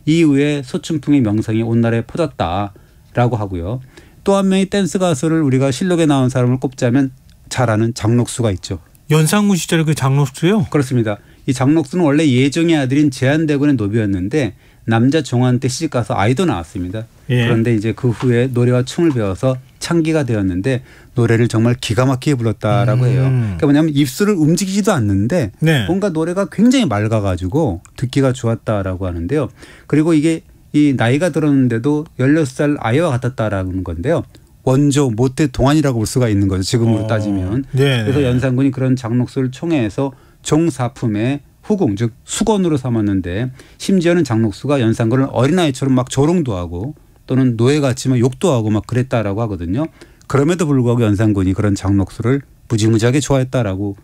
이후에 소춘풍의 명성이 온 나라에 퍼졌다라고 하고요. 또 한 명의 댄스 가수를 우리가 실록에 나온 사람을 꼽자면 잘 아는 장록수가 있죠. 연산군 시절에 그 장록수요? 그렇습니다. 이 장록수는 원래 예종의 아들인 제한대군의 노비였는데 남자 종한 때 시집가서 아이도 낳았습니다. 그런데 이제 그 후에 노래와 춤을 배워서 창기가 되었는데 노래를 정말 기가 막히게 불렀다라고 해요. 그러니까 뭐냐면 입술을 움직이지도 않는데 뭔가 노래가 굉장히 맑아가지고 듣기가 좋았다라고 하는데요. 그리고 이게 이 나이가 들었는데도 16살 아이와 같았다라는 건데요. 원조 모태 동안이라고 볼 수가 있는 거죠. 지금으로 따지면. 그래서 연산군이 그런 장록수를 총애해서 종사품의 후궁 즉 수건으로 삼았는데 심지어는 장록수가 연산군을 어린아이처럼 막 조롱도 하고 또는 노예같이 욕도 하고 막 그랬다라고 하거든요. 그럼에도 불구하고 연산군이 그런 장록수를 무지무지하게 좋아했다라고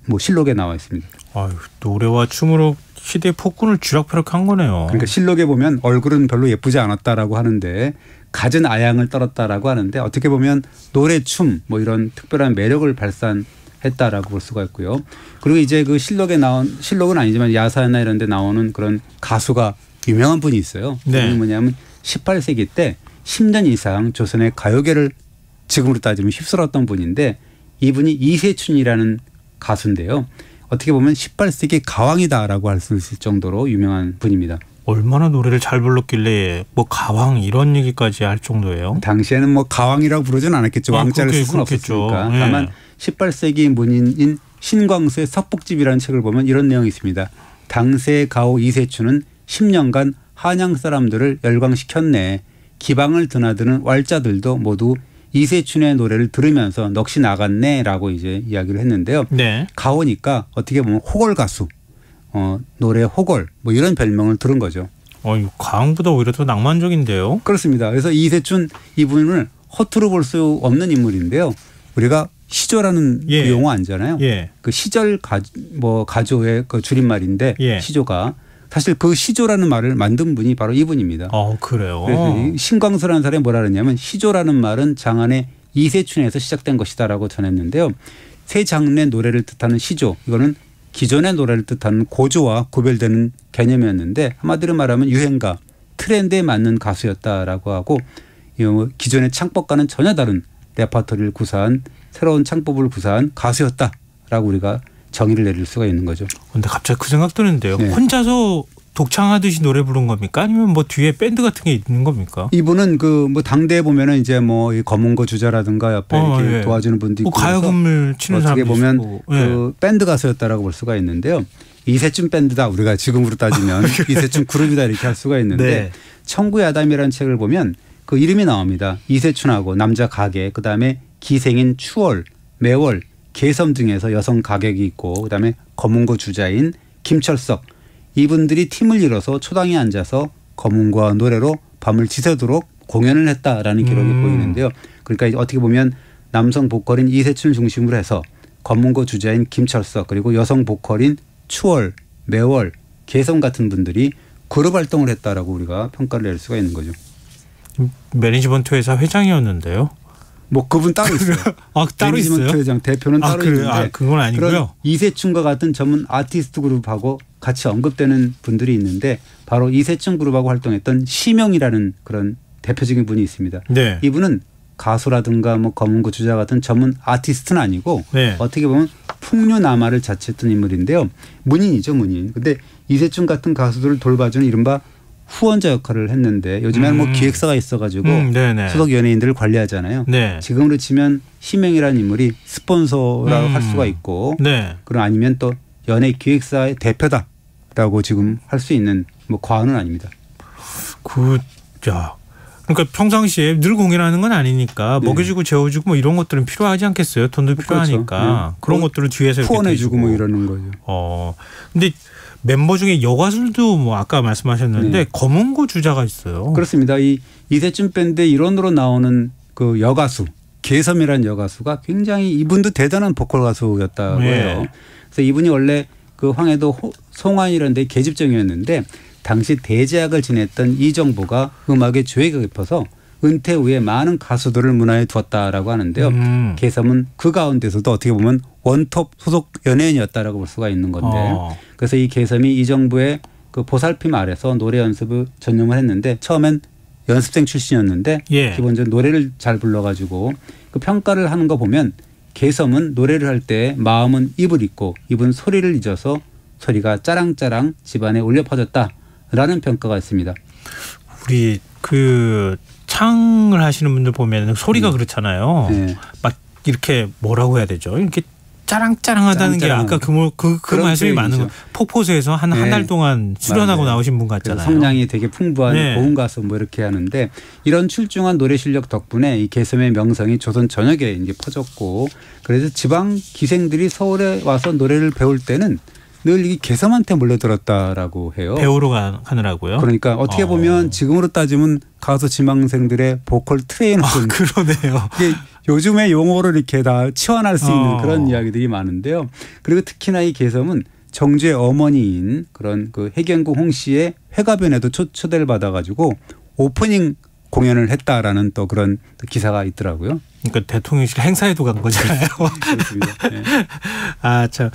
뭐 실록에 나와 있습니다. 노래와 춤으로 시대의 폭군을 쥐락펴락한 거네요. 그러니까 실록에 보면 얼굴은 별로 예쁘지 않았다라고 하는데 갖은 아양을 떨었다라고 하는데 어떻게 보면 노래, 춤 뭐 이런 특별한 매력을 발산했다라고 볼 수가 있고요. 그리고 이제 그 실록에 나온 실록은 아니지만 야사나 이런 데 나오는 그런 가수가 유명한 분이 있어요. 그분이 뭐냐면 18세기 때 10년 이상 조선의 가요계를 지금으로 따지면 휩쓸었던 분인데 이분이 이세춘이라는 가수인데요. 어떻게 보면 18세기 가왕이다라고 할 수 있을 정도로 유명한 분입니다. 얼마나 노래를 잘 불렀길래 뭐 가왕 이런 얘기까지 할 정도예요? 당시에는 뭐 가왕이라고 부르진 않았겠죠. 왕자를 쓸 수는 없었으니까. 네. 다만 18세기 문인인 신광수의 석북집이라는 책을 보면 이런 내용이 있습니다. 당세 가오 이세춘은 10년간 한양 사람들을 열광시켰네. 기방을 드나드는 왈자들도 모두 이세춘의 노래를 들으면서 넋이 나갔네라고 이제 이야기를 했는데요. 네. 가오니까 어떻게 보면 호걸 가수, 노래 호걸 뭐 이런 별명을 들은 거죠. 가왕보다 오히려 더 낭만적인데요. 그렇습니다. 그래서 이세춘 이분을 허투루 볼 수 없는 인물인데요. 우리가 시조라는 그 용어 아니잖아요. 그 시절 가조의 그 줄임말인데 시조가 사실 그 시조라는 말을 만든 분이 바로 이분입니다. 그래요. 그래서 신광수라는 사람이 뭐라 그러냐면 시조라는 말은 장안의 이세춘에서 시작된 것이다라고 전했는데요. 세 장르의 노래를 뜻하는 시조, 이거는 기존의 노래를 뜻하는 고조와 구별되는 개념이었는데 한마디로 말하면 유행가, 트렌드에 맞는 가수였다라고 하고 기존의 창법과는 전혀 다른 레퍼토리를 구사한 새로운 창법을 구사한 가수였다라고 우리가 정의를 내릴 수가 있는 거죠. 근데 갑자기 그 생각 드는데요. 네. 혼자서 독창하듯이 노래 부른 겁니까? 아니면 뭐 뒤에 밴드 같은 게 있는 겁니까? 이분은 그 뭐 당대에 보면은 이제 뭐 검은고 주자라든가 옆에 이렇게 도와주는 분도 있고 가야금을 치는 사람도 어떻게 보면 있고. 그 밴드 가수였다라고 볼 수가 있는데요. 이세춘 밴드다 우리가 지금으로 따지면 이세춘 그룹이다 이렇게 할 수가 있는데 네. 천구의 아담이라는 책을 보면 그 이름이 나옵니다. 이세춘하고 남자 가객, 그다음에 기생인 추월, 매월, 개섬 등에서 여성 가객이 있고 그다음에 검은고 주자인 김철석, 이분들이 팀을 이뤄서 초당에 앉아서 검은고와 노래로 밤을 지새도록 공연을 했다라는 기록이 보이는데요. 그러니까 어떻게 보면 남성 보컬인 이세춘을 중심으로 해서 검은고 주자인 김철석 그리고 여성 보컬인 추월, 매월, 개섬 같은 분들이 그룹 활동을 했다라고 우리가 평가를 낼 수가 있는 거죠. 매니지먼트 회사 회장이었는데요. 뭐 그분 따로 있어요. 따로 있어요? 매니지먼트 회장 대표는 따로 있는데 그건 아니고요. 이세춘과 같은 전문 아티스트 그룹하고 같이 언급되는 분들이 있는데 바로 이세춘 그룹하고 활동했던 시명이라는 그런 대표적인 분이 있습니다. 네. 이분은 가수라든가 뭐 검은고 주자 같은 전문 아티스트는 아니고 네. 어떻게 보면 풍류남아를 자처했던 인물인데요. 문인이죠, 문인. 근데 이세춘 같은 가수들을 돌봐주는 이른바 후원자 역할을 했는데 요즘에는 뭐 기획사가 있어가지고 소속 연예인들을 관리하잖아요. 네. 지금으로 치면 시명이라는 인물이 스폰서라고 할 수가 있고 그럼 아니면 또 연예 기획사의 대표다라고 지금 할 수 있는 뭐 과언은 아닙니다. 그러니까 평상시에 늘 공연하는 건 아니니까 먹여주고 재워주고 뭐 이런 것들은 필요하지 않겠어요? 돈도 필요하니까. 그렇죠. 그런 것들을 뒤에서 후원해주고 뭐 이러는 거죠. 근데 멤버 중에 여가수도 뭐 아까 말씀하셨는데 검은고 주자가 있어요. 그렇습니다. 이 이세춘 밴드의 일원으로 나오는 그 여가수 개섬이라는 여가수가 굉장히 이분도 대단한 보컬 가수였다고 해요. 그래서 이분이 원래 그 황해도 송환이라는 데 계집종이었는데 당시 대제학을 지냈던 이정보가 음악에 죄가 깊어서 은퇴 후에 많은 가수들을 문화에 두었다라고 하는데요. 개섬은 그 가운데서도 어떻게 보면 원톱 소속 연예인이었다라고 볼 수가 있는 건데 그래서 이 개섬이 이정부의 그 보살핌 아래서 노래 연습을 전념을 했는데 처음엔 연습생 출신이었는데 기본적으로 노래를 잘 불러가지고 그 평가를 하는 거 보면 개섬은 노래를 할 때 마음은 입을 잊고 입은 소리를 잊어서 소리가 짜랑짜랑 집안에 울려 퍼졌다라는 평가가 있습니다. 우리 그 창을 하시는 분들 보면 소리가 그렇잖아요. 막 이렇게 뭐라고 해야 되죠? 이렇게 짜랑짜랑하다는 게 아까 그 말씀이 많은 거. 폭포수에서 한 달 동안 수련하고 나오신 분 같잖아요. 성량이 되게 풍부한 고음 가수 뭐 이렇게 하는데 이런 출중한 노래 실력 덕분에 이 개섬의 명성이 조선 전역에 이제 퍼졌고 그래서 지방 기생들이 서울에 와서 노래를 배울 때는 늘 이 개섬한테 몰려들었다라고 해요. 배우러 가느라고요? 그러니까 어떻게 보면 지금으로 따지면 가수 지망생들의 보컬 트레이너. 그러네요. 이게 요즘의 용어를 이렇게 다 치환할 수 있는 그런 이야기들이 많은데요. 그리고 특히나 이 개섬은 정주의 어머니인 그런 그 해경궁 홍 씨의 회가변에도 초대를 받아가지고 오프닝 공연을 했다라는 또 그런 기사가 있더라고요. 그러니까 대통령실 행사에도 간 거잖아요. 그렇습니다. 참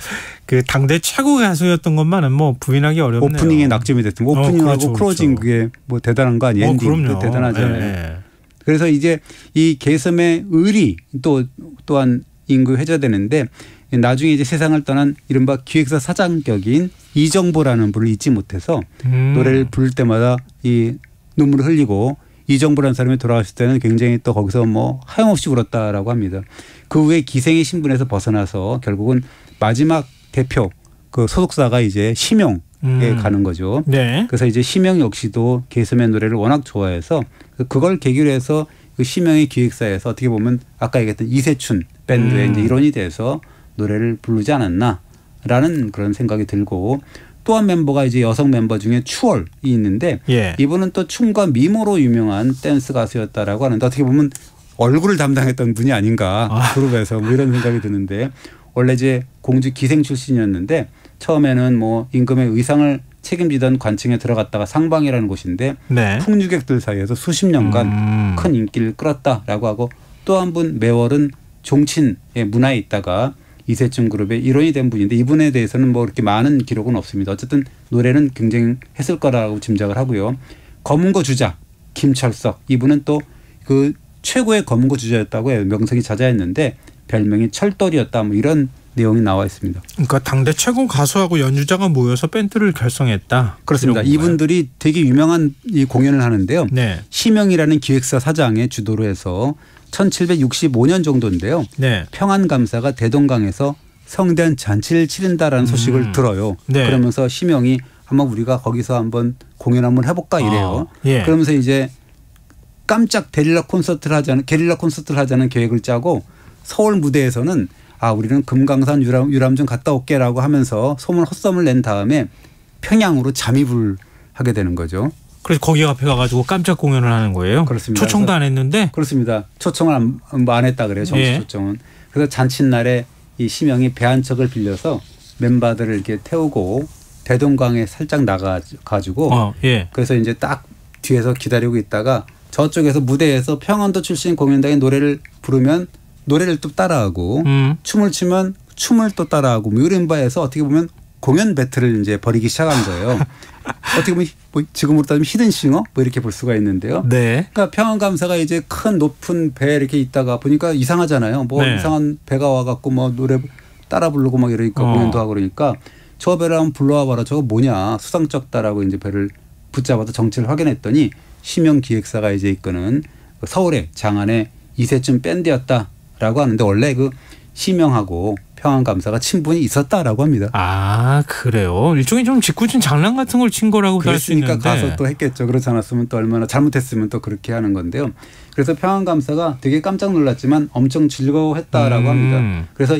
그 당대 최고 가수였던 것만은 뭐 부인하기 어렵네요. 오프닝에 낙점이 됐던 오프닝하고 크로징 그게 뭐 대단한 거 아니에요? 엔딩도 대단하잖아요. 그래서 이제 이 개섬의 을이 또한 임그 회자되는데 나중에 이제 세상을 떠난 이른바 기획사 사장격인 이정보라는 분을 잊지 못해서 노래를 부를 때마다 이 눈물을 흘리고 이정보라는 사람이 돌아가실 때는 굉장히 또 거기서 뭐 하염없이 울었다라고 합니다. 그 후에 기생의 신분에서 벗어나서 결국은 마지막 대표 그 소속사가 이제 심영에 가는 거죠. 네. 그래서 이제 심영 역시도 개성의 노래를 워낙 좋아해서 그걸 계기로 해서 그 심영의 기획사에서 어떻게 보면 아까 얘기했던 이세춘 밴드의 이제 일원이 돼서 노래를 부르지 않았나라는 그런 생각이 들고 또 한 멤버가 이제 여성 멤버 중에 추월이 있는데 예. 이분은 또 춤과 미모로 유명한 댄스 가수였다라고 하는데 어떻게 보면 얼굴을 담당했던 분이 아닌가 그룹에서 뭐 이런 생각이 드는데 원래 이제 공주 기생 출신이었는데 처음에는 뭐 임금의 의상을 책임지던 관청에 들어갔다가 상방이라는 곳인데 네. 풍류객들 사이에서 수십 년간 큰 인기를 끌었다라고 하고 또 한 분 매월은 종친의 문화에 있다가 이세춘 그룹의 일원이 된 분인데 이분에 대해서는 뭐 이렇게 많은 기록은 없습니다. 어쨌든 노래는 굉장했을 거라고 짐작을 하고요. 검은고 주자 김철석 이분은 또 그 최고의 검은고 주자였다고 해요. 명성이 자자했는데 별명이 철돌이었다 뭐 이런 내용이 나와 있습니다. 그러니까 당대 최고 가수하고 연주자가 모여서 밴드를 결성했다. 그렇습니다. 이분들이 되게 유명한 이 공연을 하는데요. 네. 심영이라는 기획사 사장의 주도로 해서 1765년 정도인데요. 네. 평안감사가 대동강에서 성대한 잔치를 치른다라는 소식을 들어요. 네. 그러면서 심영이 한번 우리가 거기서 한번 공연 한번 해볼까 이래요. 예. 그러면서 이제 깜짝 게릴라 콘서트를 하자는 계획을 짜고 서울 무대에서는 우리는 금강산 유람 좀 갔다 올게라고 하면서 소문 헛소문을 낸 다음에 평양으로 잠입을 하게 되는 거죠. 그래서 거기 앞에 가가지고 깜짝 공연을 하는 거예요? 그렇습니다. 초청도 안 했는데? 그렇습니다. 초청을 안 했다 그래요. 정식 초청은. 그래서 잔칫날에 이 심영이 배 한 척을 빌려서 멤버들을 이렇게 태우고 대동강에 살짝 나가가지고 그래서 이제 딱 뒤에서 기다리고 있다가 저쪽에서 무대에서 평안도 출신 공연단이 노래를 부르면 노래를 또 따라하고 춤을 추면 춤을 또 따라하고 뭐 이런 바에서 어떻게 보면 공연 배틀을 이제 벌이기 시작한 거예요. 어떻게 보면 뭐 지금으로 따지면 히든싱어 뭐 이렇게 볼 수가 있는데요. 네. 그러니까 평안감사가 이제 큰 높은 배에 이렇게 있다가 보니까 이상하잖아요. 뭐 네. 이상한 배가 와갖고 뭐 노래 따라 부르고 막 이러니까 공연도 하고 그러니까 저 배를 한번 불러와 봐라. 저거 뭐냐 수상쩍다라고 이제 배를 붙잡아서 정체를 확인했더니 심영 기획사가 이제 이끄는 서울의 장안의 이세춘 밴드였다라고 하는데 원래 그 심영하고 평안감사가 친분이 있었다라고 합니다. 그래요. 일종의 좀 짓궂은 장난 같은 걸 친 거라고 할 수 있는데. 그랬으니까 가서 또 했겠죠. 그렇지 않았으면 또 얼마나 잘못했으면 또 그렇게 하는 건데요. 그래서 평안감사가 되게 깜짝 놀랐지만 엄청 즐거워했다라고 합니다. 그래서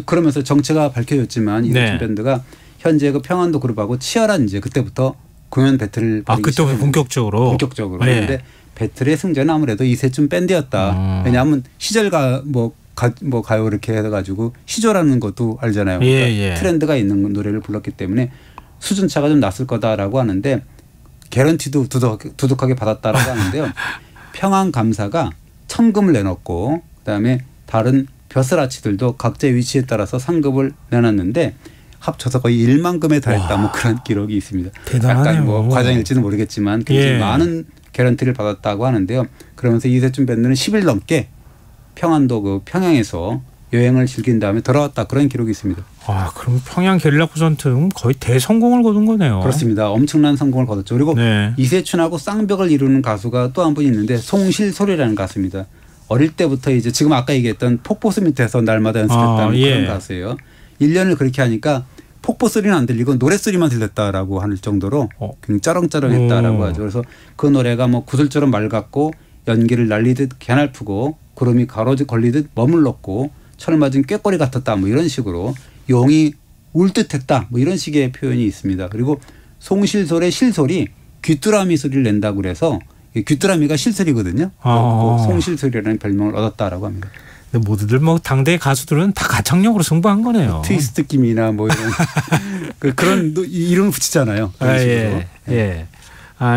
그러면서 정체가 밝혀졌지만 이세춘 밴드가 현재 그 평안도 그룹하고 치열한 이제 그때부터 공연 배틀을 그때부터 본격적으로. 그런데 배틀의 승자는 아무래도 이세춘 밴드였다. 왜냐하면 시절가 가요 이렇게 해가지고 시조라는 것도 알잖아요. 그러니까 트렌드가 있는 노래를 불렀기 때문에 수준차가 좀 났을 거다라고 하는데 개런티도 두둑하게 받았다라고 하는데요. 평안감사가 천금을 내놓고 그다음에 다른 벼슬아치들도 각자의 위치에 따라서 상급을 내놨는데 합쳐서 거의 1만금에 달했다 뭐 그런 기록이 있습니다. 대단하네요. 약간 뭐 과장일지는 모르겠지만 굉장히 많은 개런티를 받았다고 하는데요. 그러면서 이세춘 밴드는 10일 넘게 평안도 그 평양에서 여행을 즐긴 다음에 돌아왔다 그런 기록이 있습니다. 그럼 평양 게릴라 콘서트는 거의 대성공을 거둔 거네요. 그렇습니다. 엄청난 성공을 거뒀죠. 그리고 이세춘하고 쌍벽을 이루는 가수가 또 한 분 있는데 송실소리라는 가수입니다. 어릴 때부터 이제 지금 아까 얘기했던 폭포수 밑에서 날마다 연습했다는 그런 가수예요. 1년을 그렇게 하니까 폭포 소리는 안 들리고 노래 소리만 들렸다라고 할 정도로 굉장히 짜렁짜렁했다라고 하죠. 그래서 그 노래가 뭐 구슬처럼 맑았고 연기를 날리듯 개날프고 구름이 가로지 걸리듯 머물렀고 철 맞은 꾀꼬리 같았다 뭐 이런 식으로 용이 울 듯했다 뭐 이런 식의 표현이 있습니다. 그리고 송실솔의 실솔이 귀뚜라미 소리를 낸다고 그래서 귀뚜라미가 실솔이거든요. 송실솔이라는 별명을 얻었다라고 합니다. 근데 모두들 뭐 당대 가수들은 다 가창력으로 승부한 거네요. 트위스트 김이나 뭐 이런 그런 이름을 붙이잖아요. 그런 식으로.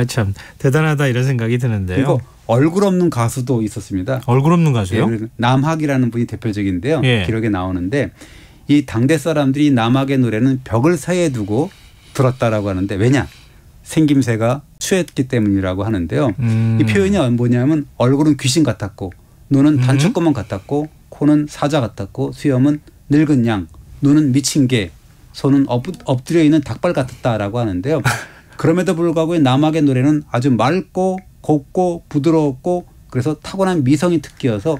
참 대단하다 이런 생각이 드는데요. 그리고 얼굴 없는 가수도 있었습니다. 얼굴 없는 가수요? 남학이라는 분이 대표적인데요. 기록에 나오는데 이 당대 사람들이 남학의 노래는 벽을 사이에 두고 들었다라고 하는데 왜냐? 생김새가 추했기 때문이라고 하는데요. 이 표현이 뭐냐면 얼굴은 귀신 같았고 눈은 단추구멍 같았고 코는 사자 같았고 수염은 늙은 양, 눈은 미친 개, 손은 엎드려 있는 닭발 같았다라고 하는데요. 그럼에도 불구하고 남악의 노래는 아주 맑고 곱고 부드럽고 그래서 타고난 미성이 특기여서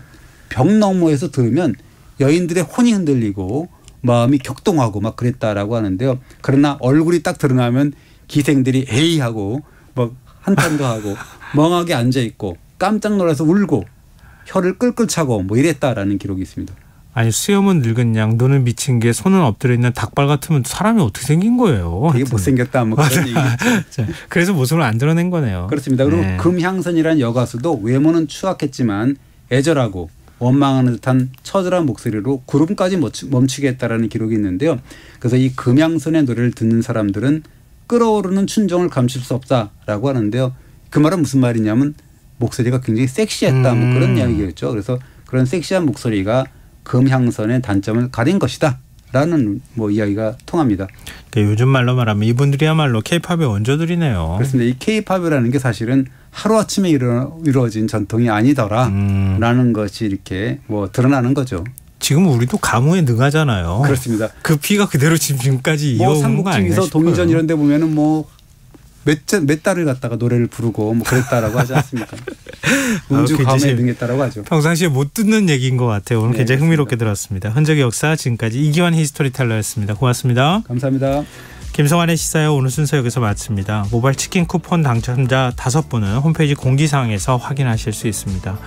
벽 너머에서 들으면 여인들의 혼이 흔들리고 마음이 격동하고 막 그랬다라고 하는데요. 그러나 얼굴이 딱 드러나면 기생들이 에이 하고 막 한탄도 하고 멍하게 앉아 있고 깜짝 놀라서 울고 혀를 끌끌 차고 뭐 이랬다라는 기록이 있습니다. 아니 수염은 늙은 양, 눈은 미친 게, 손은 엎드려 있는 닭발 같으면 사람이 어떻게 생긴 거예요? 되게 못생겼다 뭐 그런 얘기죠. 그래서 모습을 안 드러낸 거네요. 그렇습니다. 그리고 네. 금향선이라는 여가수도 외모는 추악했지만 애절하고 원망하는 듯한 처절한 목소리로 구름까지 멈추게 했다라는 기록이 있는데요. 그래서 이 금향선의 노래를 듣는 사람들은 끓어오르는 춘정을 감출 수 없다라고 하는데요. 그 말은 무슨 말이냐면 목소리가 굉장히 섹시했다 뭐 그런 이야기였죠. 그래서 그런 섹시한 목소리가 금향선의 단점을 가린 것이다 라는 뭐 이야기가 통합니다. 그러니까 요즘 말로 말하면 이분들이야말로 K-팝의 원조들이네요. 그렇습니다. 이 K-팝이라는 게 사실은 하루아침에 이루어진 전통이 아니더라라는 것이 이렇게 뭐 드러나는 거죠. 지금 우리도 가무에 능하잖아요. 그렇습니다. 그 피가 그대로 지금까지 이어오는 거 아닌가 삼국지에서 동의전 이런 데 보면은 뭐 몇 달을 갖다가 노래를 부르고 뭐 그랬다라고 하지 않습니까? 음주 가무에 능했다라고 하죠. 평상시에 못 듣는 얘기인 것 같아요. 오늘 네, 굉장히 그렇습니다. 흥미롭게 들었습니다. 흔적의 역사 지금까지 이기환 히스토리텔러였습니다. 고맙습니다. 감사합니다. 김성환의 시사회 오늘 순서 여기서 마칩니다. 모바일 치킨 쿠폰 당첨자 5분은 홈페이지 공지사항에서 확인하실 수 있습니다.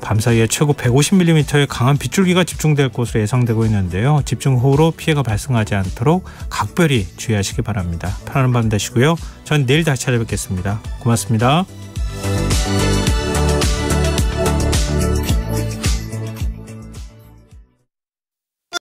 밤사이에 최고 150mm의 강한 빗줄기가 집중될 것으로 예상되고 있는데요. 집중호우로 피해가 발생하지 않도록 각별히 주의하시기 바랍니다. 편안한 밤 되시고요. 전 내일 다시 찾아뵙겠습니다. 고맙습니다.